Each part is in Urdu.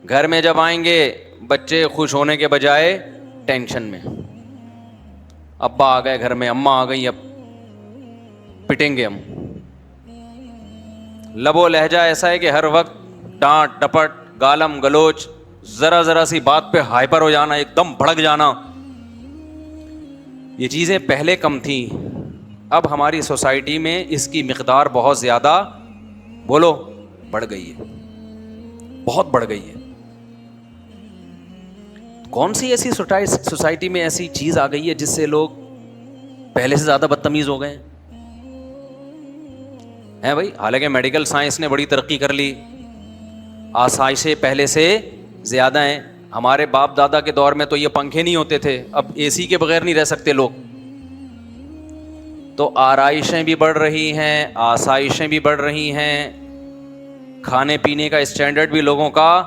گھر میں جب آئیں گے بچے خوش ہونے کے بجائے ٹینشن میں. ابا آ گئے گھر میں, اماں آ گئی, اب پٹیں گے ہم. لب و لہجہ ایسا ہے کہ ہر وقت ڈانٹ ڈپٹ گالم گلوچ, ذرا ذرا سی بات پہ ہائپر ہو جانا, ایک دم بھڑک جانا. یہ چیزیں پہلے کم تھیں, اب ہماری سوسائٹی میں اس کی مقدار بہت زیادہ بولو بڑھ گئی ہے, بہت بڑھ گئی ہے. کون سی ایسی سوسائٹی میں ایسی چیز آ گئی ہے جس سے لوگ پہلے سے زیادہ بدتمیز ہو گئے ہیں بھائی؟ حالانکہ میڈیکل سائنس نے بڑی ترقی کر لی, آسائشیں پہلے سے زیادہ ہیں. ہمارے باپ دادا کے دور میں تو یہ پنکھے نہیں ہوتے تھے, اب اے سی کے بغیر نہیں رہ سکتے لوگ. تو آرائشیں بھی بڑھ رہی ہیں, آسائشیں بھی بڑھ رہی ہیں, کھانے پینے کا اسٹینڈرڈ بھی لوگوں کا,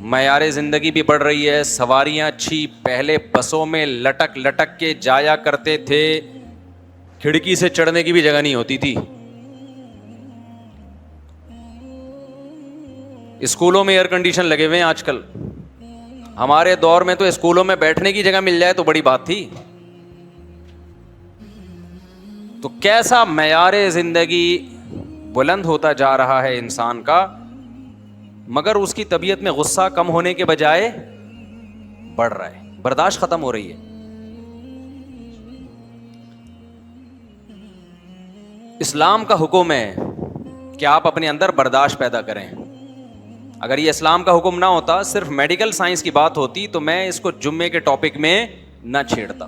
معیار زندگی بھی بڑھ رہی ہے. سواریاں اچھی, پہلے بسوں میں لٹک لٹک کے جایا کرتے تھے, کھڑکی سے چڑھنے کی بھی جگہ نہیں ہوتی تھی. اسکولوں میں ایئر کنڈیشن لگے ہوئے ہیں آج کل, ہمارے دور میں تو اسکولوں میں بیٹھنے کی جگہ مل جائے تو بڑی بات تھی. تو کیسا معیار زندگی بلند ہوتا جا رہا ہے انسان کا, مگر اس کی طبیعت میں غصہ کم ہونے کے بجائے بڑھ رہا ہے, برداشت ختم ہو رہی ہے. اسلام کا حکم ہے کہ آپ اپنے اندر برداشت پیدا کریں. اگر یہ اسلام کا حکم نہ ہوتا, صرف میڈیکل سائنس کی بات ہوتی, تو میں اس کو جمعے کے ٹاپک میں نہ چھیڑتا.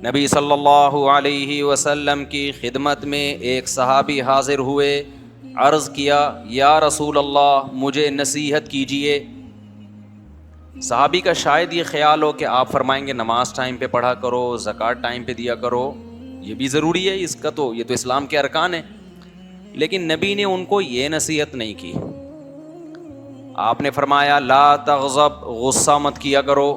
نبی صلی اللہ علیہ وسلم کی خدمت میں ایک صحابی حاضر ہوئے, عرض کیا یا رسول اللہ مجھے نصیحت کیجیے. صحابی کا شاید یہ خیال ہو کہ آپ فرمائیں گے نماز ٹائم پہ پڑھا کرو, زکوٰۃ ٹائم پہ دیا کرو, یہ بھی ضروری ہے, اس کا تو یہ تو اسلام کے ارکان ہیں. لیکن نبی نے ان کو یہ نصیحت نہیں کی. آپ نے فرمایا لا تغضب, غصہ مت کیا کرو.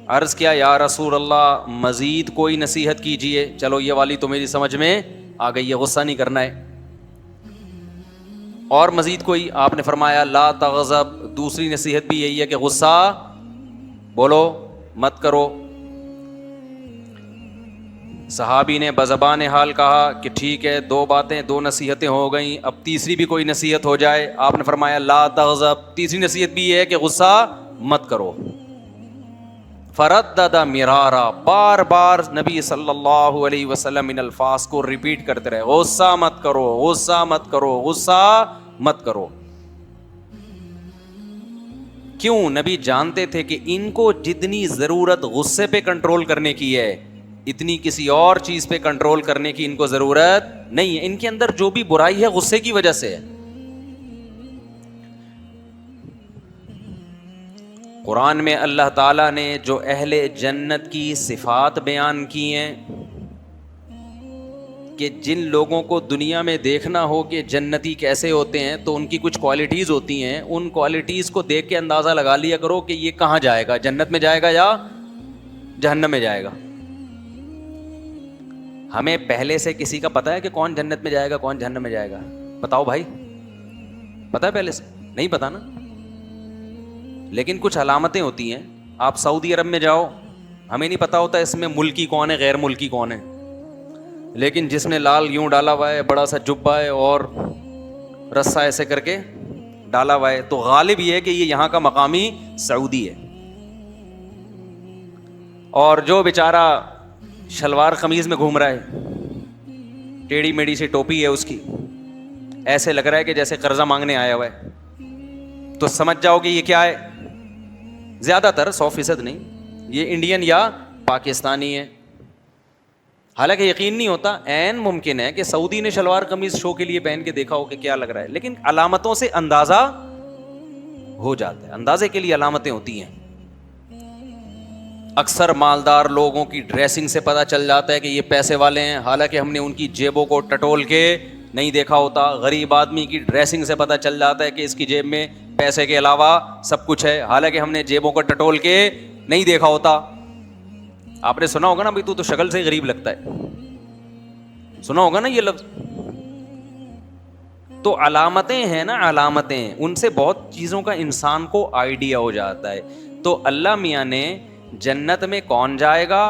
عرض کیا یا رسول اللہ مزید کوئی نصیحت کیجیے. چلو یہ والی تو میری سمجھ میں آ گئی ہے, غصہ نہیں کرنا ہے. اور مزید کوئی؟ آپ نے فرمایا لا تغضب, دوسری نصیحت بھی یہی ہے کہ غصہ بولو مت کرو. صحابی نے بزبان حال کہا کہ ٹھیک ہے, دو باتیں, دو نصیحتیں ہو گئیں, اب تیسری بھی کوئی نصیحت ہو جائے. آپ نے فرمایا لا تغضب, تیسری نصیحت بھی یہ ہے کہ غصہ مت کرو. فردد مرارا, بار بار نبی صلی اللہ علیہ وسلم ان الفاظ کو ریپیٹ کرتے رہے, غصہ مت کرو, غصہ مت کرو, غصہ مت کرو. کیوں؟ نبی جانتے تھے کہ ان کو جتنی ضرورت غصے پہ کنٹرول کرنے کی ہے, اتنی کسی اور چیز پہ کنٹرول کرنے کی ان کو ضرورت نہیں ہے. ان کے اندر جو بھی برائی ہے غصے کی وجہ سے ہے. قرآن میں اللہ تعالیٰ نے جو اہل جنت کی صفات بیان کی ہیں کہ جن لوگوں کو دنیا میں دیکھنا ہو کہ جنتی کیسے ہوتے ہیں, تو ان کی کچھ کوالٹیز ہوتی ہیں, ان کوالٹیز کو دیکھ کے اندازہ لگا لیا کرو کہ یہ کہاں جائے گا, جنت میں جائے گا یا جہنم میں جائے گا. ہمیں پہلے سے کسی کا پتہ ہے کہ کون جنت میں جائے گا کون جہنم میں جائے گا؟ بتاؤ بھائی, پتہ ہے پہلے سے؟ نہیں پتہ نا. لیکن کچھ علامتیں ہوتی ہیں. آپ سعودی عرب میں جاؤ, ہمیں نہیں پتہ ہوتا اس میں ملکی کون ہے غیر ملکی کون ہے, لیکن جس نے لال یوں ڈالا ہوا ہے, بڑا سا جبہ ہے اور رسہ ایسے کر کے ڈالا ہوا ہے, تو غالب یہ ہے کہ یہ یہاں کا مقامی سعودی ہے. اور جو بیچارہ شلوار قمیض میں گھوم رہا ہے, ٹیڑھی میڑھی سی ٹوپی ہے اس کی, ایسے لگ رہا ہے کہ جیسے قرضہ مانگنے آیا ہوا ہے, تو سمجھ جاؤ کہ یہ کیا ہے. زیادہ تر 100% نہیں, یہ انڈین یا پاکستانی ہے. حالانکہ یقین نہیں ہوتا, عین ممکن ہے کہ سعودی نے شلوار قمیض شو کے لیے پہن کے دیکھا ہو کہ کیا لگ رہا ہے, لیکن علامتوں سے اندازہ ہو جاتا ہے. اندازے کے لیے علامتیں ہوتی ہیں. اکثر مالدار لوگوں کی ڈریسنگ سے پتہ چل جاتا ہے کہ یہ پیسے والے ہیں, حالانکہ ہم نے ان کی جیبوں کو ٹٹول کے نہیں دیکھا ہوتا. غریب آدمی کی ڈریسنگ سے پتہ چل جاتا ہے کہ اس کی جیب میں پیسے کے علاوہ سب کچھ ہے, حالانکہ ہم نے جیبوں کو ٹٹول کے نہیں دیکھا ہوتا. آپ نے سنا ہوگا نا, بھائی تو شکل سے ہی غریب لگتا ہے, سنا ہوگا نا یہ لفظ. تو علامتیں ہیں نا، علامتیں، ان سے بہت چیزوں کا انسان کو آئیڈیا ہو جاتا ہے. تو اللہ میاں نے جنت میں کون جائے گا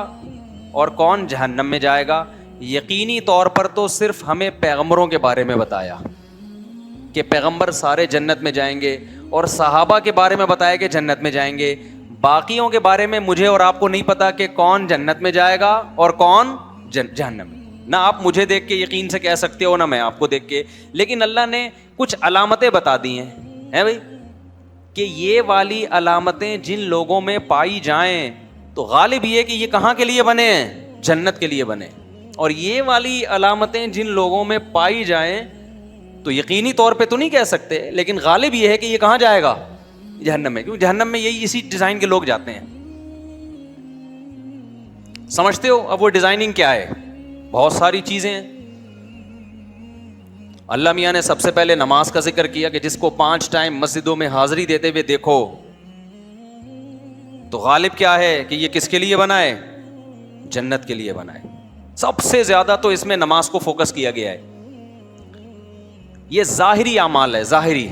اور کون جہنم میں جائے گا یقینی طور پر تو صرف ہمیں پیغمبروں کے بارے میں بتایا کہ پیغمبر سارے جنت میں جائیں گے، اور صحابہ کے بارے میں بتایا کہ جنت میں جائیں گے. باقیوں کے بارے میں مجھے اور آپ کو نہیں پتا کہ کون جنت میں جائے گا اور کون جہنم میں. نہ آپ مجھے دیکھ کے یقین سے کہہ سکتے ہو، نہ میں آپ کو دیکھ کے. لیکن اللہ نے کچھ علامتیں بتا دی ہیں بھائی کہ یہ والی علامتیں جن لوگوں میں پائی جائیں تو غالب یہ کہ یہ کہاں کے لیے بنے ہیں؟ جنت کے لیے بنے. اور یہ والی علامتیں جن لوگوں میں پائی جائیں تو یقینی طور پہ تو نہیں کہہ سکتے، لیکن غالب یہ ہے کہ یہ کہاں جائے گا؟ جہنم میں. کیوں؟ جہنم میں یہی اسی ڈیزائن کے لوگ جاتے ہیں. سمجھتے ہو اب وہ ڈیزائننگ کیا ہے؟ بہت ساری چیزیں ہیں. اللہ میاں نے سب سے پہلے نماز کا ذکر کیا کہ جس کو 5 ٹائم مسجدوں میں حاضری دیتے ہوئے دیکھو. تو غالب کیا ہے کہ یہ کس کے لیے بنا ہے؟ جنت کے لیے بنا ہے. سب سے زیادہ تو اس میں نماز کو فوکس کیا گیا ہے. یہ ظاہری اعمال ہے، ظاہری.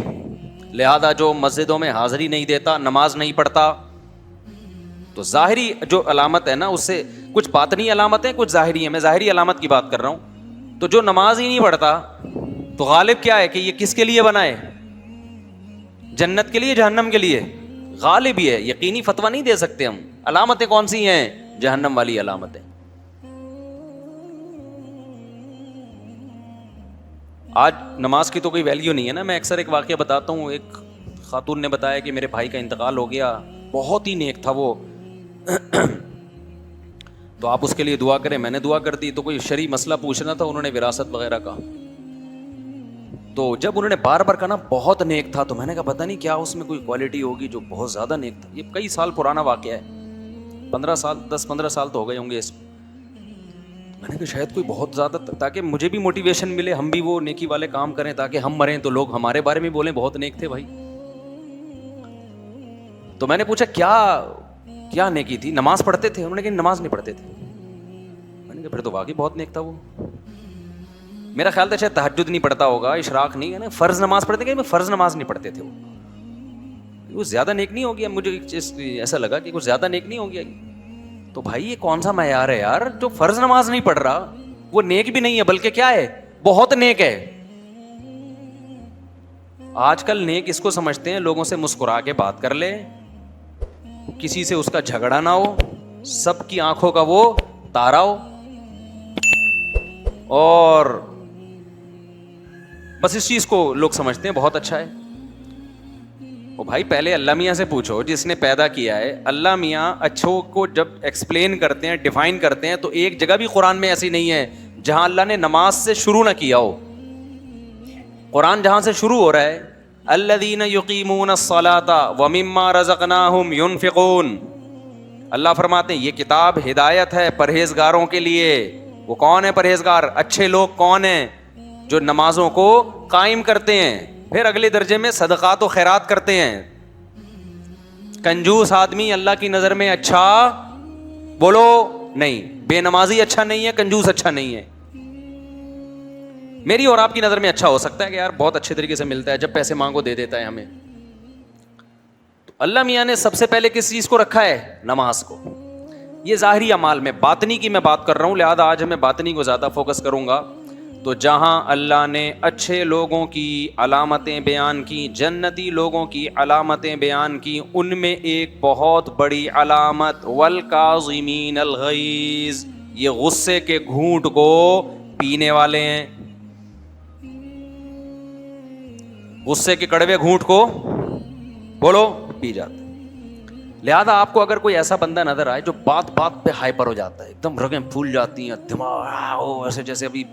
لہذا جو مسجدوں میں حاضری نہیں دیتا، نماز نہیں پڑھتا، تو ظاہری جو علامت ہے نا، اس سے کچھ باطنی علامت ہیں، کچھ ظاہری ہیں. میں ظاہری علامت کی بات کر رہا ہوں. تو جو نماز ہی نہیں پڑھتا تو غالب کیا ہے کہ یہ کس کے لیے بنا ہے؟ جنت کے لیے، جہنم کے لیے؟ غالب ہی ہے. یقینی فتویٰ نہیں دے سکتے ہم. علامتیں کون سی ہیں؟ جہنم والی علامتیں. آج نماز کی تو کوئی ویلیو نہیں ہے نا. میں اکثر ایک واقعہ بتاتا ہوں. ایک خاتون نے بتایا کہ میرے بھائی کا انتقال ہو گیا، بہت ہی نیک تھا وہ، تو آپ اس کے لیے دعا کریں. میں نے دعا کر دی. تو کوئی شرعی مسئلہ پوچھنا تھا انہوں نے، وراثت وغیرہ کا. تو جب انہوں نے بار بار کہا نا بہت نیک تھا، تو میں نے کہا پتہ نہیں کیا اس میں کوئی کوالٹی ہوگی جو بہت زیادہ نیک تھا. یہ کئی سال پرانا واقعہ ہے، 10-15 سال تو ہو گئے ہوں گے اس میں. میں نے کہا شاید کوئی بہت زیادہ، تاکہ مجھے بھی موٹیویشن ملے، ہم بھی وہ نیکی والے کام کریں، تاکہ ہم مریں تو لوگ ہمارے بارے میں بولیں بہت نیک تھے بھائی. تو میں نے پوچھا کیا نیکی تھی؟ نماز پڑھتے تھے؟ انہوں نے کہا نماز نہیں پڑھتے تھے. میں نے کہا پھر تو واقعی بہت نیک تھا وہ. میرا خیال تھا شاید تہجد نہیں پڑھتا ہوگا، اشراق نہیں ہے نا، فرض نماز پڑھتے کہ فرض نماز نہیں پڑھتے تھے وہ زیادہ نیک نہیں ہو گیا. مجھے ایسا لگا کہ کچھ زیادہ نیک نہیں ہو گیا. تو بھائی یہ کون سا معیار ہے یار؟ جو فرض نماز نہیں پڑھ رہا وہ نیک بھی نہیں ہے، بلکہ کیا ہے؟ بہت نیک ہے. آج کل نیک اس کو سمجھتے ہیں لوگوں سے مسکرا کے بات کر لے، کسی سے اس کا جھگڑا نہ ہو، سب کی آنکھوں کا وہ تارا ہو، اور بس اس چیز کو لوگ سمجھتے ہیں بہت اچھا ہے. او بھائی پہلے اللہ میاں سے پوچھو جس نے پیدا کیا ہے. اللہ میاں اچھوں کو جب ایکسپلین کرتے ہیں، ڈیفائن کرتے ہیں، تو ایک جگہ بھی قرآن میں ایسی نہیں ہے جہاں اللہ نے نماز سے شروع نہ کیا ہو. قرآن جہاں سے شروع ہو رہا ہے الذین یقیمون الصلاۃ ومما رزقناہم ینفقون. اللہ فرماتے ہیں یہ کتاب ہدایت ہے پرہیزگاروں کے لیے. وہ کون ہے پرہیزگار؟ اچھے لوگ کون ہیں؟ جو نمازوں کو قائم کرتے ہیں، پھر اگلے درجے میں صدقات و خیرات کرتے ہیں. کنجوس آدمی اللہ کی نظر میں اچھا بولو نہیں، بے نمازی اچھا نہیں ہے، کنجوس اچھا نہیں ہے. میری اور آپ کی نظر میں اچھا ہو سکتا ہے کہ یار بہت اچھے طریقے سے ملتا ہے، جب پیسے مانگو دے دیتا ہے ہمیں. تو اللہ میاں نے سب سے پہلے کس چیز کو رکھا ہے؟ نماز کو. یہ ظاہری اعمال میں، باطنی کی میں بات کر رہا ہوں، لہذا آج میں باطنی کو زیادہ فوکس کروں گا. تو جہاں اللہ نے اچھے لوگوں کی علامتیں بیان کی، جنتی لوگوں کی علامتیں بیان کی، ان میں ایک بہت بڑی علامت والکاظمین الغیظ، یہ غصے کے گھونٹ کو پینے والے ہیں. غصے کے کڑوے گھونٹ کو بولو پی جاتے. لہذا آپ کو اگر کوئی ایسا بندہ نظر آئے جو بات بات پہ ہائپر ہو جاتا ہے، ایک دم رگیں پھول جاتی ہیں، دماغ ایسے جیسے ابھی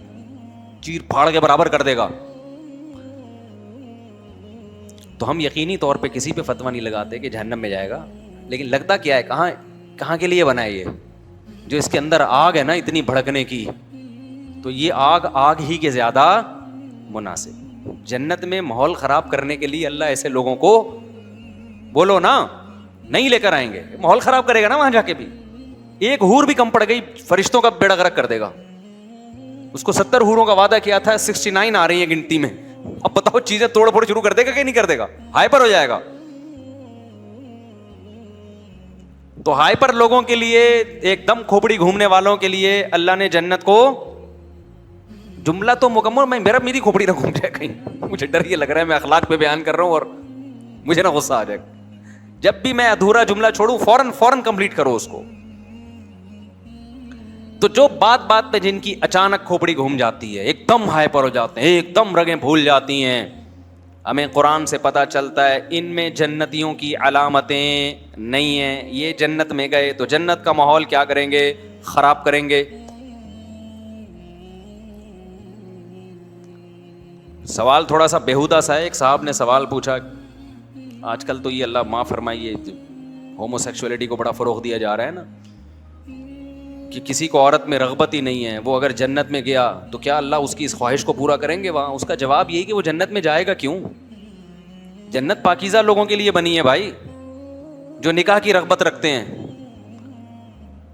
چیر پھاڑ کے برابر کر دے گا، تو ہم یقینی طور پہ کسی پہ فتویٰ نہیں لگاتے کہ جہنم میں جائے گا. لیکن لگتا کیا ہے؟ کہاں کے لیے بنا ہے یہ؟ جو اس کے اندر آگ ہے نا اتنی بھڑکنے کی، تو یہ آگ ہی کے زیادہ مناسب. جنت میں ماحول خراب کرنے کے لیے اللہ ایسے لوگوں کو بولو نا نہیں لے کر آئیں گے. ماحول خراب کرے گا نا وہاں جا کے بھی. ایک حور بھی کم پڑ گئی فرشتوں کا بیڑا غرق کر دے گا. اس کو 70 حوروں کا وعدہ کیا تھا، 69 آ رہی ہیں گنتی میں. اب بتاؤ چیزیں توڑ پھوڑ شروع کر دے گا کہ نہیں کر دے گا؟ ہائپر ہو جائے گا. تو ہائپر لوگوں کے لیے, ایک دم کھوپڑی گھومنے والوں کے لیے اللہ نے جنت کو, جملہ تو مکمل, میری کھوپڑی نہ گھوم جائے کہیں, مجھے ڈر یہ لگ رہا ہے میں اخلاق پہ بیان کر رہا ہوں اور مجھے نہ غصہ آ جائے. جب بھی میں ادھورا جملہ چھوڑوں فوراً کمپلیٹ کرو اس کو. تو جو بات بات پہ جن کی اچانک کھوپڑی گھوم جاتی ہے, ایک دم ہائپر ہو جاتے ہیں, ایک دم رگیں بھول جاتی ہیں, ہمیں قرآن سے پتہ چلتا ہے ان میں جنتیوں کی علامتیں نہیں ہیں. یہ جنت میں گئے تو جنت کا ماحول کیا کریں گے؟ خراب کریں گے. سوال تھوڑا سا بیہودہ سا ہے. ایک صاحب نے سوال پوچھا, آج کل تو یہ اللہ معاف فرمائیے ہومو سیکسولیٹی کو بڑا فروغ دیا جا رہا ہے نا, کہ کسی کو عورت میں رغبت ہی نہیں ہے, وہ اگر جنت میں گیا تو کیا اللہ اس کی اس خواہش کو پورا کریں گے وہاں؟ اس کا جواب یہی کہ وہ جنت میں جائے گا کیوں؟ جنت پاکیزہ لوگوں کے لیے بنی ہے بھائی, جو نکاح کی رغبت رکھتے ہیں.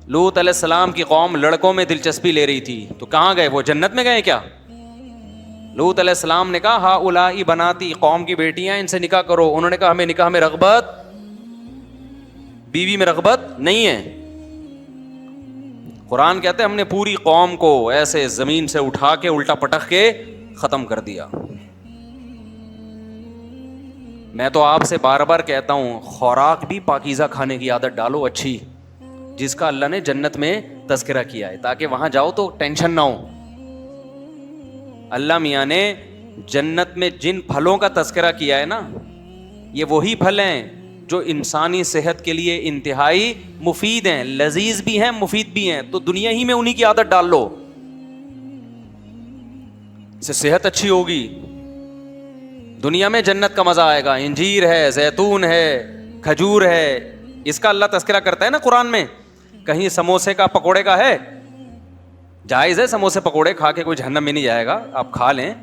لوط علیہ السلام کی قوم لڑکوں میں دلچسپی لے رہی تھی تو کہاں گئے؟ وہ جنت میں گئے کیا؟ لوط علیہ السلام نے کہا ہا اولائی بناتی, قوم کی بیٹیاں ان سے نکاح کرو. انہوں نے کہا ہمیں نکاح میں رغبت, بیوی میں رغبت نہیں ہے. قرآن کہتے ہیں ہم نے پوری قوم کو ایسے زمین سے اٹھا کے الٹا پٹک کے ختم کر دیا. میں تو آپ سے بار بار کہتا ہوں خوراک بھی پاکیزہ کھانے کی عادت ڈالو اچھی, جس کا اللہ نے جنت میں تذکرہ کیا ہے, تاکہ وہاں جاؤ تو ٹینشن نہ ہو. اللہ میاں نے جنت میں جن پھلوں کا تذکرہ کیا ہے نا, یہ وہی پھل ہیں جو انسانی صحت کے لیے انتہائی مفید ہیں, لذیذ بھی ہیں مفید بھی ہیں. تو دنیا ہی میں انہی کی عادت ڈال لو, اس سے صحت اچھی ہوگی, دنیا میں جنت کا مزہ آئے گا. انجیر ہے, زیتون ہے, کھجور ہے, اس کا اللہ تذکرہ کرتا ہے نا قرآن میں. کہیں سموسے کا پکوڑے کا ہے؟ جائز ہے سموسے پکوڑے کھا کے کوئی جہنم میں نہیں جائے گا, آپ کھا لیں.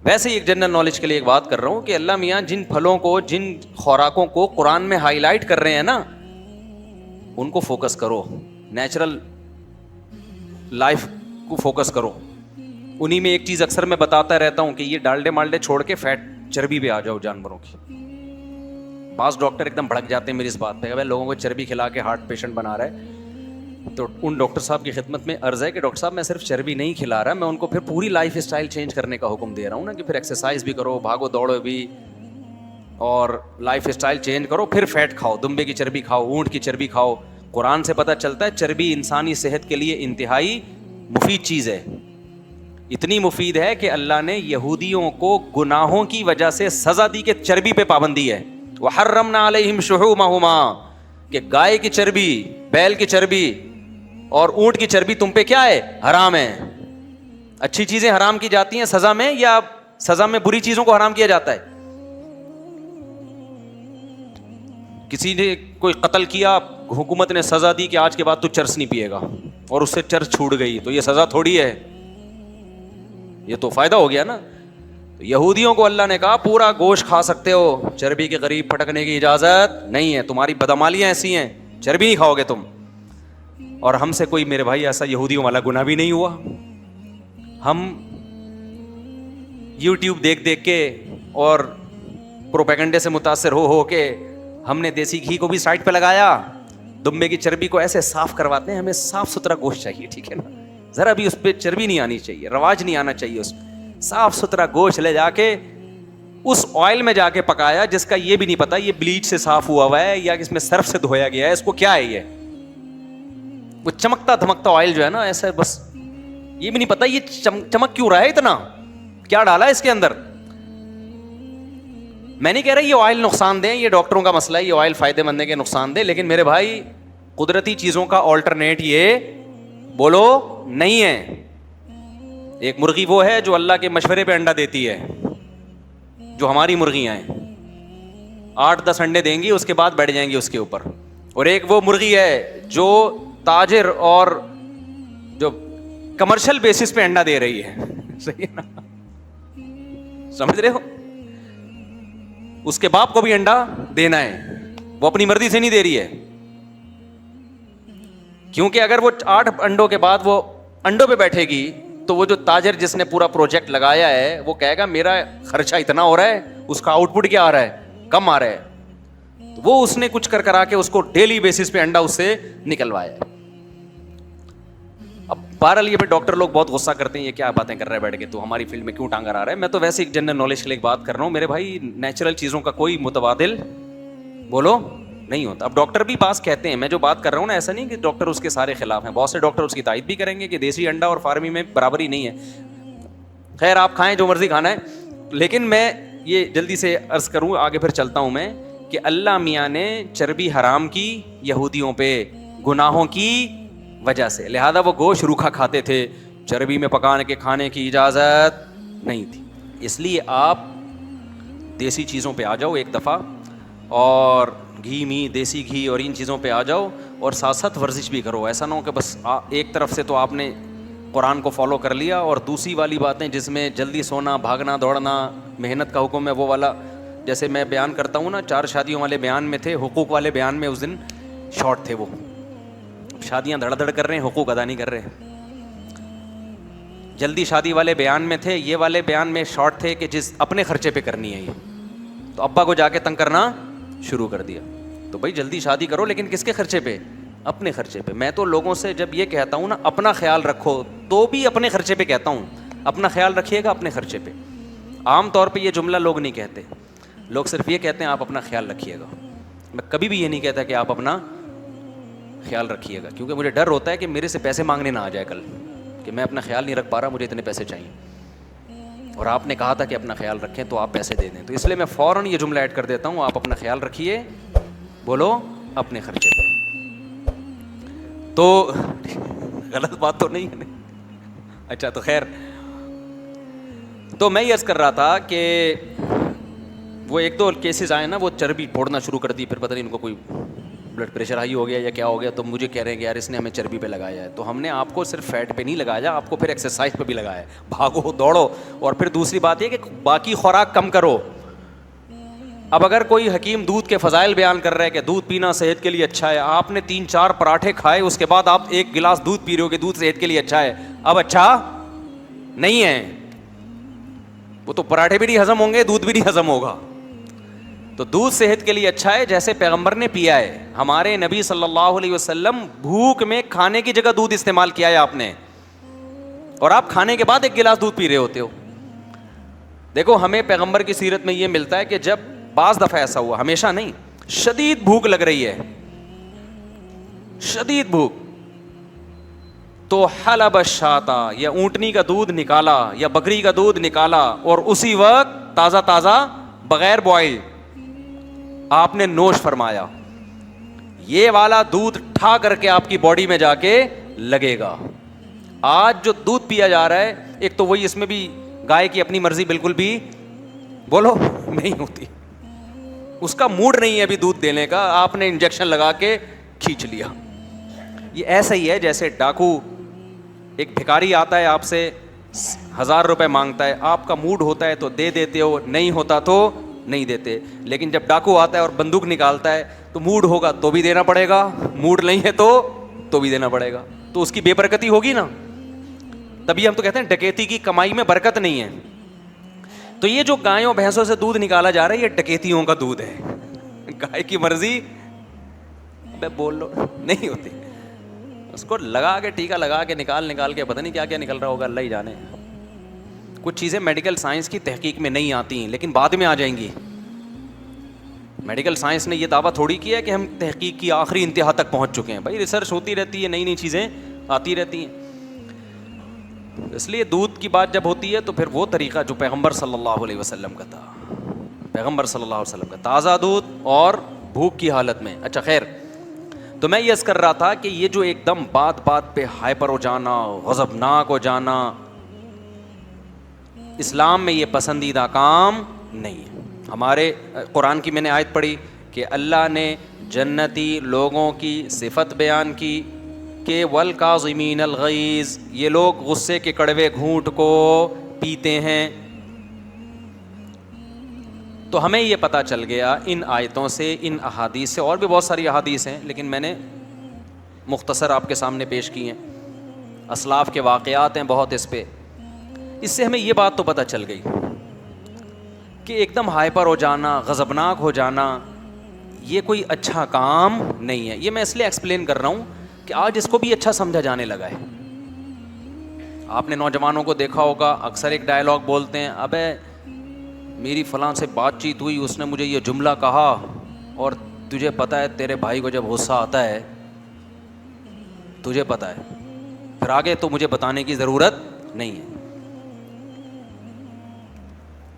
ویسے ہی ایک جنرل نالج کے لیے ایک بات کر رہا ہوں کہ اللہ میاں جن پھلوں کو, جن خوراکوں کو قرآن میں ہائی لائٹ کر رہے ہیں نا, ان کو فوکس کرو, نیچرل لائف کو فوکس کرو. انہی میں ایک چیز اکثر میں بتاتا رہتا ہوں کہ یہ ڈالڈے مالڈے چھوڑ کے فیٹ چربی پہ آ جاؤ جانوروں کی. بعض ڈاکٹر ایک دم بھڑک جاتے ہیں میری اس بات پہ کہ بھائی لوگوں کو چربی کھلا کے ہارٹ پیشنٹ بنا رہا ہے. تو ان ڈاکٹر صاحب کی خدمت میں عرض ہے کہ ڈاکٹر صاحب میں صرف چربی نہیں کھلا رہا, میں ان کو پھر پوری لائف اسٹائل چینج کرنے کا حکم دے رہا ہوں نا, کہ پھر ایکسرسائز بھی کرو, بھاگو دوڑو بھی, اور لائف اسٹائل چینج کرو, پھر فیٹ کھاؤ, دمبے کی چربی کھاؤ, اونٹ کی چربی کھاؤ. قرآن سے پتہ چلتا ہے چربی انسانی صحت کے لیے انتہائی مفید چیز ہے. اتنی مفید ہے کہ اللہ نے یہودیوں کو گناہوں کی وجہ سے سزا دی کہ چربی پہ پابندی ہے. وحرمنا علیہم شحومہما, کہ گائے کی چربی, بیل کی چربی اور اونٹ کی چربی تم پہ کیا ہے؟ حرام ہے. اچھی چیزیں حرام کی جاتی ہیں سزا میں, یا سزا میں بری چیزوں کو حرام کیا جاتا ہے؟ کسی نے کوئی قتل کیا, حکومت نے سزا دی کہ آج کے بعد تو چرس نہیں پیے گا, اور اس سے چرس چھوٹ گئی, تو یہ سزا تھوڑی ہے, یہ تو فائدہ ہو گیا نا. تو یہودیوں کو اللہ نے کہا پورا گوشت کھا سکتے ہو, چربی کے قریب پھٹکنے کی اجازت نہیں ہے, تمہاری بدعمالیاں ایسی ہیں چربی نہیں کھاؤ گے تم. اور ہم سے کوئی میرے بھائی ایسا یہودیوں والا گناہ بھی نہیں ہوا. ہم یوٹیوب دیکھ دیکھ کے اور پروپیگنڈے سے متاثر ہو کے ہم نے دیسی گھی کو بھی سائڈ پہ لگایا, دمبے کی چربی کو ایسے صاف کرواتے ہیں. ہمیں صاف ستھرا گوشت چاہیے, ٹھیک ہے نا, ذرا بھی اس پہ چربی نہیں آنی چاہیے, رواج نہیں آنا چاہیے. اس صاف ستھرا گوشت لے جا کے اس آئل میں جا کے پکایا جس کا یہ بھی نہیں پتا یہ بلیچ سے صاف ہوا ہے یا اس میں سرف سے دھویا گیا ہے, اس کو کیا ہے یہ, وہ چمکتا دھمکتا آئل جو ہے نا ایسا, بس یہ بھی نہیں پتا یہ چمک کیوں رہا ہے, اتنا کیا ڈالا ہے اس کے اندر. میں نہیں کہہ رہا یہ آئل نقصان دے, یہ ڈاکٹروں کا مسئلہ ہے, یہ آئل فائدے مند ہے کہ نقصان دے, لیکن میرے بھائی قدرتی چیزوں کا آلٹرنیٹ یہ بولو نہیں ہے. ایک مرغی وہ ہے جو اللہ کے مشورے پہ انڈا دیتی ہے, جو ہماری مرغیاں ہیں 8-10 انڈے دیں گی, اس کے بعد بیٹھ جائیں گی اس کے اوپر. اور ایک وہ مرغی ہے جو تاجر اور جو کمرشل بیسس پہ انڈا دے رہی ہے, صحیح ہے نا, سمجھ رہے ہو. اس کے باپ کو بھی انڈا دینا ہے, وہ اپنی مرضی سے نہیں دے رہی ہے, کیونکہ اگر وہ 8 انڈوں کے بعد وہ انڈوں پہ بیٹھے گی تو وہ جو تاجر جس نے پورا پروجیکٹ لگایا ہے وہ کہے گا میرا خرچہ اتنا ہو رہا ہے, اس کا آؤٹ پٹ کیا آ رہا ہے, کم آ رہا ہے. وہ اس نے کچھ کرا کے اس کو ڈیلی بیسس پہ انڈا اس سے نکلوایا ہے. اب بہرحال یہ پہ ڈاکٹر لوگ بہت غصہ کرتے ہیں, یہ کیا باتیں کر رہے ہیں بیٹھ کے, تو ہماری فیلڈ میں کیوں ٹانگ رہا ہے. میں تو ویسے ایک جنرل نالج کے لیے بات کر رہا ہوں میرے بھائی. نیچرل چیزوں کا کوئی متبادل بولو نہیں ہوتا. اب ڈاکٹر بھی پاس کہتے ہیں, میں جو بات کر رہا ہوں نا ایسا نہیں کہ ڈاکٹر اس کے سارے خلاف ہیں, بہت سے ڈاکٹر اس کی تائید بھی کریں گے کہ دیسی انڈا اور فارمی میں برابری نہیں ہے. خیر آپ کھائیں جو مرضی کھانا ہے, لیکن میں یہ جلدی سے عرض کروں آگے پھر چلتا ہوں میں کہ اللہ میاں نے چربی حرام کی یہودیوں پہ گناہوں کی وجہ سے, لہذا وہ گوشت روکھا کھاتے تھے, چربی میں پکانے کے کھانے کی اجازت نہیں تھی. اس لیے آپ دیسی چیزوں پہ آ جاؤ ایک دفعہ, اور گھی می دیسی گھی اور ان چیزوں پہ آ جاؤ, اور ساتھ ساتھ ورزش بھی کرو. ایسا نہ ہو کہ بس ایک طرف سے تو آپ نے قرآن کو فالو کر لیا اور دوسری والی باتیں جس میں جلدی سونا, بھاگنا دوڑنا, محنت کا حکم ہے وہ والا, جیسے میں بیان کرتا ہوں نا 4 شادیوں والے بیان میں تھے, حقوق والے بیان میں اس دن شارٹ تھے. وہ شادیاں دھڑ دھڑ کر رہے ہیں, حقوق ادا نہیں کر رہے. جلدی شادی والے بیان میں تھے, یہ والے بیان میں شارٹ تھے کہ جس اپنے خرچے پہ کرنی ہے یہ, تو ابا کو جا کے تنگ کرنا شروع کر دیا. تو بھائی جلدی شادی کرو لیکن کس کے خرچے پہ, اپنے خرچے پہ. میں تو لوگوں سے جب یہ کہتا ہوں نا اپنا خیال رکھو, تو بھی اپنے خرچے پہ کہتا ہوں, اپنا خیال رکھیے گا اپنے خرچے پہ. عام طور پہ یہ جملہ لوگ نہیں کہتے, لوگ صرف یہ کہتے ہیں آپ اپنا خیال رکھیے گا. میں کبھی بھی یہ نہیں کہتا کہ آپ اپنا خیال رکھیے گا, کیونکہ مجھے ڈر ہوتا ہے کہ میرے سے پیسے مانگنے نہ آ جائے کل کہ میں اپنا خیال نہیں رکھ پا رہا, مجھے اتنے پیسے چاہیے, اور آپ نے کہا تھا کہ اپنا خیال رکھیں تو آپ پیسے دے دیں. تو اس لیے میں فوراً یہ جملہ ایڈ کر دیتا ہوں, آپ اپنا خیال رکھیے, بولو اپنے خرچے پہ. تو غلط بات تو نہیں ہے. اچھا تو خیر, تو میں یہ عرض کر رہا تھا کہ وہ 1-2 کیسز آئے نا, وہ چربی پھوڑنا شروع کر دی, پھر پتہ نہیں ان کو کوئی بلڈ پریشر ہائی ہو گیا یا کیا ہو گیا, تو مجھے کہہ رہے ہیں کہ یار اس نے ہمیں چربی پہ لگایا ہے. تو ہم نے آپ کو صرف فیٹ پہ نہیں لگایا, آپ کو پھر ایکسرسائز پہ بھی لگایا ہے, بھاگو دوڑو, اور پھر دوسری بات یہ کہ باقی خوراک کم کرو. اب اگر کوئی حکیم دودھ کے فضائل بیان کر رہا ہے کہ دودھ پینا صحت کے لیے اچھا ہے, آپ نے 3-4 پراٹھے کھائے, اس کے بعد آپ 1 گلاس دودھ پی رہے ہو کہ دودھ صحت کے لیے اچھا ہے, اب اچھا نہیں ہے. وہ تو پراٹھے بھی نہیں ہضم ہوں گے, دودھ بھی نہیں ہضم ہوگا. تو دودھ صحت کے لیے اچھا ہے جیسے پیغمبر نے پیا ہے. ہمارے نبی صلی اللہ علیہ وسلم بھوک میں کھانے کی جگہ دودھ استعمال کیا ہے آپ نے, اور آپ کھانے کے بعد 1 گلاس دودھ پی رہے ہوتے ہو. دیکھو ہمیں پیغمبر کی سیرت میں یہ ملتا ہے کہ جب بعض دفعہ ایسا ہوا, ہمیشہ نہیں, شدید بھوک لگ رہی ہے, شدید بھوک, تو حلب الشاۃ, یا اونٹنی کا دودھ نکالا یا بکری کا دودھ نکالا, اور اسی وقت تازہ تازہ بغیر بوائل آپ نے نوش فرمایا. یہ والا دودھ ٹھا کر کے آپ کی باڈی میں جا کے لگے گا. آج جو دودھ پیا جا رہا ہے, ایک تو وہی, اس میں بھی گائے کی اپنی مرضی بالکل بھی بولو نہیں ہوتی, اس کا موڈ نہیں ہے ابھی دودھ دینے کا, آپ نے انجیکشن لگا کے کھینچ لیا. یہ ایسا ہی ہے جیسے ڈاکو, ایک بھکاری آتا ہے آپ سے 1000 روپے مانگتا ہے, آپ کا موڈ ہوتا ہے تو دے دیتے ہو, نہیں ہوتا تو نہیں دیتے. لیکن جب ڈاکو آتا ہے اور بندوق نکالتا ہے تو موڈ ہوگا تو بھی دینا پڑے گا, موڈ نہیں ہے تو بھی دینا پڑے گا, تو اس کی بے برکتی ہوگی نا. تبھی ہم تو کہتے ہیں ڈکیتی کی کمائی میں برکت نہیں ہے. تو یہ جو گایوں بھینسوں سے دودھ نکالا جا رہا ہے یہ ڈکیتیوں کا دودھ ہے, گائے کی مرضی بول لو نہیں ہوتی, اس کو لگا کے ٹیکا لگا کے نکال کے پتہ نہیں کیا کیا نکل رہا ہوگا, اللہ ہی جانے. کچھ چیزیں میڈیکل سائنس کی تحقیق میں نہیں آتی ہیں لیکن بعد میں آ جائیں گی. میڈیکل سائنس نے یہ دعویٰ تھوڑی کیا ہے کہ ہم تحقیق کی آخری انتہا تک پہنچ چکے ہیں. بھائی ریسرچ ہوتی رہتی ہے, نئی نئی چیزیں آتی رہتی ہیں. اس لیے دودھ کی بات جب ہوتی ہے تو پھر وہ طریقہ جو پیغمبر صلی اللہ علیہ وسلم کا تھا, پیغمبر صلی اللہ علیہ وسلم کا تازہ دودھ اور بھوک کی حالت میں. اچھا خیر, تو میں یہ عرض کر رہا تھا کہ یہ جو ایک دم بات پہ ہائپر ہو جانا, غضبناک ہو جانا, اسلام میں یہ پسندیدہ کام نہیں ہے. ہمارے قرآن کی میں نے آیت پڑھی کہ اللہ نے جنتی لوگوں کی صفت بیان کی کہ والکاظمین الغیظ, یہ لوگ غصے کے کڑوے گھونٹ کو پیتے ہیں. تو ہمیں یہ پتہ چل گیا ان آیتوں سے, ان احادیث سے, اور بھی بہت ساری احادیث ہیں لیکن میں نے مختصر آپ کے سامنے پیش کی ہیں اسلاف کے واقعات ہیں بہت اس پہ. اس سے ہمیں یہ بات تو پتہ چل گئی کہ ایک دم ہائپر ہو جانا, غضبناک ہو جانا, یہ کوئی اچھا کام نہیں ہے. یہ میں اس لیے ایکسپلین کر رہا ہوں کہ آج اس کو بھی اچھا سمجھا جانے لگا ہے. آپ نے نوجوانوں کو دیکھا ہوگا, اکثر ایک ڈائلاگ بولتے ہیں, ابے میری فلاں سے بات چیت ہوئی, اس نے مجھے یہ جملہ کہا, اور تجھے پتہ ہے تیرے بھائی کو جب غصہ آتا ہے, تجھے پتہ ہے, پھر آگے تو مجھے بتانے کی ضرورت نہیں ہے.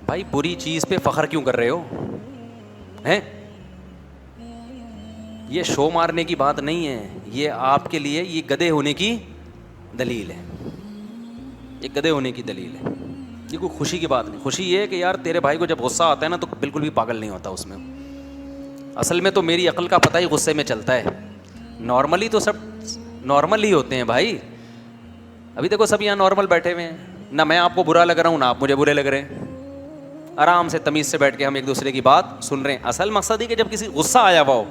بھائی بری چیز پہ فخر کیوں کر رہے ہو ہیں؟ یہ شو مارنے کی بات نہیں ہے, یہ آپ کے لیے یہ گدھے ہونے کی دلیل ہے. یہ گدھے ہونے کی دلیل ہے, یہ کوئی خوشی کی بات نہیں. خوشی یہ ہے کہ یار تیرے بھائی کو جب غصہ آتا ہے نا تو بالکل بھی پاگل نہیں ہوتا اس میں. اصل میں تو میری عقل کا پتہ ہی غصے میں چلتا ہے. نارملی تو سب نارمل ہی ہوتے ہیں بھائی. ابھی دیکھو سب یہاں نارمل بیٹھے ہوئے ہیں, نہ میں آپ کو برا لگ رہا ہوں نہ آپ مجھے برے لگ رہے ہیں. آرام سے تمیز سے بیٹھ کے ہم ایک دوسرے کی بات سن رہے ہیں. اصل مقصد ہی کہ جب کسی غصہ آیا ہوا ہو,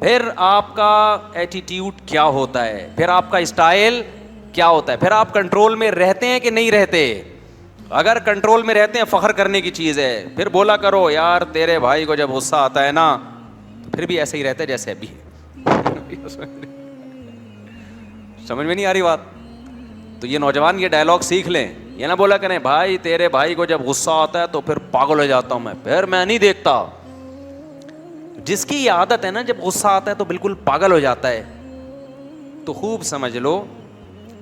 پھر آپ کا ایٹیٹیوڈ کیا ہوتا ہے, پھر آپ کا اسٹائل کیا ہوتا ہے, پھر آپ کنٹرول میں رہتے ہیں کہ نہیں رہتے. اگر کنٹرول میں رہتے ہیں فخر کرنے کی چیز ہے. پھر بولا کرو یار تیرے بھائی کو جب غصہ آتا ہے نا تو پھر بھی ایسے ہی رہتے جیسے ابھی. سمجھ میں نہیں آ رہی بات؟ تو یہ نوجوان یہ ڈائلاگ سیکھ لیں. یہ نہ بولا کریں بھائی تیرے بھائی کو جب غصہ آتا ہے تو پھر پاگل ہو جاتا ہوں پھر میں نہیں دیکھتا. جس کی یہ عادت ہے نا جب غصہ آتا ہے تو بالکل پاگل ہو جاتا ہے, تو خوب سمجھ لو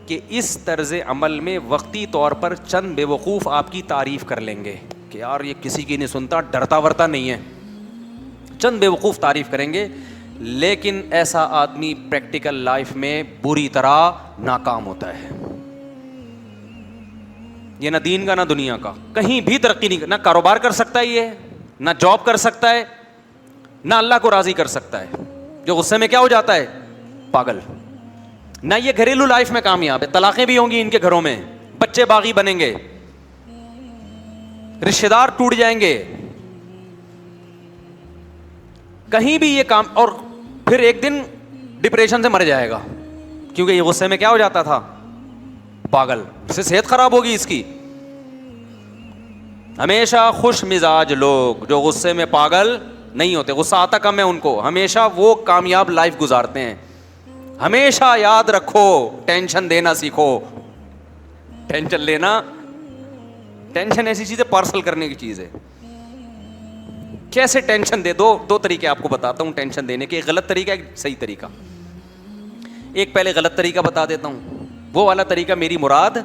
کہ اس طرز عمل میں وقتی طور پر چند بے وقوف آپ کی تعریف کر لیں گے کہ یار یہ کسی کی نہیں سنتا, ڈرتا ورتا نہیں ہے. چند بے وقوف تعریف کریں گے, لیکن ایسا آدمی پریکٹیکل لائف میں بری طرح ناکام ہوتا ہے. یہ نہ دین کا نہ دنیا کا, کہیں بھی ترقی نہیں, نہ کاروبار کر سکتا ہے, یہ نہ جاب کر سکتا ہے, نہ اللہ کو راضی کر سکتا ہے. جو غصے میں کیا ہو جاتا ہے پاگل. نہ یہ گھریلو لائف میں کامیاب ہے, طلاقیں بھی ہوں گی ان کے گھروں میں, بچے باغی بنیں گے, رشتے دار ٹوٹ جائیں گے, کہیں بھی یہ کام, اور پھر ایک دن ڈپریشن سے مر جائے گا کیونکہ یہ غصے میں کیا ہو جاتا تھا پاگل. اس سے صحت خراب ہوگی اس کی. ہمیشہ خوش مزاج لوگ جو غصے میں پاگل نہیں ہوتے, غصہ آتا کم ہے ان کو, ہمیشہ وہ کامیاب لائف گزارتے ہیں. ہمیشہ یاد رکھو ٹینشن دینا سیکھو. ٹینشن لینا, ٹینشن ایسی چیز ہے پارسل کرنے کی چیز ہے. کیسے ٹینشن دے, دو طریقے آپ کو بتاتا ہوں ٹینشن دینے کے. ایک غلط طریقہ, ایک صحیح طریقہ. ایک پہلے غلط طریقہ بتا دیتا ہوں, وہ والا طریقہ میری مراد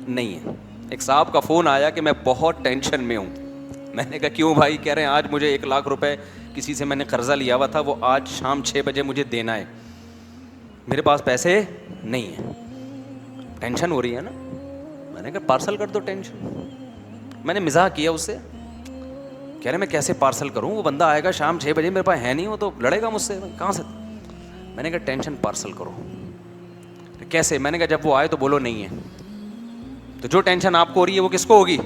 نہیں ہے. ایک صاحب کا فون آیا کہ میں بہت ٹینشن میں ہوں. میں نے کہا کیوں بھائی؟ کہہ رہے ہیں آج مجھے 1,00,000 روپے کسی سے میں نے قرضہ لیا ہوا تھا, وہ آج شام 6 بجے مجھے دینا ہے, میرے پاس پیسے نہیں ہیں. ٹینشن ہو رہی ہے نا. میں نے کہا پارسل کر دو ٹینشن. میں نے مزاح کیا اس سے, کہہ رہے میں کیسے پارسل کروں, وہ بندہ آئے گا شام 6 بجے, میرے پاس ہے نہیں, وہ تو لڑے گا مجھ سے, کہاں سے. میں نے کہا ٹینشن پارسل کرو. کیسے؟ میں نے کہا جب وہ آئے تو بولو نہیں ہے. تو جو ٹینشن آپ کو ہو رہی ہے وہ کس کو ہوگی؟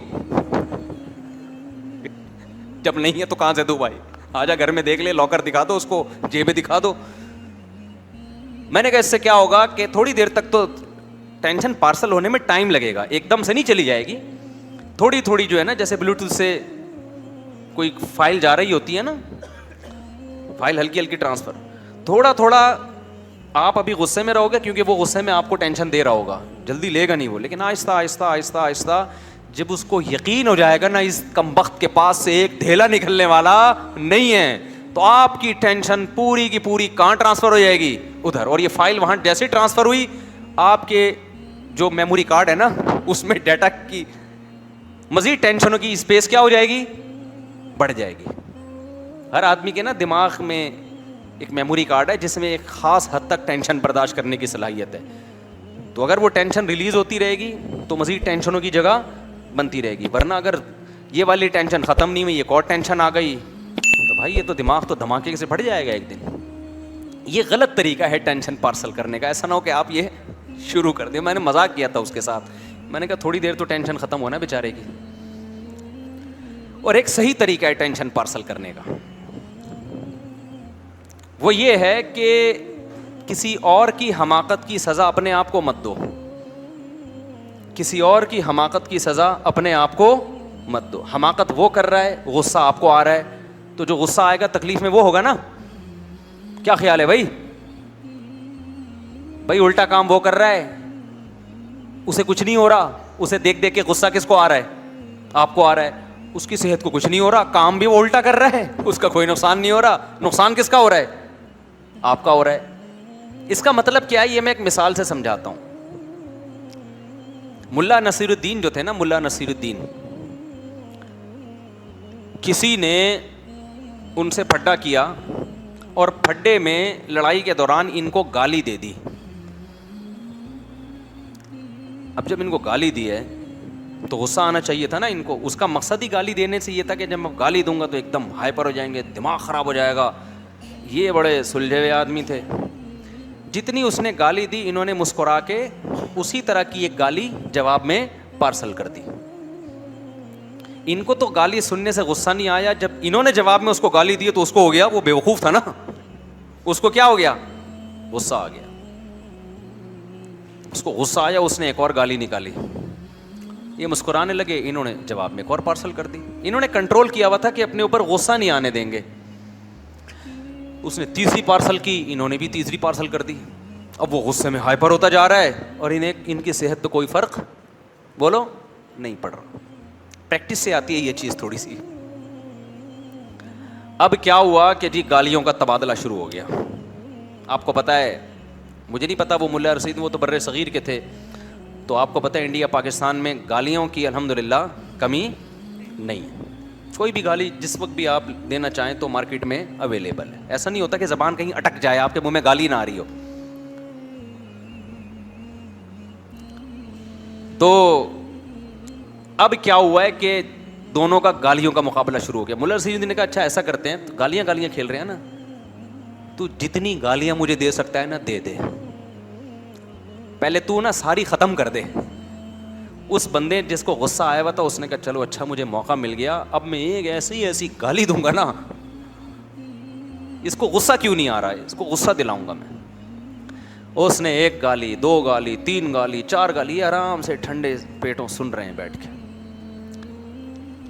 جب نہیں ہے تو کہاں سے دوں بھائی؟ آجا گھر میں دیکھ لے, لاکر دکھا دو اس کو, جیبیں دکھا دو. میں نے کہا اس سے کیا ہوگا کہ تھوڑی دیر تک تو ٹینشن پارسل ہونے میں ٹائم لگے گا, ایک دم سے نہیں چلی جائے گی. تھوڑی تھوڑی جو ہے نا, جیسے بلوٹوتھ سے کوئی فائل جا رہی ہوتی ہے نا, فائل ہلکی ہلکی ٹرانسفر, تھوڑا تھوڑا. آپ ابھی غصے میں رہو گے کیونکہ وہ غصے میں آپ کو ٹینشن دے رہا ہوگا, جلدی لے گا نہیں وہ, لیکن آہستہ آہستہ آہستہ آہستہ جب اس کو یقین ہو جائے گا نا اس کمبخت کے پاس سے ایک ڈھیلا نکلنے والا نہیں ہے, تو آپ کی ٹینشن پوری کی پوری کہاں ٹرانسفر ہو جائے گی؟ ادھر. اور یہ فائل وہاں جیسے ٹرانسفر ہوئی, آپ کے جو میموری کارڈ ہے نا اس میں ڈیٹا کی مزید ٹینشنوں کی اسپیس کیا ہو جائے گی؟ بڑھ جائے گی. ہر آدمی کے نا دماغ میں ایک میموری کارڈ ہے جس میں ایک خاص حد تک ٹینشن برداشت کرنے کی صلاحیت ہے. تو اگر وہ ٹینشن ریلیز ہوتی رہے گی تو مزید ٹینشنوں کی جگہ بنتی رہے گی. ورنہ اگر یہ والی ٹینشن ختم نہیں ہوئی, ایک اور ٹینشن آ گئی, تو بھائی یہ تو دماغ تو دھماکے سے بڑھ جائے گا ایک دن. یہ غلط طریقہ ہے ٹینشن پارسل کرنے کا. ایسا نہ ہو کہ آپ یہ شروع کر دیں. میں نے مذاق کیا تھا اس کے ساتھ, میں نے کہا تھوڑی دیر تو ٹینشن ختم ہونا بیچارے کی. اور ایک صحیح طریقہ ہے ٹینشن پارسل کرنے کا, وہ یہ ہے کہ کسی اور کی حماقت کی سزا اپنے آپ کو مت دو. کسی اور کی حماقت کی سزا اپنے آپ کو مت دو. حماقت وہ کر رہا ہے, غصہ آپ کو آ رہا ہے, تو جو غصہ آئے گا تکلیف میں وہ ہوگا نا. کیا خیال ہے بھائی؟ بھائی الٹا کام وہ کر رہا ہے, اسے کچھ نہیں ہو رہا, اسے دیکھ دیکھ کے غصہ کس کو آ رہا ہے؟ آپ کو آ رہا ہے. اس کی صحت کو کچھ نہیں ہو رہا, کام بھی وہ الٹا کر رہا ہے, اس کا کوئی نقصان نہیں ہو رہا. نقصان کس کا ہو رہا ہے؟ آپ کا ہو رہا ہے. اس کا مطلب کیا ہے یہ میں ایک مثال سے سمجھاتا ہوں. ملا نصیر الدین جو تھے نا, ملا نصیر الدین, کسی نے ان سے پھڈا کیا اور پھڈے میں لڑائی کے دوران ان کو گالی دے دی. اب جب ان کو گالی دی ہے تو غصہ آنا چاہیے تھا نا ان کو. اس کا مقصد ہی گالی دینے سے یہ تھا کہ جب میں گالی دوں گا تو ایک دم ہائپر ہو جائیں گے, دماغ خراب ہو جائے گا. یہ بڑے سلجھے ہوئے آدمی تھے. جتنی اس نے گالی دی انہوں نے مسکرا کے اسی طرح کی ایک گالی جواب میں پارسل کر دی. ان کو تو گالی سننے سے غصہ نہیں آیا, جب انہوں نے جواب میں اس کو گالی دی تو اس کو ہو گیا, وہ بیوقوف تھا نا, اس کو کیا ہو گیا؟ غصہ آ گیا. اس کو غصہ آیا, اس نے ایک اور گالی نکالی. یہ مسکرانے لگے, انہوں نے جواب میں ایک اور پارسل کر دی. انہوں نے کنٹرول کیا ہوا تھا کہ اپنے اوپر غصہ نہیں آنے دیں گے. اس نے تیسری پارسل کی, انہوں نے بھی تیسری پارسل کر دی. اب وہ غصے میں ہائپر ہوتا جا رہا ہے اور ان کی صحت پہ کوئی فرق بولو نہیں پڑ رہا. پریکٹس سے آتی ہے یہ چیز تھوڑی سی. اب کیا ہوا کہ جی گالیوں کا تبادلہ شروع ہو گیا. آپ کو پتا ہے, مجھے نہیں پتا وہ ملا رشید وہ تو بر صغیر کے تھے, تو آپ کو پتہ ہے انڈیا پاکستان میں گالیوں کی الحمدللہ کمی نہیں ہے. کوئی بھی گالی جس وقت بھی آپ دینا چاہیں تو مارکیٹ میں اویلیبل ہے. ایسا نہیں ہوتا کہ زبان کہیں اٹک جائے, آپ کے منہ میں گالی نہ آ رہی ہو. تو اب کیا ہوا ہے کہ دونوں کا گالیوں کا مقابلہ شروع ہو گیا. ملا رشید نے کہا اچھا ایسا کرتے ہیں, تو گالیاں کھیل رہے ہیں نا, تو جتنی گالیاں مجھے دے سکتا ہے نا دے دے, پہلے تو نا ساری ختم کر دے. اس بندے جس کو غصہ آیا ہوا تھا اس نے کہا چلو اچھا مجھے موقع مل گیا, اب میں ایک ایسی گالی دوں گا نا, اس کو غصہ کیوں نہیں آ رہا ہے, اس کو غصہ دلاؤں گا میں. اس نے ایک گالی, دو گالی, تین گالی, چار گالی, آرام سے ٹھنڈے پیٹوں سن رہے ہیں بیٹھ کے.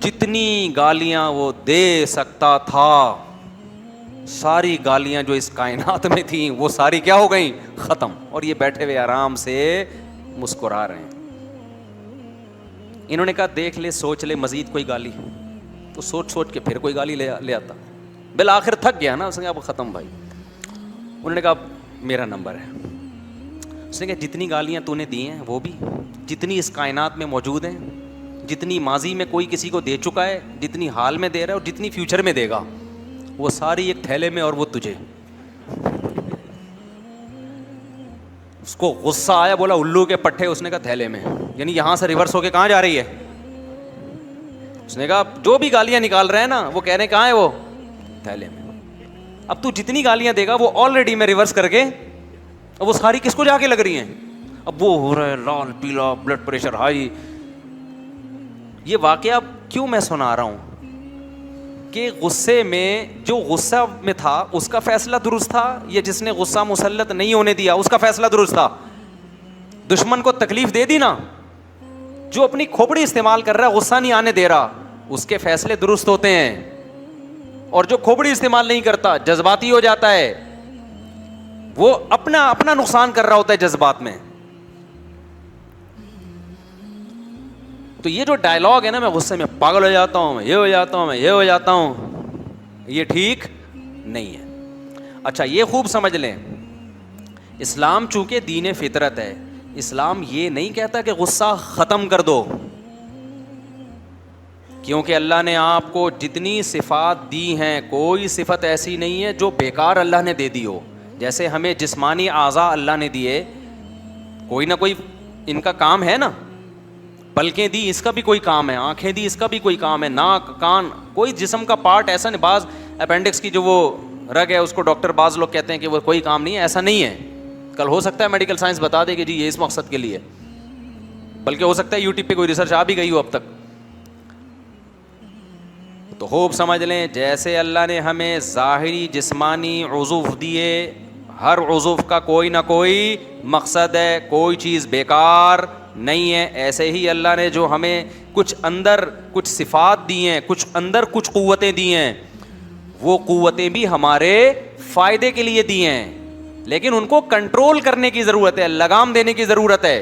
جتنی گالیاں وہ دے سکتا تھا, ساری گالیاں جو اس کائنات میں تھیں وہ ساری کیا ہو گئیں؟ ختم. اور یہ بیٹھے ہوئے آرام سے مسکرا رہے ہیں. انہوں نے کہا دیکھ لے, سوچ لے مزید کوئی گالی, تو سوچ کے پھر کوئی گالی لے آتا. بالآخر تھک گیا نا, اس نے کہا اب ختم بھائی. انہوں نے کہا میرا نمبر ہے. اس نے کہا جتنی گالیاں تو نے دی ہیں وہ بھی, جتنی اس کائنات میں موجود ہیں, جتنی ماضی میں کوئی کسی کو دے چکا ہے, جتنی حال میں دے رہا ہے اور جتنی فیوچر میں دے گا, وہ ساری ایک تھیلے میں اور وہ تجھے. اس کو غصہ آیا, بولا الو کے پٹھے. اس نے کہا تھیلے میں, یعنی یہاں سے ریورس ہو کے کہاں جا رہی ہے؟ اس نے کہا جو بھی گالیاں نکال رہے ہیں نا وہ کہہ رہے ہیں کہاں ہے وہ؟ تھیلے میں. اب تو جتنی گالیاں دے گا وہ آلریڈی میں ریورس کر کے, اب وہ ساری کس کو جا کے لگ رہی ہیں؟ اب وہ ہو رہا ہے لال پیلا, بلڈ پریشر ہائی. یہ واقعہ کیوں میں سنا رہا ہوں کہ غصے میں, جو غصہ میں تھا اس کا فیصلہ درست تھا, یا جس نے غصہ مسلط نہیں ہونے دیا اس کا فیصلہ درست تھا؟ دشمن کو تکلیف دے دی نا, جو اپنی کھوپڑی استعمال کر رہا ہے, غصہ نہیں آنے دے رہا, اس کے فیصلے درست ہوتے ہیں. اور جو کھوپڑی استعمال نہیں کرتا, جذباتی ہو جاتا ہے, وہ اپنا نقصان کر رہا ہوتا ہے جذبات میں. تو یہ جو ڈائلاگ ہے نا, میں غصے میں پاگل ہو جاتا ہوں, میں یہ ہو جاتا ہوں, میں یہ ہو جاتا ہوں, یہ ٹھیک نہیں ہے. اچھا یہ خوب سمجھ لیں, اسلام چونکہ دین فطرت ہے, اسلام یہ نہیں کہتا کہ غصہ ختم کر دو, کیونکہ اللہ نے آپ کو جتنی صفات دی ہیں کوئی صفت ایسی نہیں ہے جو بیکار اللہ نے دے دی ہو. جیسے ہمیں جسمانی اعضاء اللہ نے دیے, کوئی نہ کوئی ان کا کام ہے نا. پلکیں دی, اس کا بھی کوئی کام ہے. آنکھیں دی, اس کا بھی کوئی کام ہے. ناک, کان, کوئی جسم کا پارٹ ایسا نہیں. بعض اپینڈکس کی جو وہ رگ ہے اس کو ڈاکٹر بعض لوگ کہتے ہیں کہ وہ کوئی کام نہیں ہے, ایسا نہیں ہے. کل ہو سکتا ہے میڈیکل سائنس بتا دے کہ جی یہ اس مقصد کے لیے, بلکہ ہو سکتا ہے یوٹیوب پہ کوئی ریسرچ آ بھی گئی ہو اب تک. تو خوب سمجھ لیں, جیسے اللہ نے ہمیں ظاہری جسمانی عضو دیے, ہر عضو کا کوئی نہ کوئی مقصد ہے, کوئی چیز بیکار نہیں ہے. ایسے ہی اللہ نے جو ہمیں کچھ اندر کچھ صفات دی ہیں, کچھ اندر کچھ قوتیں دی ہیں, وہ قوتیں بھی ہمارے فائدے کے لیے دی ہیں, لیکن ان کو کنٹرول کرنے کی ضرورت ہے, لگام دینے کی ضرورت ہے.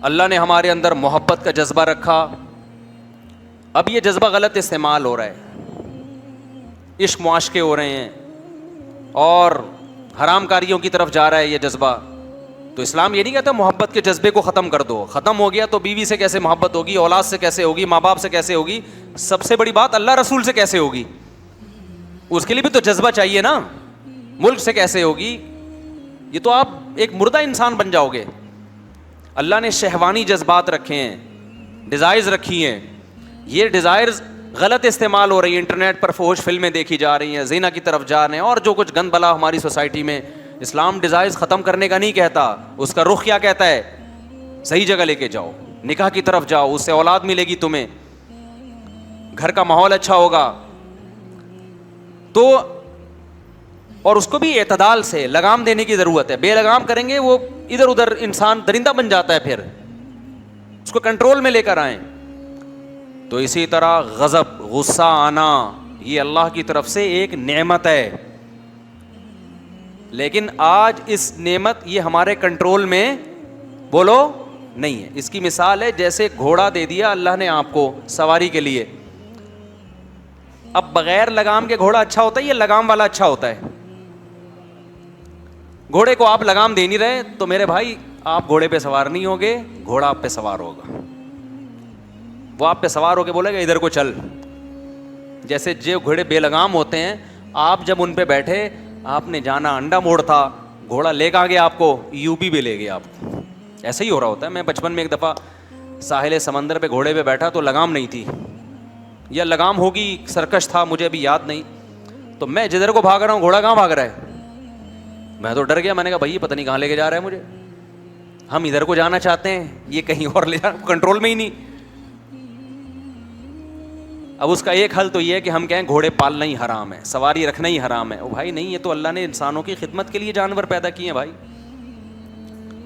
اللہ نے ہمارے اندر محبت کا جذبہ رکھا, اب یہ جذبہ غلط استعمال ہو رہا ہے, عشق معاشقے ہو رہے ہیں اور حرام کاریوں کی طرف جا رہا ہے یہ جذبہ. تو اسلام یہ نہیں کہتا محبت کے جذبے کو ختم کر دو, ختم ہو گیا تو بیوی سے کیسے محبت ہوگی, اولاد سے کیسے ہوگی, ماں باپ سے کیسے ہوگی, سب سے بڑی بات اللہ رسول سے کیسے ہوگی, اس کے لیے بھی تو جذبہ چاہیے نا, ملک سے کیسے ہوگی, یہ تو آپ ایک مردہ انسان بن جاؤ گے. اللہ نے شہوانی جذبات رکھے ہیں, ڈیزائرز رکھی ہیں, یہ ڈیزائرز غلط استعمال ہو رہی ہیں, انٹرنیٹ پر فحش فلمیں دیکھی جا رہی ہیں, زنا کی طرف جا رہے ہیں اور جو کچھ گند بلا ہماری سوسائٹی میں. اسلام ڈیزائرز ختم کرنے کا نہیں کہتا, اس کا رخ کیا کہتا ہے, صحیح جگہ لے کے جاؤ, نکاح کی طرف جاؤ, اس سے اولاد ملے گی تمہیں, گھر کا ماحول اچھا ہوگا. تو اور اس کو بھی اعتدال سے لگام دینے کی ضرورت ہے, بے لگام کریں گے وہ ادھر ادھر انسان درندہ بن جاتا ہے, پھر اس کو کنٹرول میں لے کر آئیں. تو اسی طرح غضب, غصہ آنا, یہ اللہ کی طرف سے ایک نعمت ہے, لیکن آج اس نعمت یہ ہمارے کنٹرول میں بولو نہیں ہے. اس کی مثال ہے جیسے گھوڑا دے دیا اللہ نے آپ کو سواری کے لیے, اب بغیر لگام کے گھوڑا اچھا ہوتا ہے یا لگام والا اچھا ہوتا ہے؟ گھوڑے کو آپ لگام دے نہیں رہے تو میرے بھائی آپ گھوڑے پہ سوار نہیں ہوگے, گھوڑا آپ پہ سوار ہوگا, وہ آپ پہ سوار ہو کے بولے گا ادھر کو چل. جیسے جو گھوڑے بے لگام ہوتے ہیں, آپ جب ان پہ بیٹھے, آپ نے جانا انڈا موڑ تھا, گھوڑا لے کے آ گیا آپ کو, یو پی بھی لے گیا آپ کو. ایسا ہی ہو رہا ہوتا ہے. میں بچپن میں ایک دفعہ ساحل سمندر پہ گھوڑے پہ بیٹھا تو لگام نہیں تھی, یا لگام ہوگی, سرکش تھا, مجھے ابھی یاد نہیں. تو میں جدھر کو بھاگ رہا ہوں گھوڑا کہاں بھاگ رہا ہے, میں تو ڈر گیا. میں نے کہا بھائی پتہ نہیں کہاں لے کے جا رہا ہے مجھے, ہم ادھر کو جانا چاہتے ہیں, یہ کہیں اور لے جا, کنٹرول میں ہی نہیں. اب اس کا ایک حل تو یہ ہے کہ ہم کہیں گھوڑے پالنا ہی حرام ہے, سواری رکھنا ہی حرام ہے. او بھائی نہیں, یہ تو اللہ نے انسانوں کی خدمت کے لیے جانور پیدا کیے ہیں بھائی,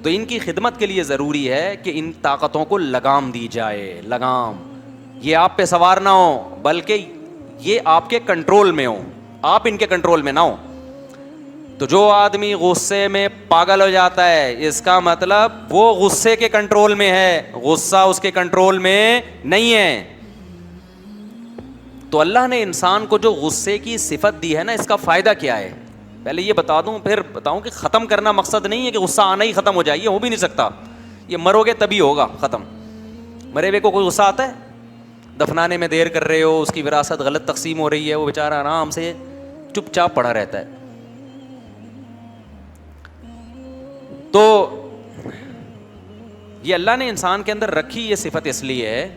تو ان کی خدمت کے لیے ضروری ہے کہ ان طاقتوں کو لگام دی جائے. لگام یہ آپ پہ سوار نہ ہو, بلکہ یہ آپ کے کنٹرول میں ہو, آپ ان کے کنٹرول میں نہ ہو. تو جو آدمی غصے میں پاگل ہو جاتا ہے, اس کا مطلب وہ غصے کے کنٹرول میں ہے, غصہ اس کے کنٹرول میں نہیں ہے. تو اللہ نے انسان کو جو غصے کی صفت دی ہے نا, اس کا فائدہ کیا ہے پہلے یہ بتا دوں, پھر بتاؤں کہ ختم کرنا مقصد نہیں ہے کہ غصہ آنا ہی ختم ہو جائے, یہ ہو بھی نہیں سکتا. یہ مرو گے تبھی ہوگا ختم. مرے ہوئے کو کوئی غصہ آتا ہے؟ دفنانے میں دیر کر رہے ہو, اس کی وراثت غلط تقسیم ہو رہی ہے, وہ بیچارہ آرام سے چپ چاپ پڑا رہتا ہے. تو یہ اللہ نے انسان کے اندر رکھی یہ صفت اس لیے ہے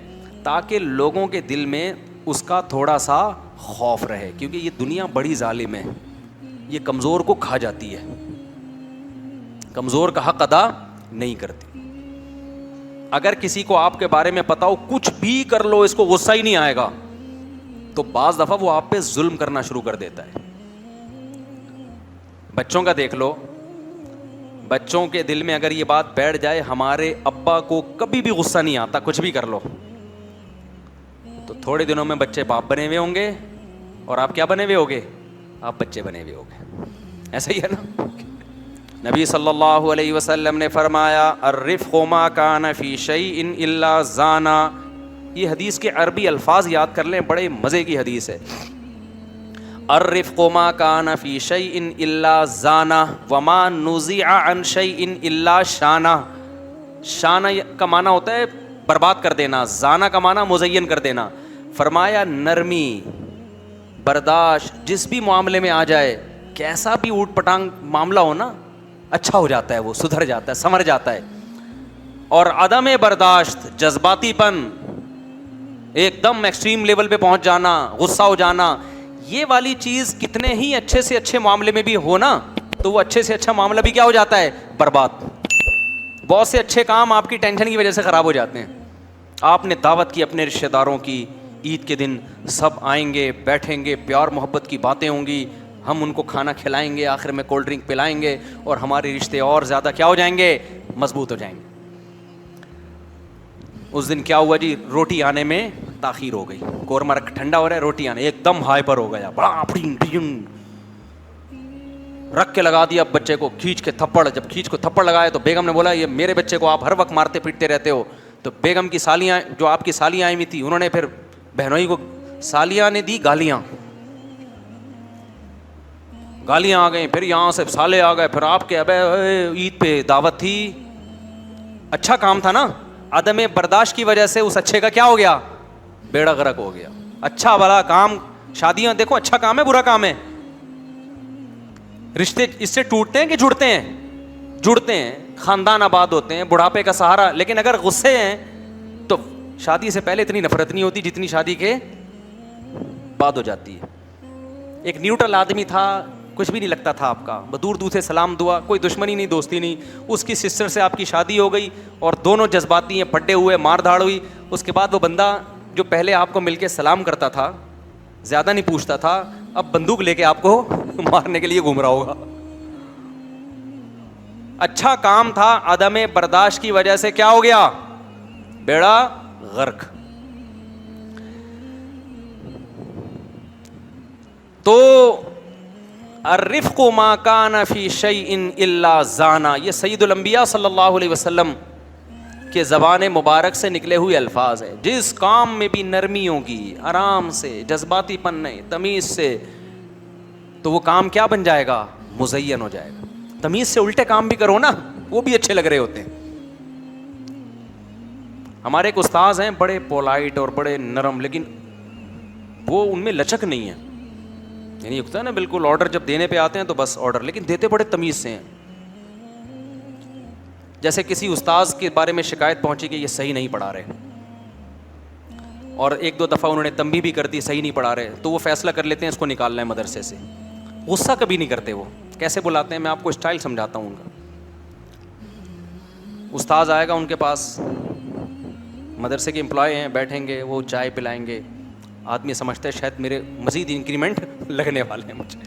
تاکہ لوگوں کے دل میں اس کا تھوڑا سا خوف رہے, کیونکہ یہ دنیا بڑی ظالم ہے, یہ کمزور کو کھا جاتی ہے, کمزور کا حق ادا نہیں کرتی. اگر کسی کو آپ کے بارے میں پتا ہو کچھ بھی کر لو اس کو غصہ ہی نہیں آئے گا, تو بعض دفعہ وہ آپ پہ ظلم کرنا شروع کر دیتا ہے. بچوں کا دیکھ لو, بچوں کے دل میں اگر یہ بات بیٹھ جائے ہمارے ابا کو کبھی بھی غصہ نہیں آتا, کچھ بھی کر لو, تو تھوڑے دنوں میں بچے باپ بنے ہوئے ہوں گے اور آپ کیا بنے ہوئے ہوگے, آپ بچے بنے ہوئے ہوگے. ایسا ہی ہے نا. نبی صلی اللہ علیہ وسلم نے فرمایا الرفق ما کان فی شیء الا زانا. یہ حدیث کے عربی الفاظ یاد کر لیں, بڑے مزے کی حدیث ہے. الرفق ما کان فی شیء الا زانا وما نزع عن شیء الا شانا. شانا کا معنی ہوتا ہے برباد کر دینا, زانا کا معنی مزین کر دینا. فرمایا نرمی, برداشت جس بھی معاملے میں آ جائے, کیسا بھی اوٹ پٹانگ معاملہ ہو نا, اچھا ہو جاتا ہے, وہ سدھر جاتا ہے, سنور جاتا ہے. اور عدم برداشت, جذباتی پن, ایک دم ایکسٹریم لیول پہ پہنچ جانا, غصہ ہو جانا, یہ والی چیز کتنے ہی اچھے سے اچھے معاملے میں بھی ہو نا, تو وہ اچھے سے اچھا معاملہ بھی کیا ہو جاتا ہے, برباد. بہت سے اچھے کام آپ کی ٹینشن کی وجہ سے خراب ہو جاتے ہیں. آپ نے دعوت کی اپنے رشتہ داروں کی, عید کے دن سب آئیں گے, بیٹھیں گے, پیار محبت کی باتیں ہوں گی, ہم ان کو کھانا کھلائیں گے, آخر میں کولڈ ڈرنک پلائیں گے, اور ہمارے رشتے اور زیادہ کیا ہو جائیں گے, مضبوط ہو جائیں گے. اس دن کیا ہوا جی, روٹی آنے میں تاخیر ہو گئی. قورمہ ٹھنڈا ہو رہا ہے, روٹی آنے ایک دم ہائپر ہو گیا, بڑا رکھ کے لگا دیا بچے کو کھینچ کے تھپڑ. جب کھینچ کو تھپڑ لگایا تو بیگم نے بولا یہ میرے بچے کو آپ ہر وقت مارتے پیٹتے رہتے ہو. تو بیگم کی سالیاں, جو آپ کی سالیاں آئی ہوئی تھی, انہوں نے پھر بہنوئی کو, سالیاں نے دی گالیاں آ گئیں. پھر یہاں سے سالے آ گئے, پھر آپ کے ابے عید پہ دعوت تھی, اچھا کام تھا نا, عدم برداشت کی وجہ سے اس اچھے کا کیا ہو گیا, بیڑا غرق ہو گیا. اچھا بڑا کام, شادیاں دیکھو اچھا کام ہے برا کام ہے, رشتے اس سے ٹوٹتے ہیں کہ جڑتے ہیں, جڑتے ہیں, خاندان آباد ہوتے ہیں, بڑھاپے کا سہارا. لیکن اگر غصے ہیں تو شادی سے پہلے اتنی نفرت نہیں ہوتی جتنی شادی کے بعد ہو جاتی ہے. ایک نیوٹرل آدمی تھا, کچھ بھی نہیں لگتا تھا آپ کا, دور دور سے سلام دعا, کوئی دشمنی نہیں دوستی نہیں. اس کی سسٹر سے آپ کی شادی ہو گئی اور دونوں جذباتی ہیں, پھڈے ہوئے, مار دھاڑ ہوئی. اس کے بعد وہ بندہ جو پہلے آپ کو مل کے سلام کرتا تھا, زیادہ نہیں پوچھتا تھا, اب بندوق لے کے آپ کو مارنے کے لیے گھوم رہا ہوگا. اچھا کام تھا, عدم برداشت کی وجہ سے کیا ہو گیا, بیڑا غرق. تو الرفق ما کان فی شیء الا زانا, یہ سید الانبیاء صلی اللہ علیہ وسلم کے زبان مبارک سے نکلے ہوئے الفاظ ہیں. جس کام میں بھی نرمی ہوگی, آرام سے, جذباتی پن نہیں, تمیز سے, تو وہ کام کیا بن جائے گا, مزین ہو جائے گا. تمیز سے الٹے کام بھی کرو نا, وہ بھی اچھے لگ رہے ہوتے ہیں. ہمارے ایک استاذ ہیں بڑے پولائٹ اور بڑے نرم, لیکن وہ ان میں لچک نہیں ہے. یعنی ہوتا ہے نا بالکل آرڈر جب دینے پہ آتے ہیں تو بس آرڈر, لیکن دیتے بڑے تمیز سے ہیں. جیسے کسی استاذ کے بارے میں شکایت پہنچی کہ یہ صحیح نہیں پڑھا رہے, اور ایک دو دفعہ انہوں نے تنبیہ بھی کر دی صحیح نہیں پڑھا رہے, تو وہ فیصلہ کر لیتے ہیں اس کو نکالنا ہے مدرسے سے. غصہ کبھی نہیں کرتے. وہ کیسے بلاتے ہیں, میں آپ کو اسٹائل سمجھاتا ہوں ان کا. استاذ آئے گا ان کے پاس, مدرسے کے امپلائی ہیں, بیٹھیں گے, وہ چائے پلائیں گے. آدمی سمجھتا ہے شاید میرے مزید انکریمنٹ لگنے والے ہیں مجھے.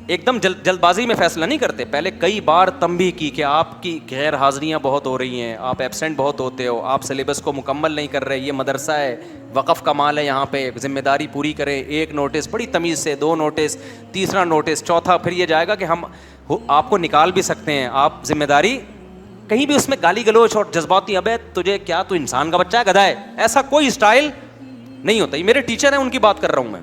ایک دم جلد بازی میں فیصلہ نہیں کرتے, پہلے کئی بار تنبیہ کی کہ آپ کی غیر حاضریاں بہت ہو رہی ہیں, آپ ایبسینٹ بہت ہوتے ہو, آپ سلیبس کو مکمل نہیں کر رہے, یہ مدرسہ ہے, وقف کا مال ہے, یہاں پہ ذمہ داری پوری کریں. ایک نوٹس بڑی تمیز سے, دو نوٹس, تیسرا نوٹس, چوتھا, پھر یہ جائے گا کہ ہم آپ کو نکال بھی سکتے ہیں, آپ ذمہ داری. کہیں بھی اس میں گالی گلوچ اور جذباتی, ابے تجھے کیا, تو انسان کا بچہ ہے, گدھا ہے, ایسا کوئی اسٹائل نہیں ہوتا. یہ میرے ٹیچر ہیں, ان کی بات کر رہا ہوں میں.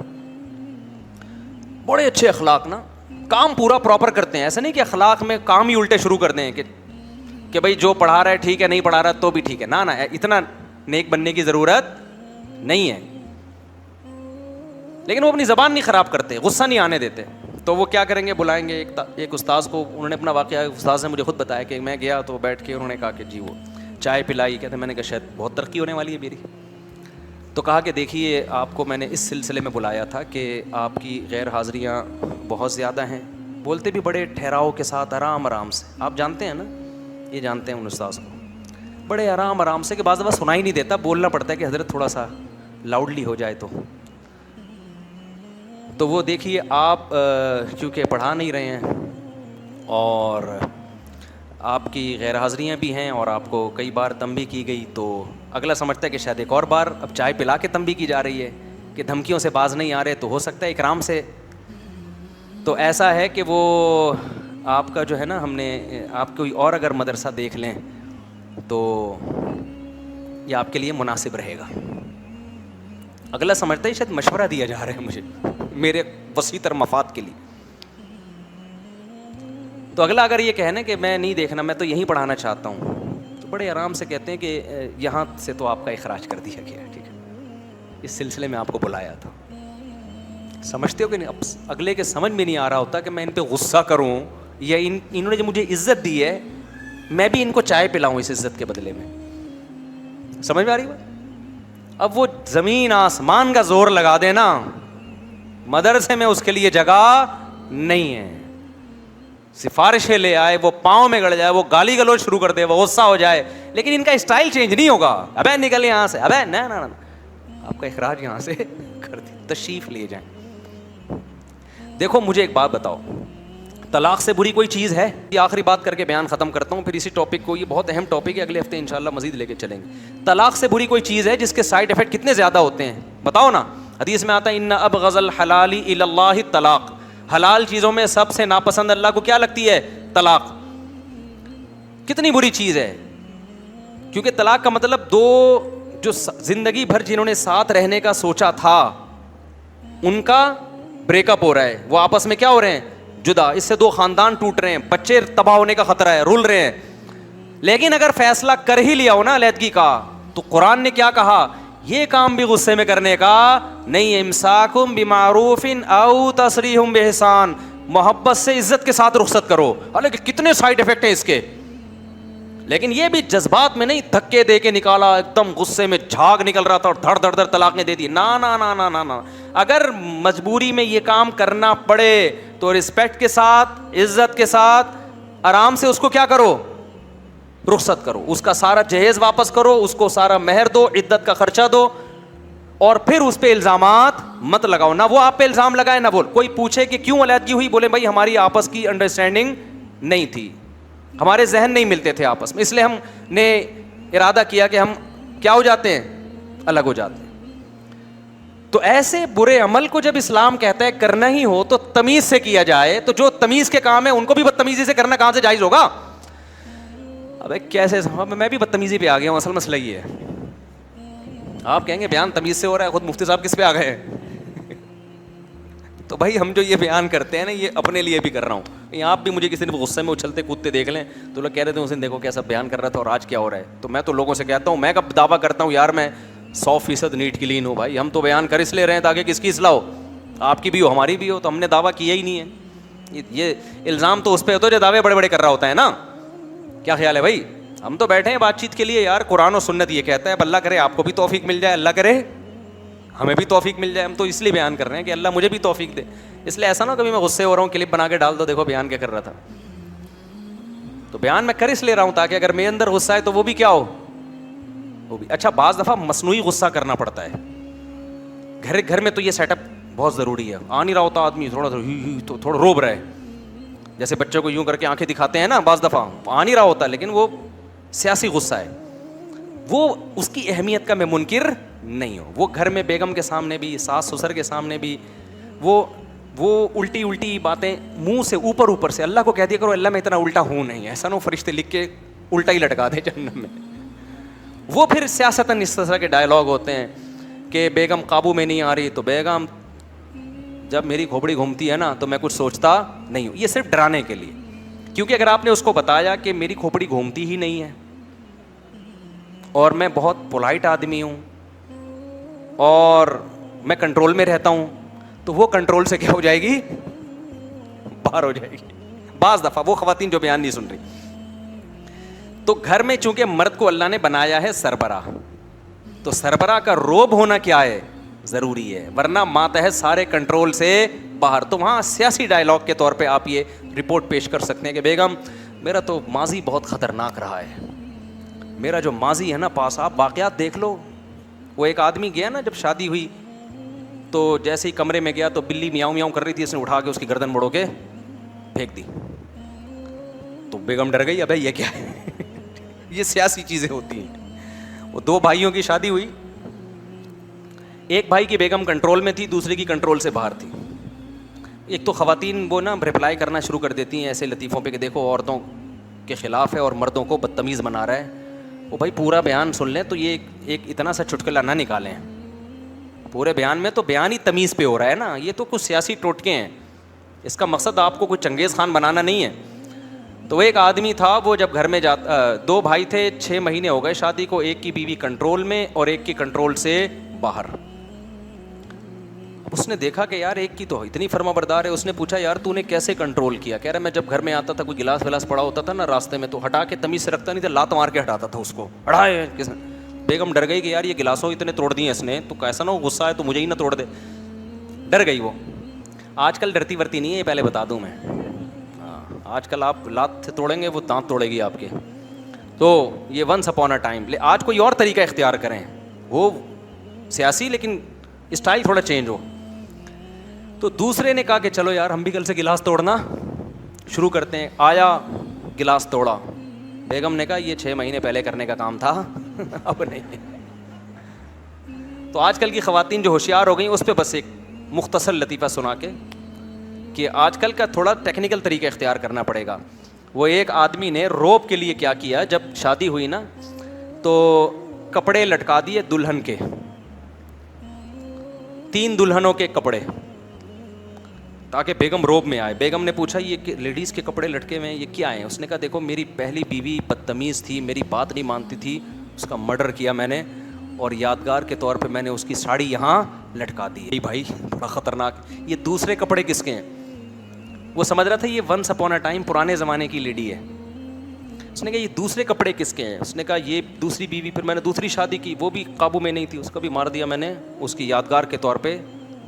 بڑے اچھے اخلاق نا, کام پورا پراپر کرتے ہیں. ایسا نہیں کہ اخلاق میں کام ہی الٹے شروع کر دیں کہ بھائی جو پڑھا رہا ہے ٹھیک ہے, نہیں پڑھا رہا تو بھی ٹھیک ہے. نا اتنا نیک بننے کی ضرورت نہیں ہے. لیکن وہ اپنی زبان نہیں خراب کرتے, غصہ نہیں آنے دیتے. تو وہ کیا کریں گے, بلائیں گے ایک استاذ کو. انہوں نے اپنا واقعہ, استاذ نے مجھے خود بتایا کہ میں گیا تو بیٹھ کے انہوں نے کہا کہ جی وہ چائے پلائی. کہتے میں نے کہا شاید بہت ترقی ہونے والی ہے میری. تو کہا کہ دیکھیے آپ کو میں نے اس سلسلے میں بلایا تھا کہ آپ کی غیر حاضریاں بہت زیادہ ہیں. بولتے بھی بڑے ٹھہراؤ کے ساتھ, آرام سے. آپ جانتے ہیں نا, یہ جانتے ہیں ان استاذ کو, بڑے آرام سے, کہ بعض دفعہ سنائی نہیں دیتا, بولنا پڑتا ہے کہ حضرت تھوڑا سا لاؤڈلی ہو جائے. تو وہ دیکھیے آپ کیونکہ پڑھا نہیں رہے ہیں اور آپ کی غیر حاضریاں بھی ہیں اور آپ کو کئی بار تنبیہ کی گئی, تو اگلا سمجھتا ہے کہ شاید ایک اور بار اب چائے پلا کے تنبیہ کی جا رہی ہے, کہ دھمکیوں سے باز نہیں آ رہے, تو ہو سکتا ہے اکرام سے. تو ایسا ہے کہ وہ آپ کا جو ہے نا, ہم نے آپ کوئی اور اگر مدرسہ دیکھ لیں تو یہ آپ کے لیے مناسب رہے گا. اگلا سمجھتا ہے شاید مشورہ دیا جا رہا ہے مجھے میرے وسیع تر مفاد کے لیے. تو اگلا اگر یہ کہنا کہ میں نہیں دیکھنا, میں تو یہیں پڑھانا چاہتا ہوں, تو بڑے آرام سے کہتے ہیں کہ یہاں سے تو آپ کا اخراج کر دیا گیا, ٹھیک ہے, اس سلسلے میں آپ کو بلایا تھا. سمجھتے ہو کہ نہیں؟ اب اگلے کے سمجھ میں نہیں آ رہا ہوتا کہ میں ان پہ غصہ کروں, یا انہوں نے جو مجھے عزت دی ہے میں بھی ان کو چائے پلاؤں اس عزت کے بدلے میں. سمجھ میں آ رہی بات؟ اب وہ زمین آسمان کا زور لگا دے نا, مدرسے میں اس کے لیے جگہ نہیں ہے. سفارشیں لے آئے, وہ پاؤں میں گڑ جائے, وہ گالی گلوچ شروع کر دے, وہ غصہ ہو جائے, لیکن ان کا اسٹائل چینج نہیں ہوگا. ابے نکل یہاں سے, ابے نا آپ کا اخراج یہاں سے کر دیں, تشریف لے جائیں. دیکھو مجھے ایک بات بتاؤ, طلاق سے بری کوئی چیز ہے؟ یہ آخری بات کر کے بیان ختم کرتا ہوں, پھر اسی ٹاپک کو, یہ بہت اہم ٹاپک ہے, اگلے ہفتے انشاءاللہ مزید لے کے چلیں گے. طلاق سے بری کوئی چیز ہے جس کے سائڈ افیکٹ کتنے زیادہ ہوتے ہیں؟ بتاؤ نا. حدیث میں آتا ہے ان ابغض الحلال الی اللہ الطلاق, حلال چیزوں میں سب سے ناپسند اللہ کو کیا لگتی ہے؟ طلاق. کتنی بری چیز ہے, کیونکہ طلاق کا مطلب دو جو زندگی بھر جنہوں نے ساتھ رہنے کا سوچا تھا ان کا بریک اپ ہو رہا ہے, وہ آپس میں کیا ہو رہے ہیں؟ جدا. اس سے دو خاندان ٹوٹ رہے ہیں, بچے تباہ ہونے کا خطرہ ہے, رول رہے ہیں. لیکن اگر فیصلہ کر ہی لیا ہو نا علیحدگی کا, تو قرآن نے کیا کہا؟ یہ کام بھی غصے میں کرنے کا نہیں, امساکم بمعروف او تسریح باحسان, محبت سے عزت کے ساتھ رخصت کرو. حالانکہ کتنے سائڈ افیکٹ ہیں اس کے, لیکن یہ بھی جذبات میں نہیں دھکے دے کے نکالا, ایک دم غصے میں جھاگ نکل رہا تھا اور دھڑ دھڑ دھڑ طلاقیں دے دی. نا نا نا نا نا نا, اگر مجبوری میں یہ کام کرنا پڑے تو رسپیکٹ کے ساتھ, عزت کے ساتھ, آرام سے اس کو کیا کرو؟ رخصت کرو. اس کا سارا جہیز واپس کرو, اس کو سارا مہر دو, عدت کا خرچہ دو, اور پھر اس پہ الزامات مت لگاؤ. نہ وہ آپ پہ الزام لگائے, نہ بول کوئی پوچھے کہ کیوں علیحدگی ہوئی, بولے بھائی ہماری آپس کی انڈرسٹینڈنگ نہیں تھی, ہمارے ذہن نہیں ملتے تھے آپس میں, اس لیے ہم نے ارادہ کیا کہ ہم کیا ہو جاتے ہیں؟ الگ ہو جاتے ہیں. تو ایسے برے عمل کو جب اسلام کہتا ہے کرنا ہی ہو تو تمیز سے کیا جائے, تو جو تمیز کے کام ہے ان کو بھی بدتمیزی سے کرنا کہاں سے جائز ہوگا؟ ابے کیسے, میں بھی بدتمیزی پہ آ گیا ہوں, اصل مسئلہ یہ ہے. آپ کہیں گے بیان تمیز سے ہو رہا ہے, خود مفتی صاحب کس پہ آ گئے ہیں؟ تو بھائی ہم جو یہ بیان کرتے ہیں نا, یہ اپنے لیے بھی کر رہا ہوں. آپ بھی مجھے کسی نے غصے میں اچھلتے کودتے دیکھ لیں تو لوگ کہہ رہے تھے اس دن دیکھو کیسا بیان کر رہا تھا اور آج کیا ہو رہا ہے. تو میں تو لوگوں سے کہتا ہوں, میں کب دعویٰ کرتا ہوں یار میں 100% نیٹ کلین ہوں. بھائی ہم تو بیان کر اس لیے رہے ہیں تاکہ کس کی اصلاح ہو, آپ کی بھی ہو, ہماری بھی ہو. تو ہم نے دعویٰ کیا ہی نہیں ہے. یہ الزام تو اس پہ ہوتا ہے جو دعوے بڑے بڑے کر رہا ہوتا ہے نا. کیا خیال ہے بھائی؟ ہم تو بیٹھے ہیں بات چیت کے لیے یار, قرآن و سنت یہ کہتا ہے, اب اللہ کرے آپ کو بھی توفیق مل جائے, اللہ کرے ہمیں بھی توفیق مل جائے. ہم تو اس لیے بیان کر رہے ہیں کہ اللہ مجھے بھی توفیق دے. اس لیے ایسا نہ کبھی میں غصے ہو رہا ہوں کلپ بنا کے ڈال دو, دیکھو بیان کیا کر رہا تھا. تو بیان میں کر اس لے رہا ہوں تاکہ اگر میرے اندر غصہ ہے تو وہ بھی کیا ہو, وہ بھی. اچھا بعض دفعہ مصنوعی غصہ کرنا پڑتا ہے گھر میں, تو یہ سیٹ اپ بہت ضروری ہے. آ نہیں رہا ہوتا آدمی, تھوڑا روب رہا ہے, جیسے بچوں کو یوں کر کے آنکھیں دکھاتے ہیں نا, بعض دفعہ آ نہیں رہا ہوتا لیکن وہ سیاسی غصہ ہے. وہ اس کی اہمیت کا میں منکر نہیں ہوں. وہ گھر میں بیگم کے سامنے بھی, ساس سسر کے سامنے بھی, وہ الٹی باتیں منہ سے اوپر سے اللہ کو کہہ دیا کرو, اللہ میں اتنا الٹا ہوں نہیں, ایسا نہ فرشتے لکھ کے الٹا ہی لٹکا دے جہنم میں. وہ پھر سیاستاً اس طرح کے ڈائلاگ ہوتے ہیں کہ بیگم قابو میں نہیں آ رہی, تو بیگم جب میری کھوپڑی گھومتی ہے نا تو میں کچھ سوچتا نہیں ہوں. یہ صرف ڈرانے کے لیے, کیونکہ اگر آپ نے اس کو بتایا کہ میری کھوپڑی گھومتی ہی نہیں ہے اور میں بہت پولائٹ آدمی ہوں اور میں کنٹرول میں رہتا ہوں, تو وہ کنٹرول سے کیا ہو جائے گی؟ باہر ہو جائے گی. بعض دفعہ وہ خواتین جو بیان نہیں سن رہی, تو گھر میں چونکہ مرد کو اللہ نے بنایا ہے سربراہ, تو سربراہ کا روب ہونا کیا ہے؟ ضروری ہے, ورنہ ماتحت سارے کنٹرول سے باہر. تو وہاں سیاسی ڈائلاگ کے طور پہ آپ یہ رپورٹ پیش کر سکتے ہیں کہ بیگم میرا تو ماضی بہت خطرناک رہا ہے, میرا جو ماضی ہے نا پاس, آپ واقعات دیکھ لو. وہ ایک آدمی گیا نا جب شادی ہوئی, تو جیسے ہی کمرے میں گیا تو بلی میاؤں میاؤں کر رہی تھی, اس نے اٹھا کے اس کی گردن مڑو کے پھینک دی. تو بیگم ڈر گئی, ابے یہ کیا ہے؟ یہ سیاسی چیزیں ہوتی ہیں. وہ دو بھائیوں کی شادی ہوئی, ایک بھائی کی بیگم کنٹرول میں تھی, دوسرے کی کنٹرول سے باہر تھی. ایک تو خواتین وہ نا رپلائی کرنا شروع کر دیتی ہیں ایسے لطیفوں پہ کہ دیکھو عورتوں کے خلاف ہے اور مردوں کو بدتمیز بنا رہا ہے. وہ بھائی پورا بیان سن لیں تو یہ ایک اتنا سا چٹکلا نہ نکالیں. پورے بیان میں تو بیان ہی تمیز پہ ہو رہا ہے نا, یہ تو کچھ سیاسی ٹوٹکے ہیں. اس کا مقصد آپ کو کوئی چنگیز خان بنانا نہیں ہے. تو ایک آدمی تھا, وہ جب گھر میں دو بھائی تھے, 6 مہینے ہو گئے شادی کو, ایک کی بیوی کنٹرول میں اور ایک کی کنٹرول سے باہر. اس نے دیکھا کہ یار ایک کی تو اتنی فرما بردار ہے. اس نے پوچھا یار تو نے کیسے کنٹرول کیا؟ کہہ رہا میں جب گھر میں آتا تھا کوئی گلاس ولاس پڑا ہوتا تھا نا راستے میں, تو ہٹا کے تمیز سے رکھتا نہیں تھا, لات مار کے ہٹاتا تھا اس کو. اڑائے بیگم ڈر گئی کہ یار یہ گلاسوں اتنے توڑ دیے اس نے, تو کیسا نہ ہو غصہ ہے تو مجھے ہی نہ توڑ دے. ڈر گئی وہ. آج کل ڈرتی ورتی نہیں ہے, یہ پہلے بتا دوں میں. آج کل آپ لات سے توڑیں گے وہ دانت توڑے گی آپ کے. تو یہ ونس اپون اے ٹائم. آج کوئی اور طریقہ اختیار کریں, وہ سیاسی لیکن اسٹائل تھوڑا چینج ہو. تو دوسرے نے کہا کہ چلو یار ہم بھی کل سے گلاس توڑنا شروع کرتے ہیں. آیا گلاس توڑا, بیگم نے کہا یہ 6 مہینے پہلے کرنے کا کام تھا اب نہیں. تو آج کل کی خواتین جو ہوشیار ہو گئیں اس پہ بس ایک مختصر لطیفہ سنا کے کہ آج کل کا تھوڑا ٹیکنیکل طریقہ اختیار کرنا پڑے گا. وہ ایک آدمی نے روب کے لیے کیا کیا, جب شادی ہوئی نا تو کپڑے لٹکا دیے دلہن کے, 3 دلہنوں کے کپڑے, تاکہ بیگم روب میں آئے. بیگم نے پوچھا یہ لیڈیز کے کپڑے لٹکے ہوئے ہیں یہ کیا ہیں؟ اس نے کہا دیکھو میری پہلی بیوی بدتمیز تھی, میری بات نہیں مانتی تھی, اس کا مرڈر کیا میں نے, اور یادگار کے طور پہ میں نے اس کی ساڑی یہاں لٹکا دی. بھائی بڑا خطرناک. یہ دوسرے کپڑے کس کے ہیں؟ وہ سمجھ رہا تھا یہ ونس اپون اے ٹائم پرانے زمانے کی لیڈی ہے. اس نے کہا یہ دوسرے کپڑے کس کے ہیں؟ اس نے کہا یہ دوسری بیوی, پھر میں نے دوسری شادی کی, وہ بھی قابو میں نہیں تھی, اس کو بھی مار دیا میں نے, اس کی یادگار کے طور پہ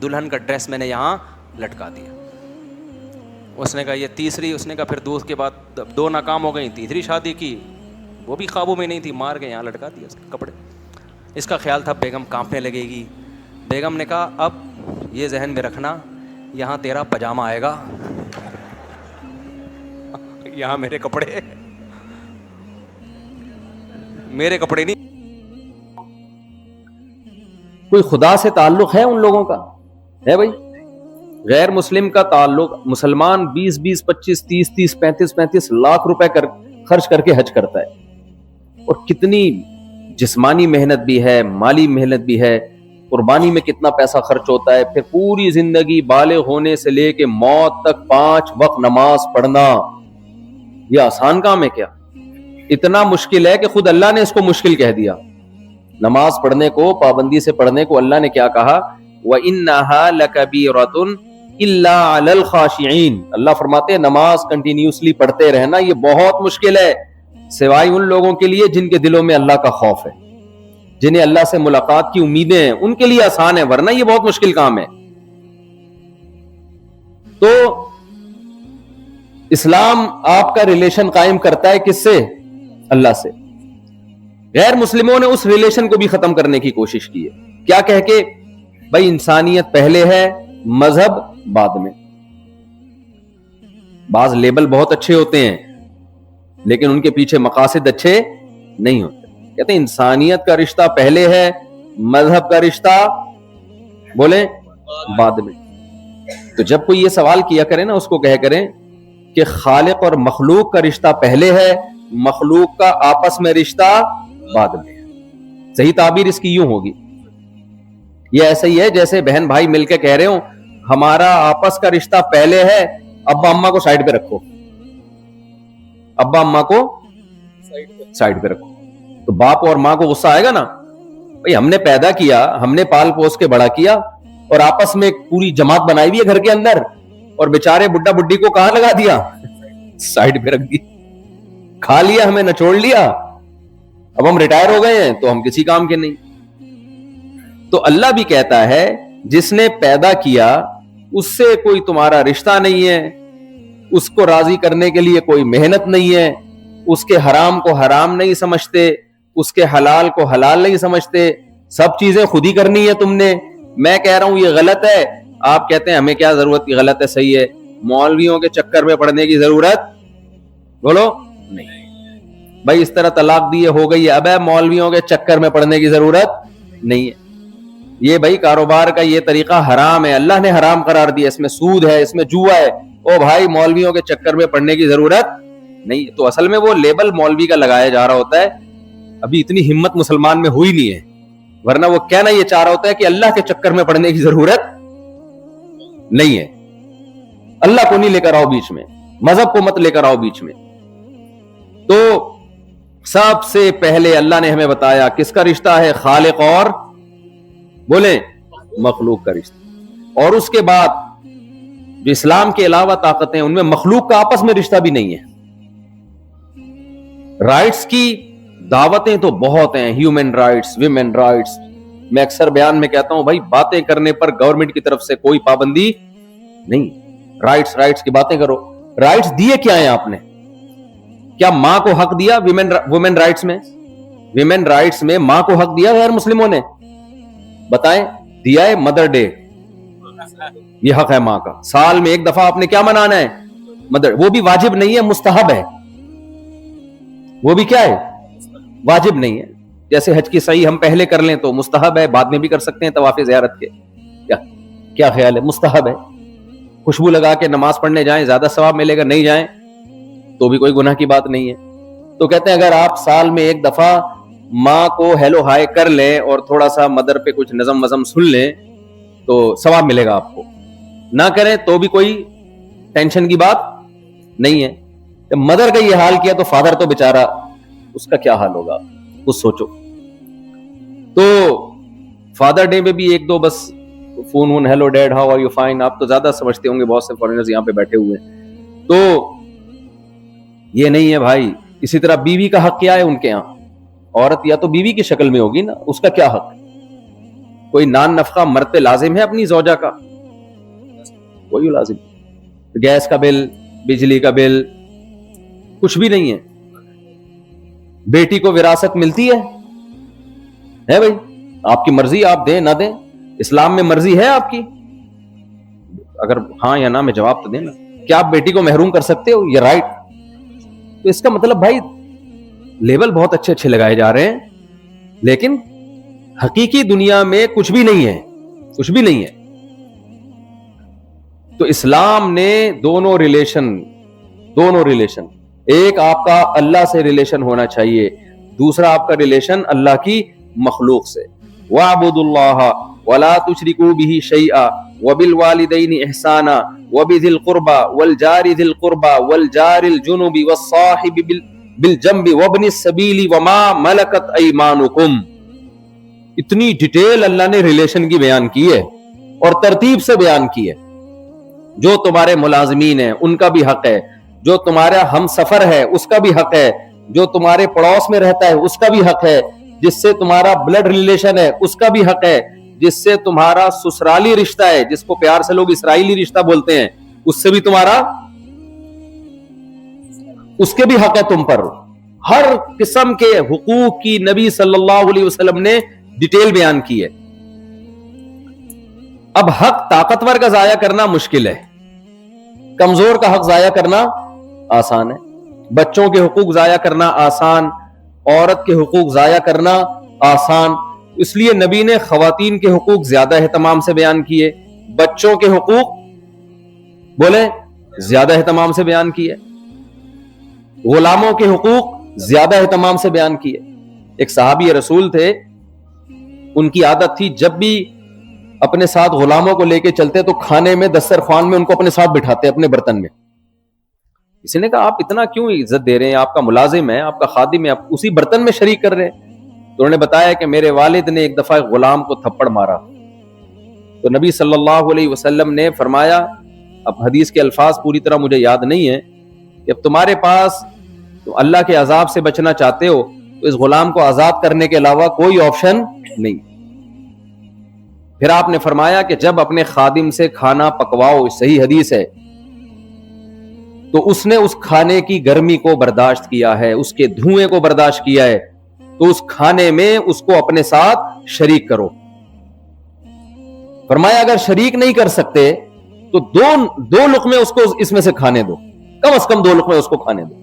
دلہن کا ڈریس میں نے یہاں لٹکا دیا. اس نے کہا یہ تیسری, اس نے کہا پھر 2 کے بعد 2 ناکام ہو گئی, تیسری شادی کی, وہ بھی قابو میں نہیں تھی, مار کے یہاں لٹکا دیا اس کے کپڑے. اس کا خیال تھا بیگم کانپنے لگے گی. بیگم نے کہا اب یہ ذہن میں رکھنا یہاں تیرا پاجامہ آئے گا, یہاں میرے کپڑے, میرے کپڑے نہیں. کوئی خدا سے تعلق ہے ان لوگوں کا؟ ہے بھائی. غیر مسلم کا تعلق, مسلمان 20 20 25 30 30 35 35 لاکھ روپے خرچ کر کے حج کرتا ہے, اور کتنی جسمانی محنت بھی ہے, مالی محنت بھی ہے, قربانی میں کتنا پیسہ خرچ ہوتا ہے, پھر پوری زندگی بالغ ہونے سے لے کے موت تک 5 وقت نماز پڑھنا, یہ آسان کام ہے کیا؟ اتنا مشکل ہے کہ خود اللہ نے اس کو مشکل کہہ دیا. نماز پڑھنے کو, پابندی سے پڑھنے کو اللہ نے کیا کہا؟ وَإِنَّهَا لَكَبِيرَةٌ إِلَّا عَلَى الْخَاشِعِينَ. اللہ فرماتے ہیں نماز کنٹینیوسلی پڑھتے رہنا یہ بہت مشکل ہے, سوائے ان لوگوں کے لیے جن کے دلوں میں اللہ کا خوف ہے, جنہیں اللہ سے ملاقات کی امیدیں ہیں, ان کے لیے آسان ہے, ورنہ یہ بہت مشکل کام ہے. تو اسلام آپ کا ریلیشن قائم کرتا ہے کس سے؟ اللہ سے. غیر مسلموں نے اس ریلیشن کو بھی ختم کرنے کی کوشش کی ہے. کیا کہہ کے؟ بھائی انسانیت پہلے ہے, مذہب بعد میں. بعض لیبل بہت اچھے ہوتے ہیں لیکن ان کے پیچھے مقاصد اچھے نہیں ہوتے. کہتے ہیں انسانیت کا رشتہ پہلے ہے, مذہب کا رشتہ بولیں بعد میں. تو جب کوئی یہ سوال کیا کرے نا, اس کو کہہ کریں کہ خالق اور مخلوق کا رشتہ پہلے ہے, مخلوق کا آپس میں رشتہ بعد میں. صحیح تعبیر اس کی یوں ہوگی, یہ ایسا ہی ہے جیسے بہن بھائی مل کے کہہ رہے ہوں ہمارا آپس کا رشتہ پہلے ہے, ابا اماں کو سائڈ پہ رکھو, ابا اماں کو سائڈ پہ رکھو. تو باپ اور ماں کو غصہ آئے گا نا, بھئی ہم نے پیدا کیا, ہم نے پال پوس کے بڑا کیا, اور آپس میں ایک پوری جماعت بنائی ہوئی ہے گھر کے اندر, اور بیچارے بڈھا بڈھی کو کہاں لگا دیا؟ سائڈ پہ رکھ دی. کھا لیا, ہمیں نچوڑ لیا, اب ہم ریٹائر ہو گئے ہیں تو ہم کسی کام کے نہیں. تو اللہ بھی کہتا ہے جس نے پیدا کیا اس سے کوئی تمہارا رشتہ نہیں ہے, اس کو راضی کرنے کے لیے کوئی محنت نہیں ہے, اس کے حرام کو حرام نہیں سمجھتے, اس کے حلال کو حلال نہیں سمجھتے, سب چیزیں خود ہی کرنی ہے تم نے. میں کہہ رہا ہوں یہ غلط ہے, آپ کہتے ہیں ہمیں کیا ضرورت کی, غلط ہے, صحیح ہے. مولویوں کے چکر میں پڑنے کی ضرورت بولو نہیں. بھائی اس طرح طلاق دیے ہو گئی ہے, اب ہے مولویوں کے چکر میں پڑنے کی ضرورت نہیں ہے. یہ بھائی کاروبار کا یہ طریقہ حرام ہے, اللہ نے حرام قرار دیا, اس میں سود ہے, اس میں جوا ہے. او بھائی مولویوں کے چکر میں پڑنے کی ضرورت نہیں. تو اصل میں وہ لیبل مولوی کا لگایا جا رہا ہوتا ہے, ابھی اتنی ہمت مسلمان میں ہوئی نہیں ہے, ورنہ وہ کہنا یہ چاہ رہا ہوتا ہے کہ اللہ کے چکر میں پڑنے کی ضرورت نہیں ہے. اللہ کو نہیں لے کر آؤ بیچ میں, مذہب کو مت لے کر آؤ بیچ میں. تو سب سے پہلے اللہ نے ہمیں بتایا کس کا رشتہ ہے, خالق اور بولیں مخلوق کا رشتہ. اور اس کے بعد جو اسلام کے علاوہ طاقتیں ان میں مخلوق کا آپس میں رشتہ بھی نہیں ہے. رائٹس کی دعوتیں تو بہت ہیں, ہیومن رائٹس, ویمن رائٹس. میں اکثر بیان میں کہتا ہوں بھائی باتیں کرنے پر گورنمنٹ کی طرف سے کوئی پابندی نہیں. رائٹس کی باتیں کرو. رائٹس دیے کیا ہیں آپ نے؟ کیا ماں کو حق دیا ویمن رائٹس میں؟ ویمن رائٹس میں ماں کو حق دیا غیر مسلموں نے؟ بتائیں, دیا ہے مدر ڈے, یہ حق ہے ماں کا. سال میں ایک دفعہ آپ نے کیا منانا ہے؟ مدر. وہ بھی واجب نہیں ہے، مستحب ہے. وہ بھی کیا ہے؟ واجب نہیں ہے. جیسے حج کی سعی ہم پہلے کر لیں تو مستحب ہے، بعد میں بھی کر سکتے ہیں طواف زیارت کے. کیا خیال ہے؟ مستحب ہے. خوشبو لگا کے نماز پڑھنے جائیں زیادہ ثواب ملے گا، نہیں جائیں تو بھی کوئی گناہ کی بات نہیں ہے. تو کہتے ہیں اگر آپ سال میں ایک دفعہ ماں کو ہیلو ہائے کر لیں اور تھوڑا سا مدر پہ کچھ نظم وظم سن لیں تو ثواب ملے گا آپ کو. نہ کریں تو بھی کوئی ٹینشن کی بات نہیں ہے. جب مدر کا یہ حال کیا تو فادر تو بیچارہ اس کا کیا حال ہوگا، کچھ سوچو. تو فادر ڈے میں بھی ایک دو بس phone hello dad how are you fine. آپ تو زیادہ سمجھتے ہوں گے، بہت سے فارینرز یہاں پہ بیٹھے ہوئے ہیں. تو یہ نہیں ہے بھائی. اسی طرح بیوی کا حق کیا ہے ان کے ہاں؟ عورت یا تو بیوی کی شکل میں ہوگی نا، اس کا کیا حق؟ کوئی نان نفقہ مرد پہ لازم ہے اپنی زوجہ کا؟ کوئی لازم. گیس کا بل، بجلی کا بل، کچھ بھی نہیں ہے. بیٹی کو وراثت ملتی ہے بھائی، آپ کی مرضی، آپ دیں نہ دیں. اسلام میں مرضی ہے آپ کی؟ اگر ہاں یا نہ میں جواب تو دینا. کیا آپ بیٹی کو محروم کر سکتے ہو؟ یہ رائٹ. تو اس کا مطلب بھائی لیبل بہت اچھے اچھے لگائے جا رہے ہیں، لیکن حقیقی دنیا میں کچھ بھی نہیں ہے، کچھ بھی نہیں ہے. تو اسلام نے دونوں ریلیشن، ایک آپ کا اللہ سے ریلیشن ہونا چاہیے، دوسرا آپ کا ریلیشن اللہ کی مخلوق سے. وَاعْبُدُوا اللَّهَ وَلَا تُشْرِكُوا بِهِ شَيْئًا وَبِالْوَالِدَيْنِ إِحْسَانًا وَبِذِي الْقُرْبَى وَالْجَارِ ذِي الْقُرْبَى وَالْجَارِ الْجُنُبِ وَالصَّاحِبِ بِالْجَنبِ وَابْنِ السَّبِيلِ وَمَا مَلَكَتْ أَيْمَانُكُمْ. اتنی ڈیٹیل اللہ نے ریلیشن کی بیان کی ہے اور ترتیب سے بیان کی ہے. جو تمہارے ملازمین ہیں ان کا بھی حق ہے، جو تمہارا ہم سفر ہے اس کا بھی حق ہے، جو تمہارے پڑوس میں رہتا ہے اس کا بھی حق ہے، جس سے تمہارا بلڈ ریلیشن ہے اس کا بھی حق ہے، جس سے تمہارا سسرالی رشتہ ہے، جس کو پیار سے لوگ اسرائیلی رشتہ بولتے ہیں، اس سے بھی تمہارا، اس کے بھی حق ہے تم پر. ہر قسم کے حقوق کی نبی صلی اللہ علیہ وسلم نے ڈیٹیل بیان کی ہے. اب حق طاقتور کا ضائع کرنا مشکل ہے، کمزور کا حق ضائع کرنا آسان ہے. بچوں کے حقوق ضائع کرنا آسان، عورت کے حقوق ضائع کرنا آسان. اس لیے نبی نے خواتین کے حقوق زیادہ اہتمام سے بیان کیے، بچوں کے حقوق بولے زیادہ اہتمام سے بیان کیے، غلاموں کے حقوق زیادہ اہتمام سے بیان کیے. ایک صحابی رسول تھے، ان کی عادت تھی جب بھی اپنے ساتھ غلاموں کو لے کے چلتے تو کھانے میں دسترخوان میں ان کو اپنے ساتھ بٹھاتے اپنے برتن میں. کسی نے کہا آپ اتنا کیوں عزت دے رہے ہیں، آپ کا ملازم ہے، آپ کا خادم ہے، آپ اسی برتن میں شریک کر رہے ہیں. تو انہوں نے بتایا کہ میرے والد نے ایک دفعہ غلام کو تھپڑ مارا. تو نبی صلی اللہ علیہ وسلم نے فرمایا، اب حدیث کے الفاظ پوری طرح مجھے یاد نہیں ہے، کہ اب تمہارے پاس تو اللہ کے عذاب سے بچنا چاہتے ہو تو اس غلام کو آزاد کرنے کے علاوہ کوئی آپشن نہیں. پھر آپ نے فرمایا کہ جب اپنے خادم سے کھانا پکواؤ، صحیح حدیث ہے، تو اس نے اس کھانے کی گرمی کو برداشت کیا ہے، اس کے دھوئیں کو برداشت کیا ہے، تو اس کھانے میں اس کو اپنے ساتھ شریک کرو. فرمایا اگر شریک نہیں کر سکتے تو دو لقمے اس کو اس میں سے کھانے دو، کم از کم 2 لقمے اس کو کھانے دو.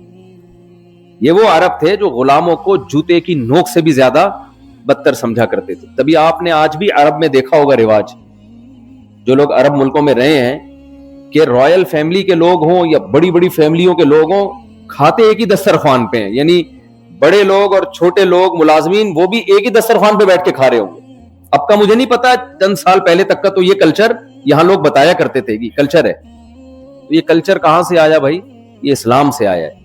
یہ وہ عرب تھے جو غلاموں کو جوتے کی نوک سے بھی زیادہ بدتر سمجھا کرتے تھے. تبھی آپ نے آج بھی عرب میں دیکھا ہوگا رواج، جو لوگ عرب ملکوں میں رہے ہیں، کہ رائل فیملی کے لوگ ہوں یا بڑی بڑی فیملیوں کے لوگ ہوں، کھاتے ایک ہی دسترخوان پہ ہیں. یعنی بڑے لوگ اور چھوٹے لوگ، ملازمین، وہ بھی ایک ہی دسترخوان پہ بیٹھ کے کھا رہے ہوں گے. اب کا مجھے نہیں پتا، چند سال پہلے تک کا تو یہ کلچر یہاں لوگ بتایا کرتے تھے کہ کلچر ہے. تو یہ کلچر کہاں سے آیا بھائی؟ یہ اسلام سے آیا ہے.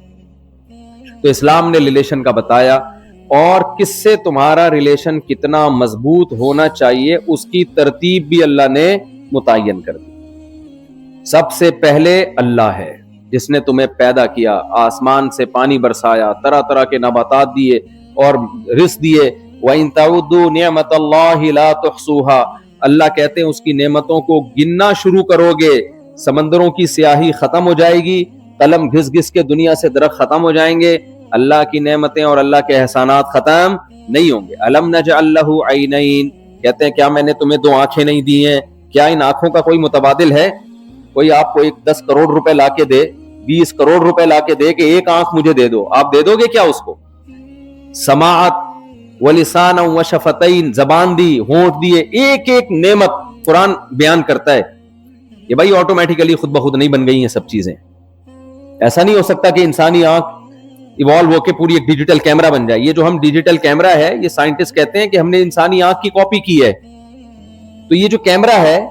تو اسلام نے ریلیشن کا بتایا، اور کس سے تمہارا ریلیشن کتنا مضبوط ہونا چاہیے اس کی ترتیب بھی اللہ نے متعین کر دی. سب سے پہلے اللہ ہے جس نے تمہیں پیدا کیا، آسمان سے پانی برسایا، طرح طرح کے نباتات دیے اور رزق دیے. وَإِن تَعُدُّوا نِعْمَةَ اللَّهِ لَا تُحْصُوهَا. اللہ کہتے ہیں اس کی نعمتوں کو گننا شروع کرو گے، سمندروں کی سیاہی ختم ہو جائے گی، قلم گھس گھس کے دنیا سے درخت ختم ہو جائیں گے، اللہ کی نعمتیں اور اللہ کے احسانات ختم نہیں ہوں گے. أَلَمْ نَجْعَلْ لَهُ عَيْنَيْن. کہتے ہیں کیا میں نے تمہیں 2 آنکھیں نہیں دی ہیں؟ کیا ان آنکھوں کا کوئی متبادل ہے؟ کوئی آپ کو 10 کروڑ روپے لا کے دے, 20 کروڑ روپے لا کے دے کہ ایک آنکھ مجھے دے دو, آپ دے دو گے کیا اس کو؟ سماعت ولسان وشفتین, زبان دی, ہونٹ دیے, ایک ایک نعمت قرآن بیان کرتا ہے. یہ بھائی آٹومیٹیکلی خود بخود نہیں بن گئی ہیں سب چیزیں. ایسا نہیں ہو سکتا کہ انسانی آنکھ ایوالو ہو کے پوری ایک ڈیجیٹل کیمرہ بن جائے. یہ جو ہم ڈیجیٹل کیمرہ ہے, یہ سائنٹسٹ کہتے ہیں کہ ہم نے انسانی آنکھ کی کاپی کی ہے. تو یہ جو کیمرہ ہے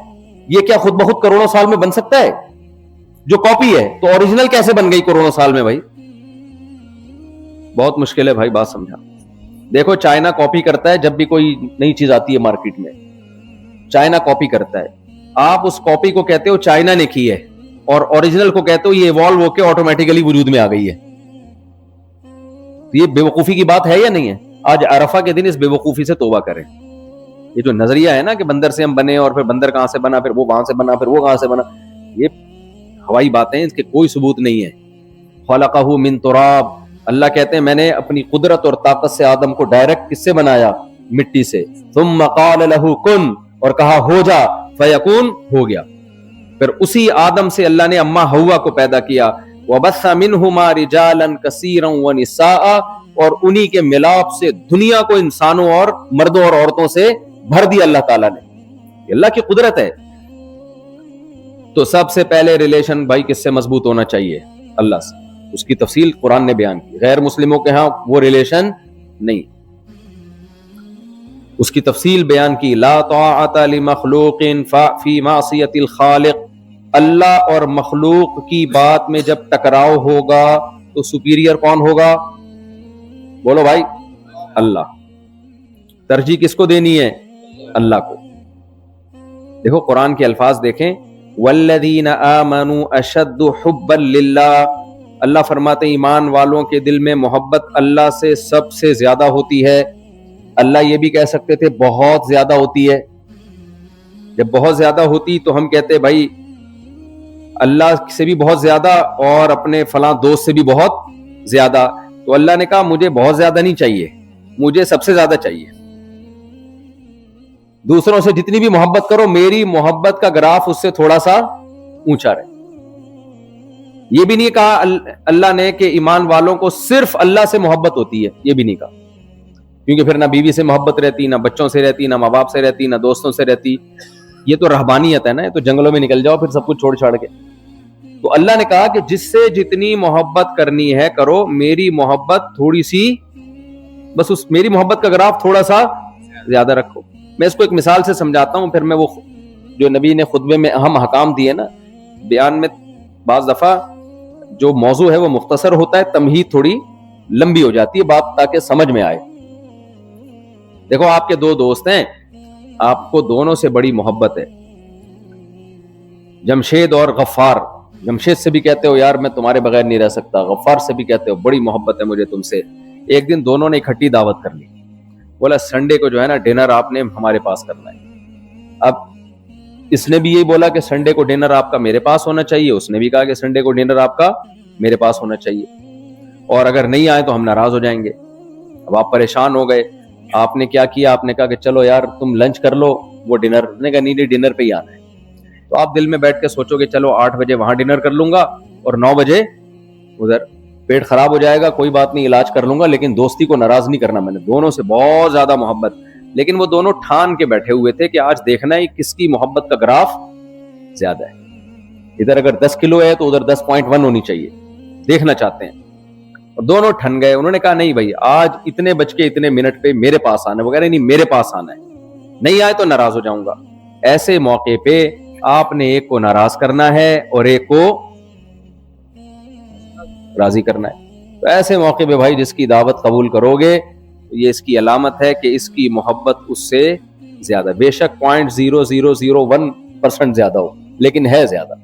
یہ کیا خود بخود کروڑوں سال میں بن سکتا ہے؟ جو کاپی ہے تو اوریجنل کیسے بن گئی کروڑوں سال میں؟ بھائی بہت مشکل ہے بھائی, بات سمجھا. دیکھو چائنا کاپی کرتا ہے, جب بھی کوئی نئی چیز آتی ہے مارکیٹ میں چائنا کاپی کرتا ہے. آپ اس کاپی کو کہتے ہو چائنا نے کی ہے, اور اوریجنل کو کہتے ہو یہ ایوالو ہو کے آٹومیٹیکلی وجود میں آ گئی ہے. یہ بے وقوفی کی بات ہے یا نہیں ہے؟ آج عرفہ کے دن اس بے وقوفی سے توبہ کریں. یہ جو نظریہ ہے نا کہ بندر سے ہم بنے, اور پھر بندر کہاں سے بنا, پھر وہ وہاں سے بنا, پھر وہ کہاں سے بنا, یہ ہوائی باتیں, اس کے کوئی ثبوت نہیں ہے. خلقہ من تراب, اللہ کہتے ہیں میں نے اپنی قدرت اور طاقت سے آدم کو ڈائریکٹ کس سے بنایا؟ مٹی سے. ثم قال له کن, اور کہا ہو جا, فیکون, ہو گیا. پھر اسی آدم سے اللہ نے اما حوا کو پیدا کیا. وبث منہما رجالا کثیرا ونساء, اور انہی کے ملاپ سے دنیا کو انسانوں اور مردوں اور عورتوں سے بھر دیا اللہ تعالیٰ نے. اللہ کی قدرت ہے. تو سب سے پہلے ریلیشن بھائی کس سے مضبوط ہونا چاہیے؟ اللہ سے. اس کی تفصیل قرآن نے بیان کی. غیر مسلموں کے ہاں وہ ریلیشن نہیں, اس کی تفصیل بیان کی. لا طاعت لمخلوق فی معصیت الخالق, اللہ اور مخلوق کی بات میں جب ٹکراؤ ہوگا تو سپیریئر کون ہوگا؟ بولو بھائی, اللہ. ترجیح کس کو دینی ہے؟ اللہ کو. دیکھو قرآن کے الفاظ دیکھیں, والذین آمنوا اشد حبا للہ, اللہ فرماتے ہیں ایمان والوں کے دل میں محبت اللہ سے سب سے زیادہ ہوتی ہے. اللہ یہ بھی کہہ سکتے تھے بہت زیادہ ہوتی ہے. جب بہت زیادہ ہوتی تو ہم کہتے بھائی اللہ سے بھی بہت زیادہ اور اپنے فلاں دوست سے بھی بہت زیادہ. تو اللہ نے کہا مجھے بہت زیادہ نہیں چاہیے, مجھے سب سے زیادہ چاہیے. دوسروں سے جتنی بھی محبت کرو, میری محبت کا گراف اس سے تھوڑا سا اونچا رہے. یہ بھی نہیں کہا اللہ نے کہ ایمان والوں کو صرف اللہ سے محبت ہوتی ہے, یہ بھی نہیں کہا, کیونکہ پھر نہ بیوی سے محبت رہتی, نہ بچوں سے رہتی, نہ ماں باپ سے رہتی, نہ دوستوں سے رہتی. یہ تو رہبانیت ہے نا, یہ تو جنگلوں میں نکل جاؤ پھر سب کچھ چھوڑ چھاڑ کے. تو اللہ نے کہا کہ جس سے جتنی محبت کرنی ہے کرو, میری محبت تھوڑی سی, بس اس میری محبت کا گراف تھوڑا سا زیادہ رکھو. میں اس کو ایک مثال سے سمجھاتا ہوں, پھر میں وہ جو نبی نے خطبے میں اہم احکام دیے نا, بیان میں بعض دفعہ جو موضوع ہے وہ مختصر ہوتا ہے, تمہید تھوڑی لمبی ہو جاتی ہے بات تاکہ سمجھ میں آئے. دیکھو آپ کے 2 دوست ہیں, آپ کو دونوں سے بڑی محبت ہے, جمشید اور غفار. جمشید سے بھی کہتے ہو یار میں تمہارے بغیر نہیں رہ سکتا, غفار سے بھی کہتے ہو بڑی محبت ہے مجھے تم سے. ایک دن دونوں نے اکٹھی دعوت کر لی, بولا سنڈے کو جو ہے نا ڈنر آپ نے ہمارے پاس کرنا ہے. اب اس نے بھی یہی بولا کہ سنڈے کو ڈنر آپ کا میرے پاس ہونا چاہیے, اس نے بھی کہا کہ سنڈے کو ڈنر آپ کا میرے پاس ہونا چاہیے, اور اگر نہیں آئے تو ہم ناراض ہو جائیں گے. اب آپ پریشان ہو گئے, آپ نے کیا کیا, آپ نے کہا کہ چلو یار تم لنچ کر لو, وہ ڈنر. نے کہا نہیں ڈنر پہ ہی آنا ہے. تو آپ دل میں بیٹھ کے سوچو کہ چلو 8 بجے وہاں ڈنر کر لوں گا اور 9 بجے ادھر. پیٹ خراب ہو جائے گا کوئی بات نہیں, علاج کر لوں گا, لیکن دوستی کو ناراض نہیں کرنا. میں نے دونوں سے بہت زیادہ محبت, لیکن وہ دونوں ٹھان کے بیٹھے ہوئے تھے کہ آج دیکھنا ہے کس کی محبت کا گراف زیادہ ہے. ادھر اگر 10 کلو ہے تو ادھر 10.1 ہونی چاہیے, دیکھنا چاہتے ہیں. اور دونوں ٹھن گئے. انہوں نے کہا نہیں بھائی آج اتنے بج کے اتنے منٹ پہ میرے پاس آنا ہے, وغیرہ نہیں میرے پاس آنا ہے, نہیں آئے تو ناراض ہو جاؤں گا. ایسے موقع پہ آپ نے ایک کو ناراض کرنا ہے اور ایک کو راضی کرنا ہے. تو ایسے موقع پہ بھائی جس کی دعوت قبول کرو گے یہ اس کی علامت ہے کہ اس کی محبت اس سے زیادہ, بے شک 0.0001% زیادہ ہو, لیکن ہے زیادہ.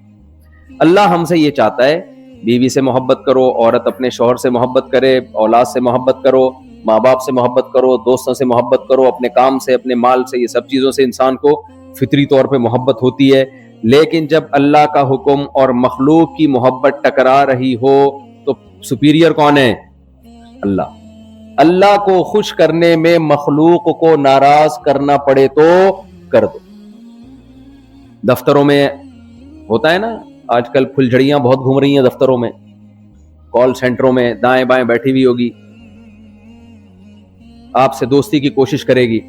اللہ ہم سے یہ چاہتا ہے بیوی سے محبت کرو, عورت اپنے شوہر سے محبت کرے, اولاد سے محبت کرو, ماں باپ سے محبت کرو, دوستوں سے محبت کرو, اپنے کام سے, اپنے مال سے, یہ سب چیزوں سے انسان کو فطری طور پہ محبت ہوتی ہے. لیکن جب اللہ کا حکم اور مخلوق کی محبت ٹکرا رہی ہو تو سپیریئر کون ہے؟ اللہ. اللہ کو خوش کرنے میں مخلوق کو ناراض کرنا پڑے تو کر دو. دفتروں میں ہوتا ہے نا آج کل پھلجھڑیاں بہت گھوم رہی ہیں دفتروں میں, کال سینٹروں میں دائیں بائیں بیٹھی ہوئی ہوگی, آپ سے دوستی کی کوشش کرے گی,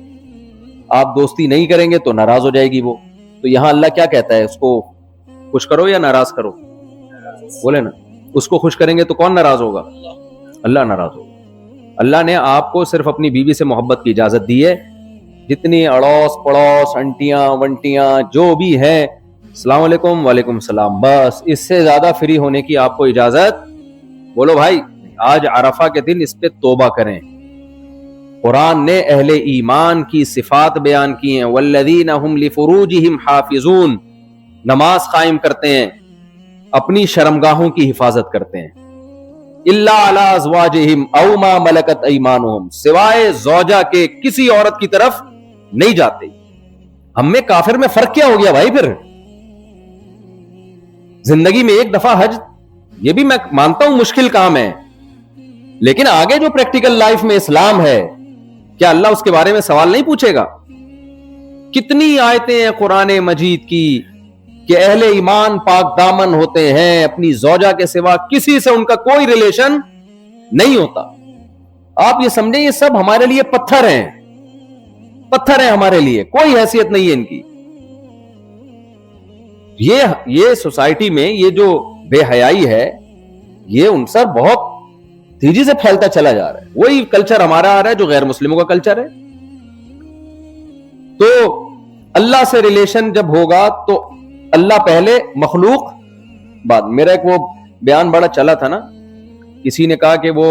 آپ دوستی نہیں کریں گے تو ناراض ہو جائے گی وہ. تو یہاں اللہ کیا کہتا ہے, اس کو خوش کرو یا ناراض کرو؟ بولے نا, اس کو خوش کریں گے تو کون ناراض ہوگا؟ اللہ ناراض ہوگا. اللہ نے آپ کو صرف اپنی بیوی سے محبت کی اجازت دی ہے. جتنی اڑوس پڑوس انٹیاں ونٹیاں جو بھی ہیں, السلام علیکم وعلیکم السلام, بس اس سے زیادہ فری ہونے کی آپ کو اجازت. بولو بھائی, آج عرفہ کے دن اس پہ توبہ کریں. قرآن نے اہل ایمان کی صفات بیان کی ہیں, والذین هم لفروجہم حافظون, نماز قائم کرتے ہیں, اپنی شرمگاہوں کی حفاظت کرتے ہیں. الا علی ازواجہم او ما ملکت ایمانہم, سوائے زوجہ کے کسی عورت کی طرف نہیں جاتے. ہم میں کافر میں فرق کیا ہو گیا بھائی؟ پھر زندگی میں ایک دفعہ حج, یہ بھی میں مانتا ہوں مشکل کام ہے, لیکن آگے جو پریکٹیکل لائف میں اسلام ہے, کیا اللہ اس کے بارے میں سوال نہیں پوچھے گا؟ کتنی آیتیں ہیں قرآن مجید کی کہ اہل ایمان پاک دامن ہوتے ہیں, اپنی زوجہ کے سوا کسی سے ان کا کوئی ریلیشن نہیں ہوتا. آپ یہ سمجھیں یہ سب ہمارے لیے پتھر ہیں, پتھر ہیں ہمارے لیے, کوئی حیثیت نہیں ہے ان کی. یہ سوسائٹی میں یہ جو بے حیائی ہے, یہ ان سے بہت تیزی سے پھیلتا چلا جا رہا ہے. وہی کلچر ہمارا آ رہا ہے جو غیر مسلموں کا کلچر ہے. تو اللہ سے ریلیشن جب ہوگا تو اللہ پہلے, مخلوق بعد. میرا ایک وہ بیان بڑا چلا تھا نا, کسی نے کہا کہ وہ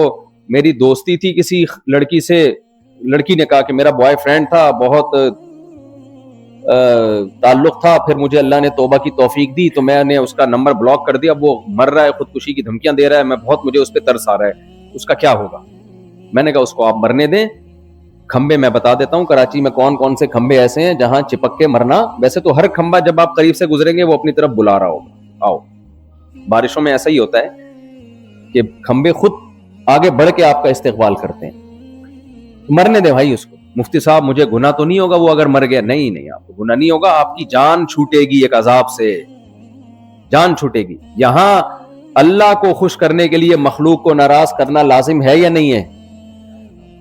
میری دوستی تھی کسی لڑکی سے, لڑکی نے کہا کہ میرا بوائے فرینڈ تھا, بہت تعلق تھا, پھر مجھے اللہ نے توبہ کی توفیق دی تو میں نے اس کا نمبر بلاک کر دیا, وہ مر رہا ہے, خودکشی کی دھمکیاں دے رہا ہے, میں بہت, مجھے اس پہ ترس آ رہا ہے, اس کا کیا ہوگا؟ میں نے کہا اس کو آپ مرنے دیں. کھمبے میں بتا دیتا ہوں کراچی میں کون کون سے کھمبے ایسے ہیں جہاں چپک کے مرنا, ویسے تو ہر کھمبا جب آپ قریب سے گزریں گے وہ اپنی طرف بلا رہا ہوگا, آؤ. بارشوں میں ایسا ہی ہوتا ہے کہ کھمبے خود آگے بڑھ کے آپ کا استقبال کرتے ہیں. مرنے دیں بھائی اس کو. مفتی صاحب مجھے گناہ تو نہیں ہوگا وہ اگر مر گیا؟ نہیں نہیں, آپ کو گناہ نہیں ہوگا, آپ کی جان چھوٹے گی ایک عذاب سے, جان چھوٹے گی. یہاں اللہ کو خوش کرنے کے لیے مخلوق کو ناراض کرنا لازم ہے یا نہیں ہے؟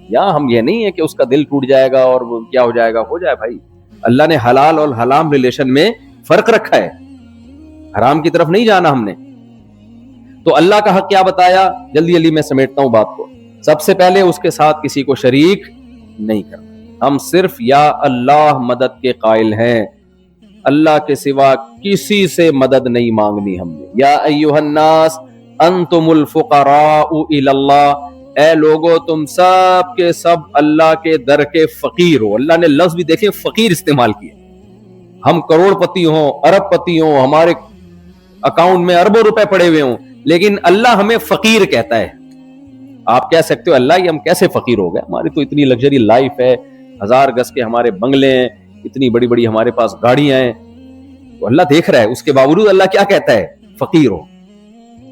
یہاں ہم یہ نہیں ہے کہ اس کا دل ٹوٹ جائے گا اور وہ کیا ہو جائے گا, ہو جائے بھائی. اللہ نے حلال اور حرام ریلیشن میں فرق رکھا ہے, حرام کی طرف نہیں جانا ہم نے. تو اللہ کا حق کیا بتایا, جلدی جلدی میں سمیٹتا ہوں بات کو. سب سے پہلے اس کے ساتھ کسی کو شریک نہیں کرنا. ہم صرف یا اللہ مدد کے قائل ہیں, اللہ کے سوا کسی سے مدد نہیں مانگنی ہم نے. یا ایھا الناس انتم الفقراء الی اللہ, اے لوگو تم سب کے سب اللہ کے در کے فقیر ہو. اللہ نے لفظ بھی دیکھیں فقیر استعمال کیا. ہم کروڑ پتی ہوں, ارب پتی ہوں, ہمارے اکاؤنٹ میں اربوں روپے پڑے ہوئے ہوں, لیکن اللہ ہمیں فقیر کہتا ہے. آپ کہہ سکتے ہو اللہ یہ ہم کیسے فقیر ہو گئے, ہماری تو اتنی لگژری لائف ہے, 1000 گز کے ہمارے بنگلے ہیں, اتنی بڑی بڑی ہمارے پاس گاڑیاں ہیں. تو اللہ دیکھ رہا ہے, اس کے باوجود اللہ کیا کہتا ہے, فقیر ہو.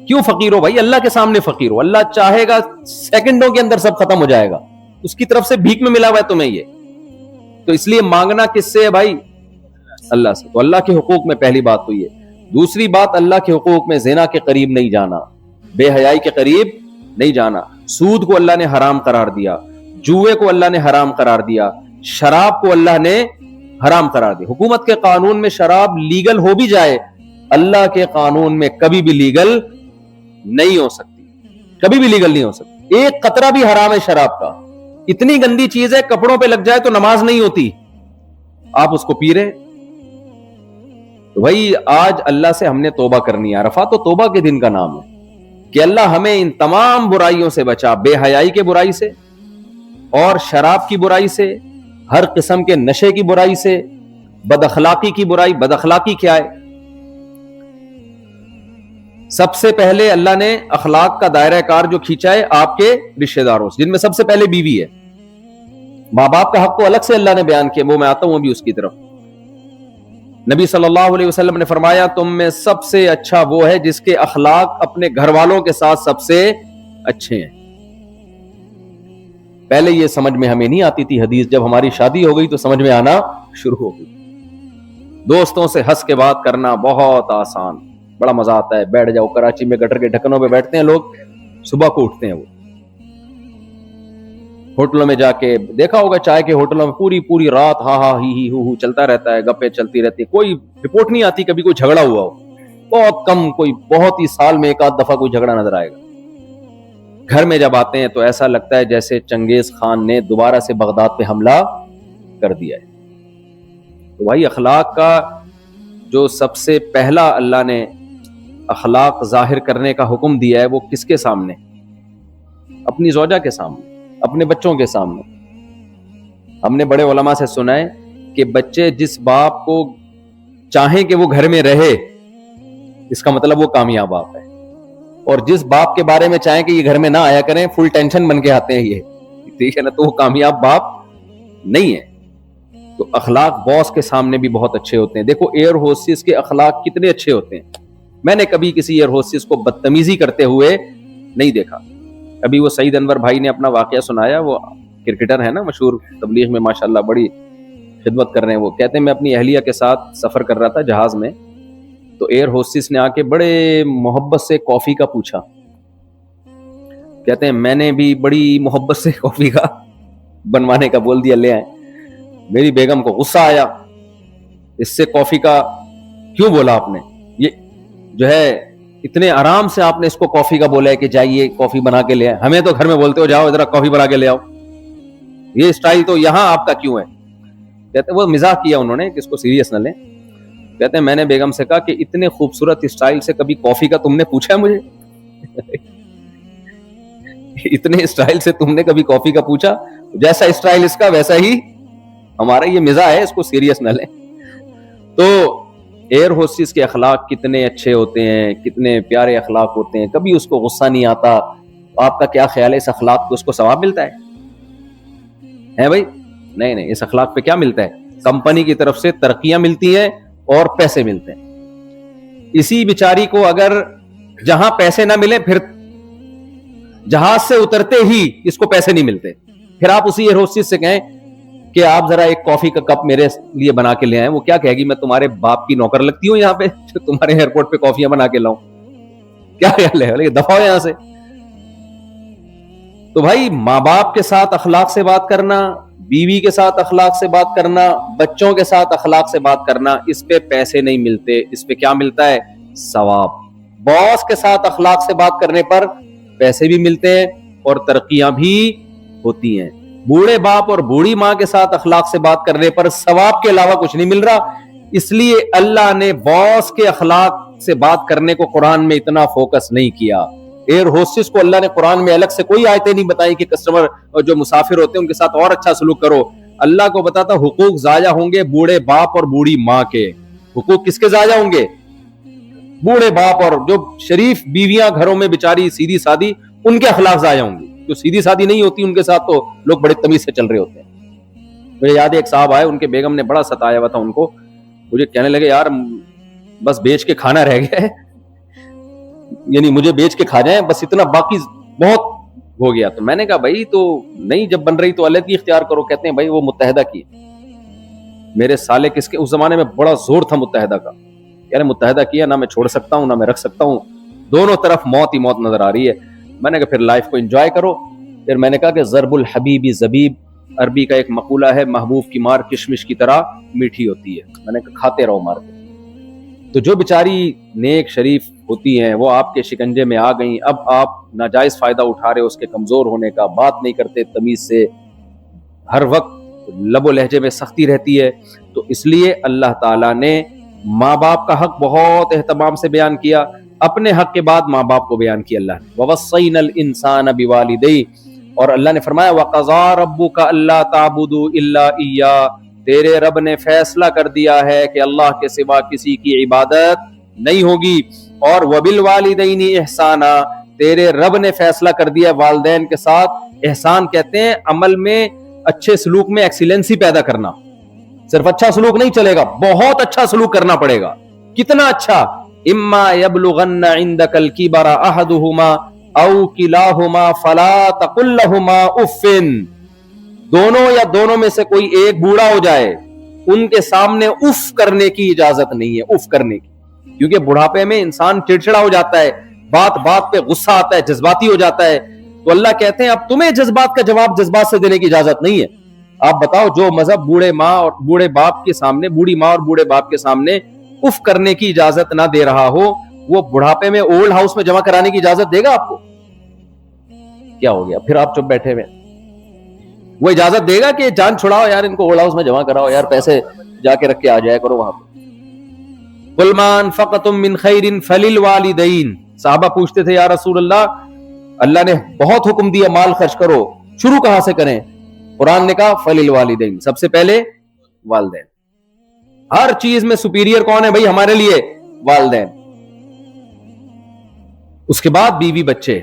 کیوں فقیر ہو بھائی؟ اللہ کے سامنے فقیر ہو. اللہ چاہے گا سیکنڈوں کے اندر سب ختم ہو جائے گا, اس کی طرف سے بھیک میں ملا ہوا ہے تمہیں یہ. تو اس لیے مانگنا کس سے ہے بھائی؟ اللہ سے. تو اللہ کے حقوق میں پہلی بات تو یہ. دوسری بات, اللہ کے حقوق میں زنا کے قریب نہیں جانا, بے حیائی کے قریب نہیں جانا. سود کو اللہ نے حرام قرار دیا, جوئے کو اللہ نے حرام قرار دیا, شراب کو اللہ نے حرام قرار دیا. حکومت کے قانون میں شراب لیگل ہو بھی جائے, اللہ کے قانون میں کبھی بھی لیگل نہیں ہو سکتی, کبھی بھی لیگل نہیں ہو سکتی. ایک قطرہ بھی حرام ہے شراب کا. اتنی گندی چیز ہے, کپڑوں پہ لگ جائے تو نماز نہیں ہوتی, آپ اس کو پی رہے. تو بھائی آج اللہ سے ہم نے توبہ کرنی ہے. عرفہ تو توبہ کے دن کا نام ہے کہ اللہ ہمیں ان تمام برائیوں سے بچا, بے حیائی کے برائی سے, اور شراب کی برائی سے, ہر قسم کے نشے کی برائی سے, بد اخلاقی کی برائی. بد اخلاقی کیا ہے؟ سب سے پہلے اللہ نے اخلاق کا دائرہ کار جو کھینچا ہے آپ کے رشتہ داروں سے, جن میں سب سے پہلے بیوی ہے. ماں باپ کا حق تو الگ سے اللہ نے بیان کیا, وہ میں آتا ہوں ابھی اس کی طرف. نبی صلی اللہ علیہ وسلم نے فرمایا تم میں سب سے اچھا وہ ہے جس کے اخلاق اپنے گھر والوں کے ساتھ سب سے اچھے ہیں. پہلے یہ سمجھ میں ہمیں نہیں آتی تھی حدیث, جب ہماری شادی ہو گئی تو سمجھ میں آنا شروع ہو گئی. دوستوں سے ہنس کے بات کرنا بہت آسان, بڑا مزہ آتا ہے. بیٹھ جاؤ, کراچی میں گٹر کے ڈھکنوں پہ بیٹھتے ہیں لوگ, صبح کو اٹھتے ہیں وہ. ہوٹلوں میں جا کے دیکھا ہوگا, چائے کے ہوٹلوں میں پوری رات ہا ہا ہی ہو چلتا رہتا ہے, گپیں چلتی رہتی ہے, کوئی رپورٹ نہیں آتی کبھی کوئی جھگڑا ہوا ہو. بہت کم, کوئی بہت ہی سال میں ایک آدھ دفعہ کوئی جھگڑا نظر آئے گا. گھر میں جب آتے ہیں تو ایسا لگتا ہے جیسے چنگیز خان نے دوبارہ سے بغداد پہ حملہ کر دیا ہے. تو بھائی اخلاق کا جو سب سے پہلا اللہ نے اخلاق ظاہر کرنے کا حکم دیا ہے وہ کس کے سامنے؟ اپنی زوجہ کے سامنے, اپنے بچوں کے سامنے. ہم نے بڑے علماء سے سنا ہے کہ بچے جس باپ کو چاہیں کہ وہ گھر میں رہے, اس کا مطلب وہ کامیاب باپ ہے, اور جس باپ کے بارے میں چاہیں کہ یہ گھر میں نہ آیا کریں, فل ٹینشن بن کے آتے ہیں یہ, ٹھیک ہے نا, تو وہ کامیاب باپ نہیں ہے. تو اخلاق باس کے سامنے بھی بہت اچھے ہوتے ہیں. دیکھو ایئر ہوسٹس کے اخلاق کتنے اچھے ہوتے ہیں. میں نے کبھی کسی ایئر ہوسٹس کو بدتمیزی کرتے ہوئے نہیں دیکھا. ابھی وہ سعید انور بھائی نے اپنا واقعہ سنایا, وہ کرکٹر ہے نا مشہور, تبلیغ میں ماشاءاللہ بڑی خدمت کر رہے ہیں. وہ کہتے ہیں میں اپنی اہلیہ کے ساتھ سفر کر رہا تھا جہاز میں, تو ایئر ہوسٹس نے آ کے بڑے محبت سے کافی کا پوچھا. کہتے ہیں میں نے بھی بڑی محبت سے کافی کا بنوانے کا بول دیا, لے آئے. میری بیگم کو غصہ آیا, اس سے کافی کا کیوں بولا آپ نے, یہ جو ہے اتنے آرام سے آپ نے اس کو کافی کا بولا ہے کہ جائیے کافی بنا کے لے آئے, ہمیں تو گھر میں بولتے ہو جاؤ ذرا کافی بنا کے لے آؤ, یہ اسٹائل تو یہاں آپ کا کیوں ہے. کہتے ہیں وہ مزاح کیا انہوں نے کہ اس کو سیریس نہ لیں. کہتے ہیں میں نے بیگم سے کہا کہ اتنے خوبصورت اسٹائل سے کبھی کافی کا تم نے پوچھا ہے مجھے, اتنے اسٹائل سے تم نے کبھی کافی کا پوچھا, جیسا اسٹائل اس کا ویسا ہی ہمارا, یہ مزاح ہے, اس کو سیریس نہ لیں. تو ایئر ہوسٹس کے اخلاق کتنے اچھے ہوتے ہیں, کتنے پیارے اخلاق ہوتے ہیں, کبھی اس کو غصہ نہیں آتا. آپ کا کیا خیال ہے, اس اخلاق کو اس کو ثواب ملتا ہے بھائی؟ نہیں, اس اخلاق پہ کیا ملتا ہے؟ کمپنی کی طرف سے ترقیاں ملتی ہیں اور پیسے ملتے ہیں. اسی بیچاری کو اگر جہاں پیسے نہ ملے, پھر جہاز سے اترتے ہی اس کو پیسے نہیں ملتے, پھر آپ اسی ایئر ہوسٹس سے کہیں کہ آپ ذرا ایک کافی کا کپ میرے لیے بنا کے لے آئیں, وہ کیا کہے گی, میں تمہارے باپ کی نوکر لگتی ہوں یہاں پہ تمہارے ایئرپورٹ پہ کافیاں بنا کے لاؤں؟ کیا خیال ہے, دفعہ ہو یہاں سے. تو بھائی ماں باپ کے ساتھ اخلاق سے بات کرنا, بیوی کے ساتھ اخلاق سے بات کرنا, بچوں کے ساتھ اخلاق سے بات کرنا, اس پہ پیسے نہیں ملتے, اس پہ کیا ملتا ہے؟ ثواب. باس کے ساتھ اخلاق سے بات کرنے پر پیسے بھی ملتے ہیں اور ترقیاں بھی ہوتی ہیں. بوڑھے باپ اور بوڑھی ماں کے ساتھ اخلاق سے بات کرنے پر ثواب کے علاوہ کچھ نہیں مل رہا. اس لیے اللہ نے باس کے اخلاق سے بات کرنے کو قرآن میں اتنا فوکس نہیں کیا. ایئر ہوسٹس کو اللہ نے قرآن میں الگ سے کوئی آیتیں نہیں بتائی کہ کسٹمر جو مسافر ہوتے ہیں ان کے ساتھ اور اچھا سلوک کرو. اللہ کو بتاتا حقوق ضائع ہوں گے بوڑھے باپ اور بوڑھی ماں کے. حقوق کس کے ضائع ہوں گے؟ بوڑھے باپ, اور جو شریف بیویاں گھروں میں بیچاری سیدھی سادی, ان کے اخلاق ضائع ہوں گے. جو سیدھی سادی نہیں ہوتی ان کے ساتھ تو لوگ بڑے تمیز سے چل رہے ہوتے ہیں. مجھے یاد ہے ایک صاحب آئے, ان کے بیگم نے بڑا ستایا ہوا تھا ان کو, مجھے کہنے لگے یار بس بیچ کے کھانا رہ گیا ہے, یعنی مجھے بیچ کے کھا جائیں بس, اتنا باقی بہت ہو گیا. تو میں نے کہا بھائی تو نہیں, جب بن رہی تو علیحدگی اختیار کرو. کہتے ہیں بھائی وہ متحدہ کی, میرے سالے کس کے, اس زمانے میں بڑا زور تھا متحدہ کا, یعنی متحدہ کیا, نہ میں چھوڑ سکتا ہوں نہ میں رکھ سکتا ہوں, دونوں طرف موت ہی موت نظر آ رہی ہے. میں نے کہا پھر لائف کو انجوائے کرو. پھر میں نے کہا کہ ضرب الحبیبی زبیب, عربی کا ایک مقولہ ہے, محبوب کی مار کشمش کی طرح میٹھی ہوتی ہے. میں نے کہا کھاتے رہو مار کے. تو جو بیچاری نیک شریف ہوتی ہیں وہ آپ کے شکنجے میں آ گئیں, اب آپ ناجائز فائدہ اٹھا رہے ہو اس کے کمزور ہونے کا, بات نہیں کرتے تمیز سے, ہر وقت لب و لہجے میں سختی رہتی ہے. تو اس لیے اللہ تعالیٰ نے ماں باپ کا حق بہت اہتمام سے بیان کیا, اپنے حق کے بعد ماں باپ کو بیان کیا اللہ نے. وَوَصَّيْنَا الْإِنسَانَ بِوَالِدَيْهِ, اور اللہ نے فرمایا وَقَضَىٰ رَبُّكَ أَلَّا تَعْبُدُوا إِلَّا إِيَّاهُ, تیرے رب نے فیصلہ کر دیا ہے کہ اللہ کے سوا کسی کی عبادت نہیں ہوگی. اور وَبِالْوَالِدَيْنِ إِحْسَانًا, تیرے رب نے فیصلہ کر دیا والدین کے ساتھ احسان. کہتے ہیں عمل میں اچھے سلوک میں ایکسیلنسی پیدا کرنا. صرف اچھا سلوک نہیں چلے گا, بہت اچھا سلوک کرنا پڑے گا. کتنا اچھا؟ اما یبلغن عندک الکبر احدہما او کلاہما فلا تقل لہما اف, دونوں یا دونوں میں سے کوئی ایک بوڑھا ہو جائے, ان کے سامنے اف کرنے کی اجازت نہیں ہے, اف کرنے کی, کیونکہ بڑھاپے میں انسان چڑچڑا ہو جاتا ہے, بات بات پہ غصہ آتا ہے, جذباتی ہو جاتا ہے. تو اللہ کہتے ہیں اب تمہیں جذبات کا جواب جذبات سے دینے کی اجازت نہیں ہے. آپ بتاؤ, جو مذہب بوڑھے ماں اور بوڑھے باپ کے سامنے, بوڑھی ماں اور بوڑھے باپ کے سامنے اف کرنے کی اجازت نہ دے رہا ہو, وہ بڑھاپے میں اولڈ ہاؤس میں جمع کرانے کی اجازت دے گا آپ کو؟ کیا ہو گیا پھر آپ چپ بیٹھے ہوئے؟ وہ اجازت دے گا کہ جان چھڑاؤ یار, ان کو اولڈ ہاؤس میں جمع کراؤ یار, پیسے جا کے رکھ کے آ جایا کرو وہاں پہ. قُلْ مَا أَنفَقْتُم مِّن خَيْرٍ فَلِلْوَالِدَيْنِ. صحابہ پوچھتے تھے یا رسول اللہ نے بہت حکم دیا مال خرچ کرو, شروع کہاں سے کریں؟ قرآن نے کہا فَلِلْوَالِدَيْنِ, سب سے پہلے والدین. ہر چیز میں سپیریئر کون ہے بھائی ہمارے لیے؟ والدین. اس کے بعد بیوی بچے,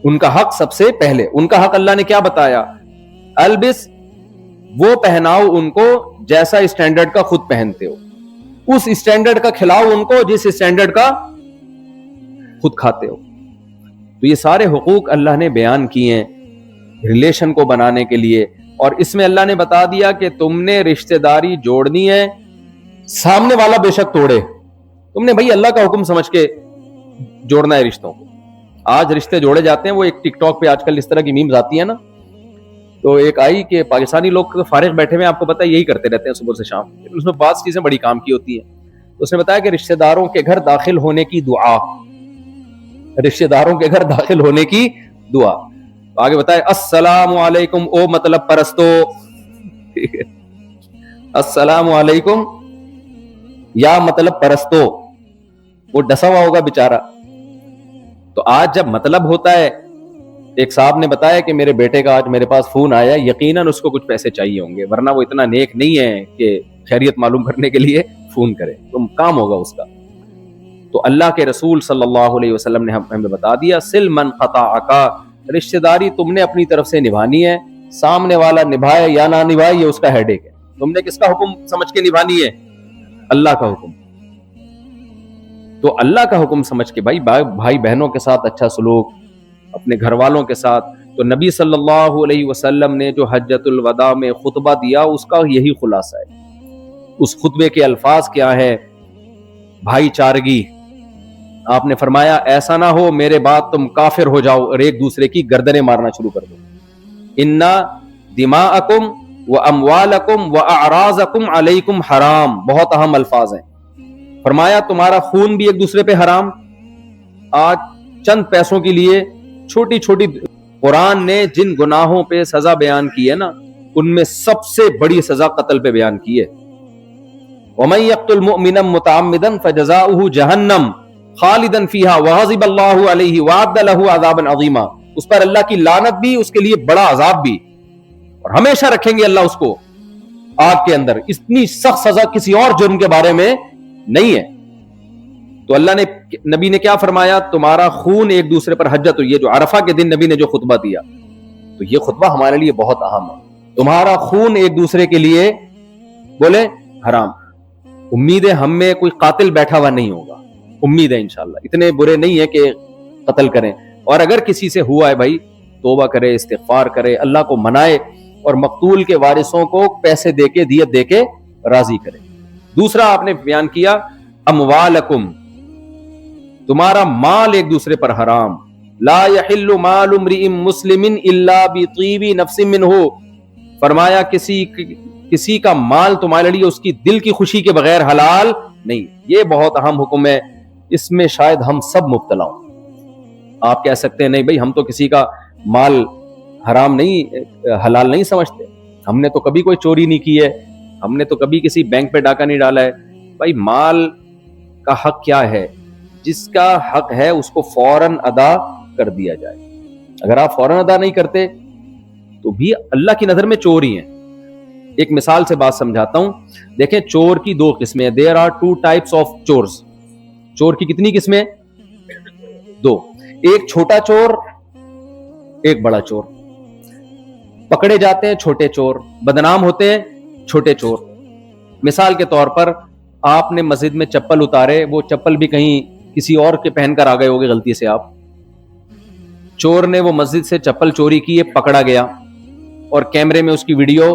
ان کا حق سب سے پہلے. ان کا حق اللہ نے کیا بتایا؟ البس, وہ پہناؤ ان کو جیسا اسٹینڈرڈ کا خود پہنتے ہو, اس اسٹینڈرڈ کا کھلاؤ ان کو جس اسٹینڈرڈ کا خود کھاتے ہو. تو یہ سارے حقوق اللہ نے بیان کیے ہیں ریلیشن کو بنانے کے لیے, اور اس میں اللہ نے بتا دیا کہ تم نے رشتہ داری جوڑنی ہے, سامنے والا بے شک توڑے, تم نے بھائی اللہ کا حکم سمجھ کے جوڑنا ہے رشتوں کو. آج رشتے جوڑے جاتے ہیں, وہ ایک ٹک ٹاک پہ آج کل اس طرح کی میمز آتی ہیں نا, تو ایک آئی کہ پاکستانی لوگ فارغ بیٹھے ہوئے, آپ کو پتا ہے یہی کرتے رہتے ہیں صبح سے شام, اس میں بعض چیزیں بڑی کام کی ہوتی ہیں. اس نے بتایا کہ رشتہ داروں کے گھر داخل ہونے کی دعا, رشتہ داروں کے گھر داخل ہونے کی دعا. آگے بتائے السلام علیکم او مطلب پرستو, السلام علیکم یا مطلب پرستو, وہ ڈسا ہوا ہوگا بیچارہ. تو آج جب مطلب ہوتا ہے, ایک صاحب نے بتایا کہ میرے بیٹے کا آج میرے پاس فون آیا, یقیناً اس کو کچھ پیسے چاہیے ہوں گے, ورنہ وہ اتنا نیک نہیں ہے کہ خیریت معلوم کرنے کے لیے فون کرے, تو کام ہوگا اس کا. تو اللہ کے رسول صلی اللہ علیہ وسلم نے ہمیں بتا دیا سل من قطعک, رشتہ داری تم نے اپنی طرف سے نبھانی ہے, سامنے والا نبھائے یا نہ نبھائے یہ اس کا ہیڈیک ہے. تم نے کس کا حکم سمجھ کے نبھانی ہے؟ اللہ کا حکم. تو اللہ کا حکم سمجھ کے بھائی بہنوں کے ساتھ اچھا سلوک, اپنے گھر والوں کے ساتھ. تو نبی صلی اللہ علیہ وسلم نے جو حجۃ الوداع میں خطبہ دیا اس کا یہی خلاصہ ہے. اس خطبے کے الفاظ کیا ہے؟ بھائی چارگی. آپ نے فرمایا ایسا نہ ہو میرے بعد تم کافر ہو جاؤ اور ایک دوسرے کی گردنیں مارنا شروع کر دو. انا دماءکم و اموالکم و اعراضکم علیکم حرام, بہت اہم الفاظ ہیں. فرمایا تمہارا خون بھی ایک دوسرے پہ حرام. آج چند پیسوں کے لیے چھوٹی چھوٹی, قرآن نے جن گناہوں پہ سزا بیان کی ہے نا, ان میں سب سے بڑی سزا قتل پہ بیان کی ہے. وَمَن يَقْتُلْ مُؤْمِنًا مُتَعَمِّدًا فَجَزَاؤُهُ جَهَنَّمُ خَالِدًا فِيهَا وَغَضِبَ اللَّهُ عَلَيْهِ وَأَعَدَّ لَهُ عَذَابًا عَظِيمًا. اس پر اللہ کی لعنت بھی, اس کے لیے بڑا عذاب بھی, اور ہمیشہ رکھیں گے اللہ اس کو آگ کے اندر. اتنی سخت سزا کسی اور جرم کے بارے میں نہیں ہے. تو اللہ نے, نبی نے کیا فرمایا؟ تمہارا خون ایک دوسرے پر حجت ہوئی. یہ جو عرفہ کے دن نبی نے جو خطبہ دیا, تو یہ خطبہ ہمارے لیے بہت اہم ہے. تمہارا خون ایک دوسرے کے لیے بولے حرام. امید ہے ہم میں کوئی قاتل بیٹھا ہوا نہیں ہوگا, امید ہے انشاءاللہ اتنے برے نہیں ہے کہ قتل کریں. اور اگر کسی سے ہوا ہے بھائی توبہ کرے, استغفار کرے, اللہ کو منائے, اور مقتول کے وارثوں کو پیسے دے کے, دیت دے کے راضی کرے. دوسرا آپ نے بیان کیا اموالکم, تمہارا مال ایک دوسرے پر حرام. لا یحل مال امرئ مسلم الا بطیب نفس منہ. فرمایا کسی کا مال تمہارے لیے اس کی دل کی خوشی کے بغیر حلال نہیں. یہ بہت اہم حکم ہے, اس میں شاید ہم سب مبتلا ہوں. آپ کہہ سکتے ہیں نہیں بھائی ہم تو کسی کا مال حرام نہیں, حلال نہیں سمجھتے, ہم نے تو کبھی کوئی چوری نہیں کی ہے, ہم نے تو کبھی کسی بینک پہ ڈاکہ نہیں ڈالا ہے. بھائی مال کا حق کیا ہے؟ جس کا حق ہے اس کو فوراً ادا کر دیا جائے. اگر آپ فوراً ادا نہیں کرتے تو بھی اللہ کی نظر میں چور ہی ہیں. ایک مثال سے بات سمجھاتا ہوں. دیکھیں چور کی دو قسمیں ہیں. There are two types of چورز. چور کی کتنی قسمیں؟ دو. ایک چھوٹا چور, ایک بڑا چور. پکڑے جاتے ہیں چھوٹے چور, بدنام ہوتے ہیں چھوٹے چور. مثال کے طور پر آپ نے مسجد میں چپل اتارے, وہ چپل بھی کہیں کسی اور کے پہن کر آ گئے ہوگے غلطی سے آپ. چور نے وہ مسجد سے چپل چوری کی, پکڑا گیا, اور کیمرے میں اس کی ویڈیو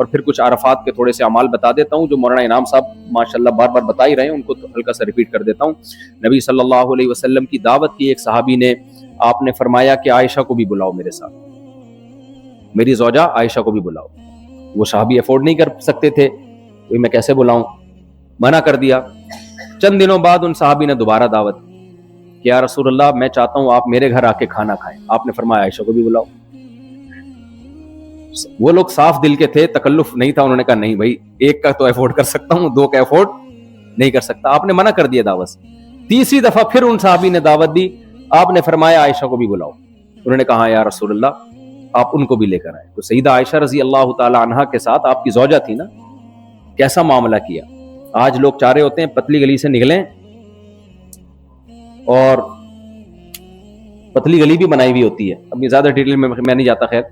اور پھر کچھ عرفات کے تھوڑے سے اعمال بتا دیتا ہوں جو مولانا انعام صاحب ماشاءاللہ بار بار بتا ہی رہے ہیں, ان کو ہلکا سا ریپیٹ کر دیتا ہوں. نبی صلی اللہ علیہ وسلم کی دعوت کی ایک صحابی نے, آپ نے فرمایا کہ عائشہ کو بھی بلاؤ میرے ساتھ, میری زوجہ عائشہ کو بھی بلاؤ. وہ صحابی افورڈ نہیں کر سکتے تھے, تو میں کیسے بلاؤں, منع کر دیا. چند دنوں بعد ان صحابی نے دوبارہ دعوت کہ یا رسول اللہ میں چاہتا ہوں آپ میرے گھر آ کے کھانا کھائیں. آپ نے فرمایا عائشہ کو بھی بلاؤ. وہ لوگ صاف دل کے تھے, تکلف نہیں تھا, انہوں نے کہا نہیں بھائی ایک کا تو افورڈ کر سکتا ہوں, دو کا افورڈ نہیں کر سکتا. آپ نے منع کر دیا دعوت سے. تیسری دفعہ پھر ان صحابی نے دعوت دی, آپ نے فرمایا عائشہ کو بھی بلاؤ. انہوں نے کہا یا رسول اللہ آپ ان کو بھی لے کر آئے. تو سیدہ عائشہ رضی اللہ تعالی عنہا کے ساتھ آپ کی زوجہ تھی نا, کیسا معاملہ کیا. آج لوگ چاہ رہے ہوتے ہیں پتلی گلی سے نکلیں, اور پتلی گلی بھی بنائی ہوئی ہوتی ہے, ابھی زیادہ ڈیٹیل میں نہیں جاتا. خیر,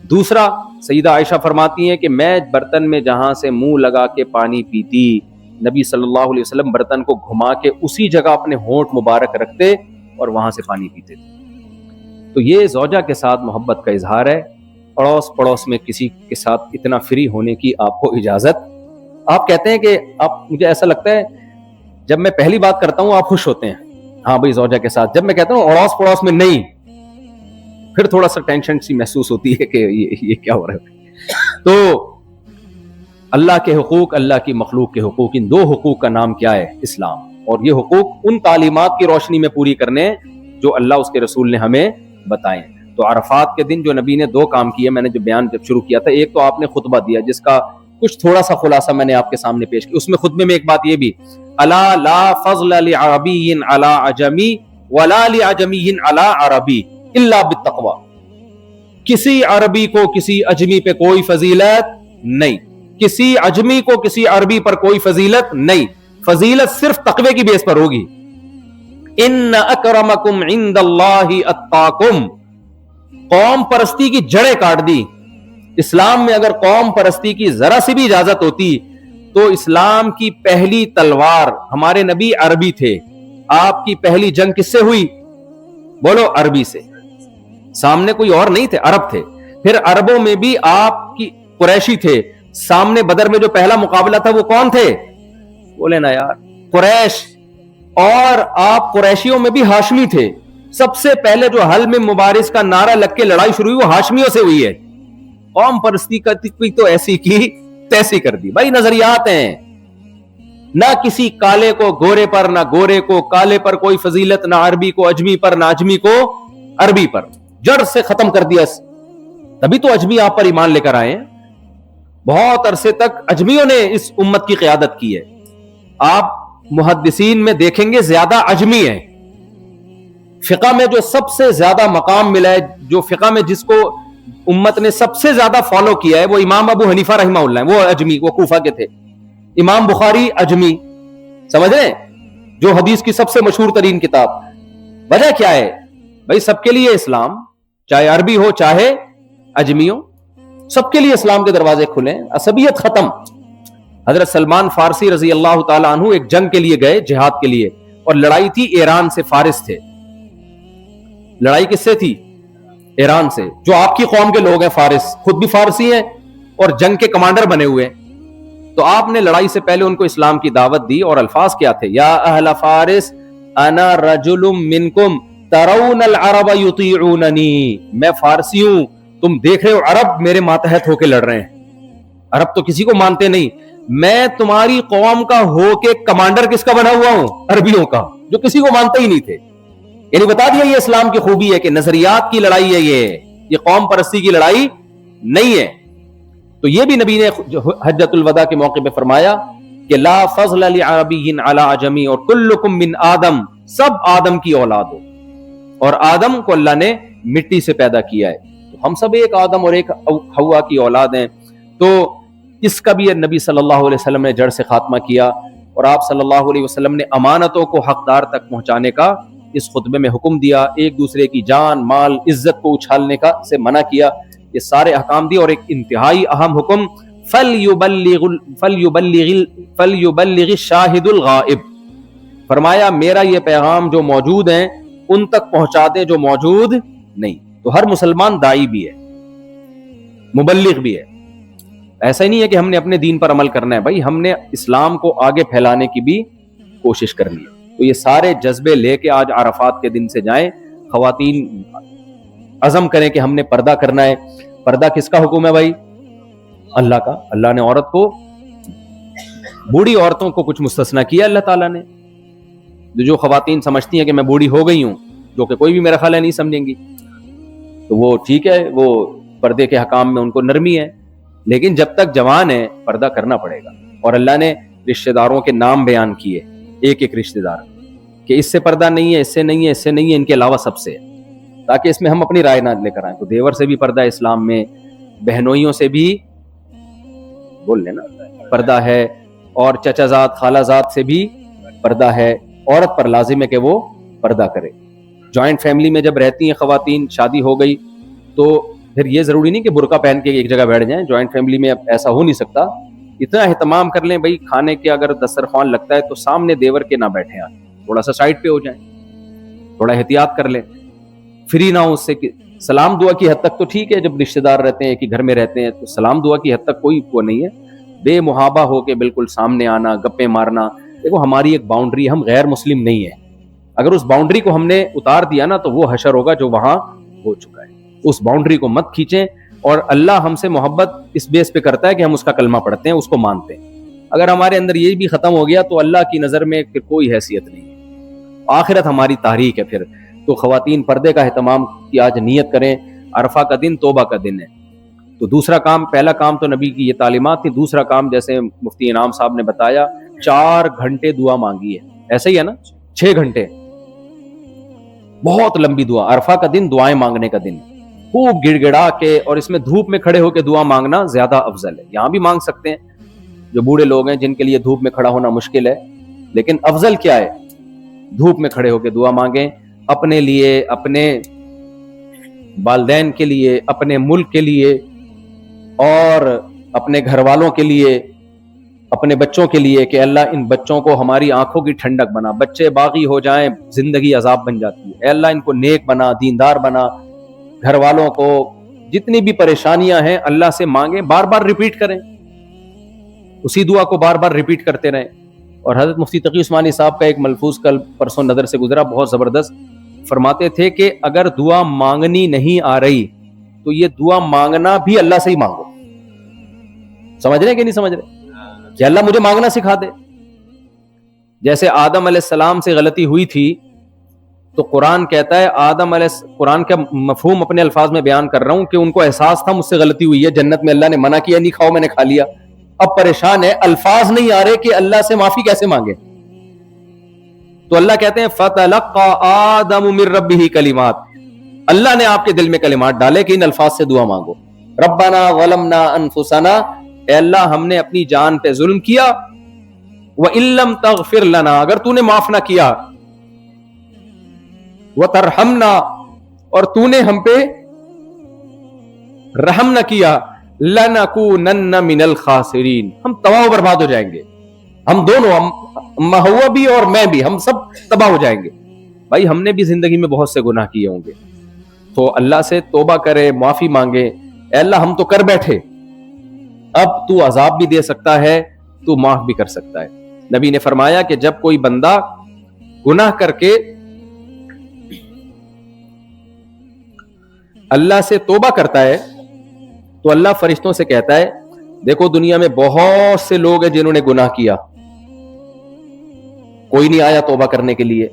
دوسرا سیدہ عائشہ فرماتی ہیں کہ میں برتن میں جہاں سے منہ لگا کے پانی پیتی, نبی صلی اللہ علیہ وسلم برتن کو گھما کے اسی جگہ اپنے ہونٹ مبارک رکھتے اور وہاں سے پانی پیتے تھے. تو یہ زوجہ کے ساتھ محبت کا اظہار ہے. پڑوس پڑوس میں کسی کے ساتھ اتنا فری ہونے کی آپ کو اجازت. آپ کہتے ہیں کہ آپ, مجھے ایسا لگتا ہے جب میں پہلی بات کرتا ہوں آپ خوش ہوتے ہیں, ہاں بھائی زوجہ کے ساتھ. جب میں کہتا ہوں اڑوس پڑوس میں نہیں, پھر تھوڑا سا ٹینشن سی محسوس ہوتی ہے کہ یہ کیا ہو رہا ہے. تو اللہ کے حقوق, اللہ کی مخلوق کے حقوق, ان دو حقوق کا نام کیا ہے؟ اسلام. اور یہ حقوق ان تعلیمات کی روشنی میں پوری کرنے جو اللہ اس کے رسول نے ہمیں بتائے. تو عرفات کے دن جو نبی نے دو کام کیے, میں نے جو بیان جب شروع کیا تھا, ایک تو آپ نے خطبہ دیا جس کا کچھ تھوڑا سا خلاصہ میں نے آپ کے سامنے پیش کیا. اس میں خطبے میں ایک بات یہ بھی, الا لا فضل لعربی علی عجمی ولا لعجمی علی عربی الا بالتقوی. کسی عربی کو کسی اجمی پہ کوئی فضیلت نہیں, کسی اجمی کو کسی عربی پر کوئی فضیلت نہیں, فضیلت صرف تقوی کی بیس پر ہوگی. ان اکرمکم عند اللہ اتقاکم. قوم پرستی کی جڑیں کاٹ دی. اسلام میں اگر قوم پرستی کی ذرا سی بھی اجازت ہوتی تو اسلام کی پہلی تلوار, ہمارے نبی عربی تھے, آپ کی پہلی جنگ کس سے ہوئی؟ بولو, عربی سے. سامنے کوئی اور نہیں تھے, عرب تھے. پھر عربوں میں بھی آپ کی قریشی تھے. سامنے بدر میں جو پہلا مقابلہ تھا وہ کون تھے؟ بولے نا یار, قریش. اور آپ قریشیوں میں بھی ہاشمی تھے. سب سے پہلے جو حل میں مبارز کا نعرہ لگ کے لڑائی شروع ہوئی وہ ہاشمیوں سے ہوئی ہے. قوم پرستی کا تو ایسی کی تیسی کر دی. بھائی نظریات ہیں, نہ کسی کالے کو گورے پر, نہ گورے کو کالے پر کوئی فضیلت, نہ عربی کو اجمی پر, نہ اجمی کو عربی پر. جڑ سے ختم کر دیا. تبھی تو اجمی آپ پر ایمان لے کر آئے ہیں. بہت عرصے تک اجمیوں نے اس امت کی قیادت کی ہے. آپ محدثین میں دیکھیں گے زیادہ اجمی ہیں. فقہ میں جو سب سے زیادہ مقام ملا ہے, جو فقہ میں جس کو امت نے سب سے زیادہ فالو کیا ہے, وہ امام ابو حنیفہ رحمہ اللہ ہیں. وہ اجمی, وہ کوفہ کے تھے. امام بخاری اجمی, سمجھ رہے ہیں, جو حدیث کی سب سے مشہور ترین کتاب. وجہ کیا ہے بھائی؟ سب کے لیے اسلام, چاہے عربی ہو چاہے اجمی ہو, سب کے لیے اسلام کے دروازے کھلے ہیں. عصبیت ختم. حضرت سلمان فارسی رضی اللہ تعالی عنہ ایک جنگ کے لیے گئے, جہاد کے لیے, اور لڑائی تھی ایران سے. فارس تھے. لڑائی کس سے تھی؟ ایران سے, جو آپ کی قوم کے لوگ ہیں. فارس خود بھی فارسی ہیں اور جنگ کے کمانڈر بنے ہوئے. تو آپ نے لڑائی سے پہلے ان کو اسلام کی دعوت دی, اور الفاظ کیا تھے؟ یا اہل فارس انا رجل منکم ترون العرب یطیعوننی. میں فارسی ہوں, تم دیکھ رہے ہو عرب میرے ماتحت ہو کے لڑ رہے ہیں. عرب تو کسی کو مانتے نہیں. میں تمہاری قوم کا ہو کے کمانڈر کس کا بنا ہوا ہوں؟ عربیوں کا, جو کسی کو مانتے ہی نہیں تھے. یعنی بتا دیا یہ اسلام کی خوبی ہے کہ نظریات کی لڑائی ہے, یہ قوم پرستی کی لڑائی نہیں ہے. تو یہ بھی نبی نے حجۃ الوداع کے موقع پہ فرمایا کہ لا فضل لعربی علی عجمی, اور کلکم من آدم, سب آدم کی اولاد ہو. اور آدم کو اللہ نے مٹی سے پیدا کیا ہے. تو ہم سب ایک آدم اور ایک حوا کی اولاد ہیں. تو اس کا بھی نبی صلی اللہ علیہ وسلم نے جڑ سے خاتمہ کیا, اور آپ صلی اللہ علیہ وسلم نے امانتوں کو حقدار تک پہنچانے کا اس خطبے میں حکم دیا. ایک دوسرے کی جان, مال, عزت کو اچھالنے کا سے منع کیا. یہ سارے احکام دیے. اور ایک انتہائی اہم حکم, فَلْيُبَلِّغِ الشَّاهِدُ الْغَائِبُ. فرمایا میرا یہ پیغام جو موجود ہیں ان تک پہنچا دیں جو موجود نہیں. تو ہر مسلمان داعی بھی ہے, مبلغ بھی ہے. ایسا ہی نہیں ہے کہ ہم نے اپنے دین پر عمل کرنا ہے بھائی, ہم نے اسلام کو آگے پھیلانے کی بھی کوشش کرنی ہے. تو یہ سارے جذبے لے کے آج عرفات کے دن سے جائیں. خواتین عزم کریں کہ ہم نے پردہ کرنا ہے. پردہ کس کا حکم ہے بھائی؟ اللہ کا. اللہ نے عورت کو, بوڑھی عورتوں کو کچھ مستثنا کیا اللہ تعالیٰ نے. جو خواتین سمجھتی ہیں کہ میں بوڑھی ہو گئی ہوں, جو کہ کوئی بھی میرا خیال ہے نہیں سمجھیں گی, تو وہ ٹھیک ہے, وہ پردے کے حکام میں ان کو نرمی ہے, لیکن جب تک جوان ہے پردہ کرنا پڑے گا. اور اللہ نے رشتہ داروں کے نام بیان کیے, ایک ایک رشتہ دار, کہ اس سے پردہ نہیں ہے, اس سے نہیں ہے, اس سے نہیں ہے, ان کے علاوہ سب سے ہے, تاکہ اس میں ہم اپنی رائے نہ لے کر آئیں. تو دیور سے بھی پردہ اسلام میں, بہنوئیوں سے بھی بول لینا پردہ ہے, اور چچا زاد خالہ زاد سے بھی پردہ ہے. عورت پر لازم ہے کہ وہ پردہ کرے. جوائنٹ فیملی میں جب رہتی ہیں خواتین, شادی ہو گئی تو پھر یہ ضروری نہیں کہ برقع پہن کے ایک جگہ بیٹھ جائیں. جوائنٹ فیملی میں اب ایسا ہو نہیں سکتا. اتنا اہتمام کر لیں بھائی, کھانے کے اگر دسترخوان لگتا ہے تو سامنے دیور کے نہ بیٹھیں, آپ تھوڑا سا سائڈ پہ ہو جائیں, تھوڑا احتیاط کر لیں, فری نہ ہو اس سے. کہ سلام دعا کی حد تک تو ٹھیک ہے, جب رشتہ دار رہتے ہیں ایک ہی گھر میں رہتے ہیں تو سلام دعا کی حد تک کوئی وہ نہیں ہے. بے محابہ ہو کے بالکل سامنے آنا, گپیں مارنا, دیکھو ہماری ایک باؤنڈری, ہم غیر مسلم نہیں ہیں. اگر اس باؤنڈری کو ہم نے اتار دیا نا تو وہ حشر ہوگا جو وہاں ہو چکا ہے. اس باؤنڈری کو مت کھینچیں. اور اللہ ہم سے محبت اس بیس پہ کرتا ہے کہ ہم اس کا کلمہ پڑھتے ہیں, اس کو مانتے ہیں. اگر ہمارے اندر یہ بھی ختم ہو گیا تو اللہ کی نظر میں پھر کوئی حیثیت نہیں ہے, آخرت ہماری تاریخ ہے پھر. تو خواتین پردے کا اہتمام کی آج نیت کریں. عرفہ کا دن توبہ کا دن ہے. تو دوسرا کام, پہلا کام تو نبی کی یہ تعلیمات تھی. دوسرا کام جیسے مفتی انعام صاحب نے بتایا, 4 گھنٹے دعا مانگی ہے. ایسا ہی ہے نا, 6 گھنٹے, بہت لمبی دعا. عرفہ کا دن دعائیں مانگنے کا دن, خوب گڑ گڑا کے, اور اس میں دھوپ میں کھڑے ہو کے دعا مانگنا زیادہ افضل ہے. یہاں بھی مانگ سکتے ہیں جو بوڑھے لوگ ہیں جن کے لیے دھوپ میں کھڑا ہونا مشکل ہے, لیکن افضل کیا ہے, دھوپ میں کھڑے ہو کے دعا مانگیں. اپنے لیے, اپنے والدین کے لیے, اپنے ملک کے لیے, اور اپنے گھر والوں کے لیے, اپنے بچوں کے لیے, کہ اللہ ان بچوں کو ہماری آنکھوں کی ٹھنڈک بنا. بچے باغی ہو جائیں زندگی عذاب بن جاتی ہے. اے اللہ ان کو نیک بنا, دیندار بنا. گھر والوں کو جتنی بھی پریشانیاں ہیں اللہ سے مانگیں, بار بار ریپیٹ کریں, اسی دعا کو بار بار ریپیٹ کرتے رہیں. اور حضرت مفتی تقی عثمانی صاحب کا ایک ملفوظ کل پرسوں نظر سے گزرا, بہت زبردست. فرماتے تھے کہ اگر دعا مانگنی نہیں آ رہی تو یہ دعا مانگنا بھی اللہ سے ہی مانگو. سمجھ رہے ہیں کہ نہیں سمجھ رہے؟ کہ اللہ مجھے مانگنا سکھا دے. جیسے آدم علیہ السلام سے غلطی ہوئی تھی تو قرآن کہتا ہے, قرآن کا مفہوم اپنے الفاظ میں بیان کر رہا ہوں, کہ ان کو احساس تھا مجھ سے غلطی ہوئی ہے, جنت میں اللہ نے منع کیا, نہیں کھاؤ, میں نے کھا لیا. اب پریشان ہے, الفاظ نہیں آ رہے کہ اللہ سے معافی کیسے مانگے. تو اللہ کہتے ہیں فَتَلَقَّى آدَمُ مِن رَبِّهِ کلمات, اللہ نے آپ کے دل میں کلمات ڈالے کہ ان الفاظ سے دعا مانگو. ربنا ظلمنا انفسنا, اے اللہ ہم نے اپنی جان پہ ظلم کیا. وَإِن لَّمْ تَغْفِرْ لَنَا, اگر تو نے معاف نہ کیا. وَتَرْحَمْنَا, اور تو نے ہم پہ رحم نہ کیا. لَنَكُونَنَّ مِنَ الْخَاسِرِينَ, ہم تباہ و برباد ہو جائیں گے. ہم دونوں, ہوا بھی اور میں بھی, ہم سب تباہ ہو جائیں گے. بھائی ہم نے بھی زندگی میں بہت سے گناہ کیے ہوں گے, تو اللہ سے توبہ کرے, معافی مانگے. اے اللہ ہم تو کر بیٹھے, اب تو عذاب بھی دے سکتا ہے, تو معاف بھی کر سکتا ہے. نبی نے فرمایا کہ جب کوئی بندہ گناہ کر کے اللہ سے توبہ کرتا ہے تو اللہ فرشتوں سے کہتا ہے, دیکھو دنیا میں بہت سے لوگ ہیں جنہوں نے گناہ کیا, کوئی نہیں آیا توبہ کرنے کے لیے.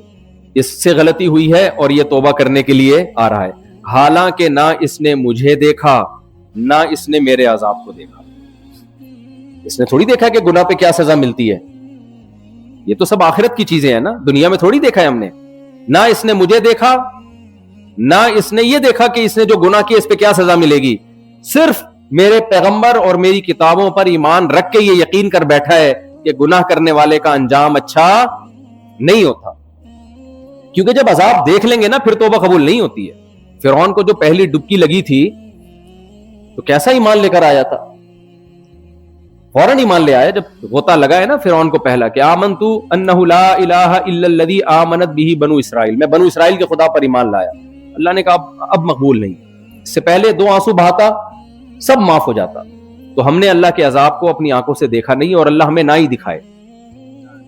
اس سے غلطی ہوئی ہے اور یہ توبہ کرنے کے لیے آ رہا ہے, حالانکہ نہ اس نے مجھے دیکھا نہ اس نے میرے عذاب کو دیکھا. اس نے تھوڑی دیکھا کہ گناہ پہ کیا سزا ملتی ہے, یہ تو سب آخرت کی چیزیں ہیں نا, دنیا میں تھوڑی دیکھا ہے ہم نے. نہ اس نے مجھے دیکھا نہ اس نے یہ دیکھا کہ اس نے جو گناہ کیا اس پہ کیا سزا ملے گی. صرف میرے پیغمبر اور میری کتابوں پر ایمان رکھ کے یہ یقین کر بیٹھا ہے کہ گناہ کرنے والے کا انجام اچھا نہیں ہوتا. کیونکہ جب عذاب دیکھ لیں گے نا پھر توبہ قبول نہیں ہوتی ہے. فرعون کو جو پہلی ڈبکی لگی تھی تو کیسا ایمان لے کر آیا تھا, فوراً ایمان لے آیا. جب غوطہ لگا ہے نا فرعون کو پہلا کہ آمنتو انہ لا الہ الا الذی آمنت بہ بنو اسرائیل, میں بنو اسرائیل کے خدا پر ایمان لایا. اللہ نے کہا اب مقبول نہیں. اس سے پہلے 2 آنسو بہاتا سب معاف ہو جاتا. تو ہم نے اللہ کے عذاب کو اپنی آنکھوں سے دیکھا نہیں اور اللہ ہمیں نہ ہی دکھائے.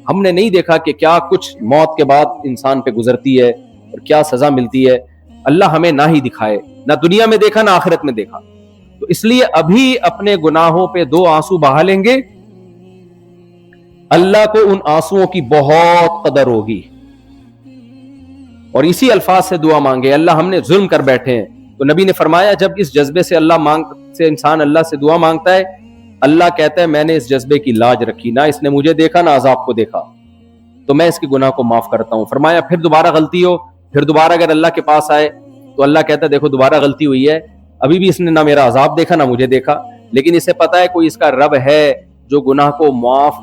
ہم نے نہیں دیکھا کہ کیا کچھ موت کے بعد انسان پہ گزرتی ہے اور کیا سزا ملتی ہے. اللہ ہمیں نہ ہی دکھائے, نہ دنیا میں دیکھا نہ آخرت میں دیکھا. تو اس لیے ابھی اپنے گناہوں پہ 2 آنسو بہا لیں گے, اللہ کو ان آنسوؤں کی بہت قدر ہوگی. اور اسی الفاظ سے دعا مانگے, اللہ ہم نے ظلم کر بیٹھے ہیں. تو نبی نے فرمایا جب اس جذبے سے انسان اللہ سے دعا مانگتا ہے, اللہ کہتا ہے میں نے اس جذبے کی لاج رکھی, نہ اس نے مجھے دیکھا نہ عذاب کو دیکھا, تو میں اس کے گناہ کو معاف کرتا ہوں. فرمایا پھر دوبارہ غلطی ہو, پھر دوبارہ اگر اللہ کے پاس آئے تو اللہ کہتا ہے دیکھو دوبارہ غلطی ہوئی ہے, ابھی بھی اس نے نہ میرا عذاب دیکھا نہ مجھے دیکھا, لیکن اسے پتا ہے کوئی اس کا رب ہے جو گناہ کو معاف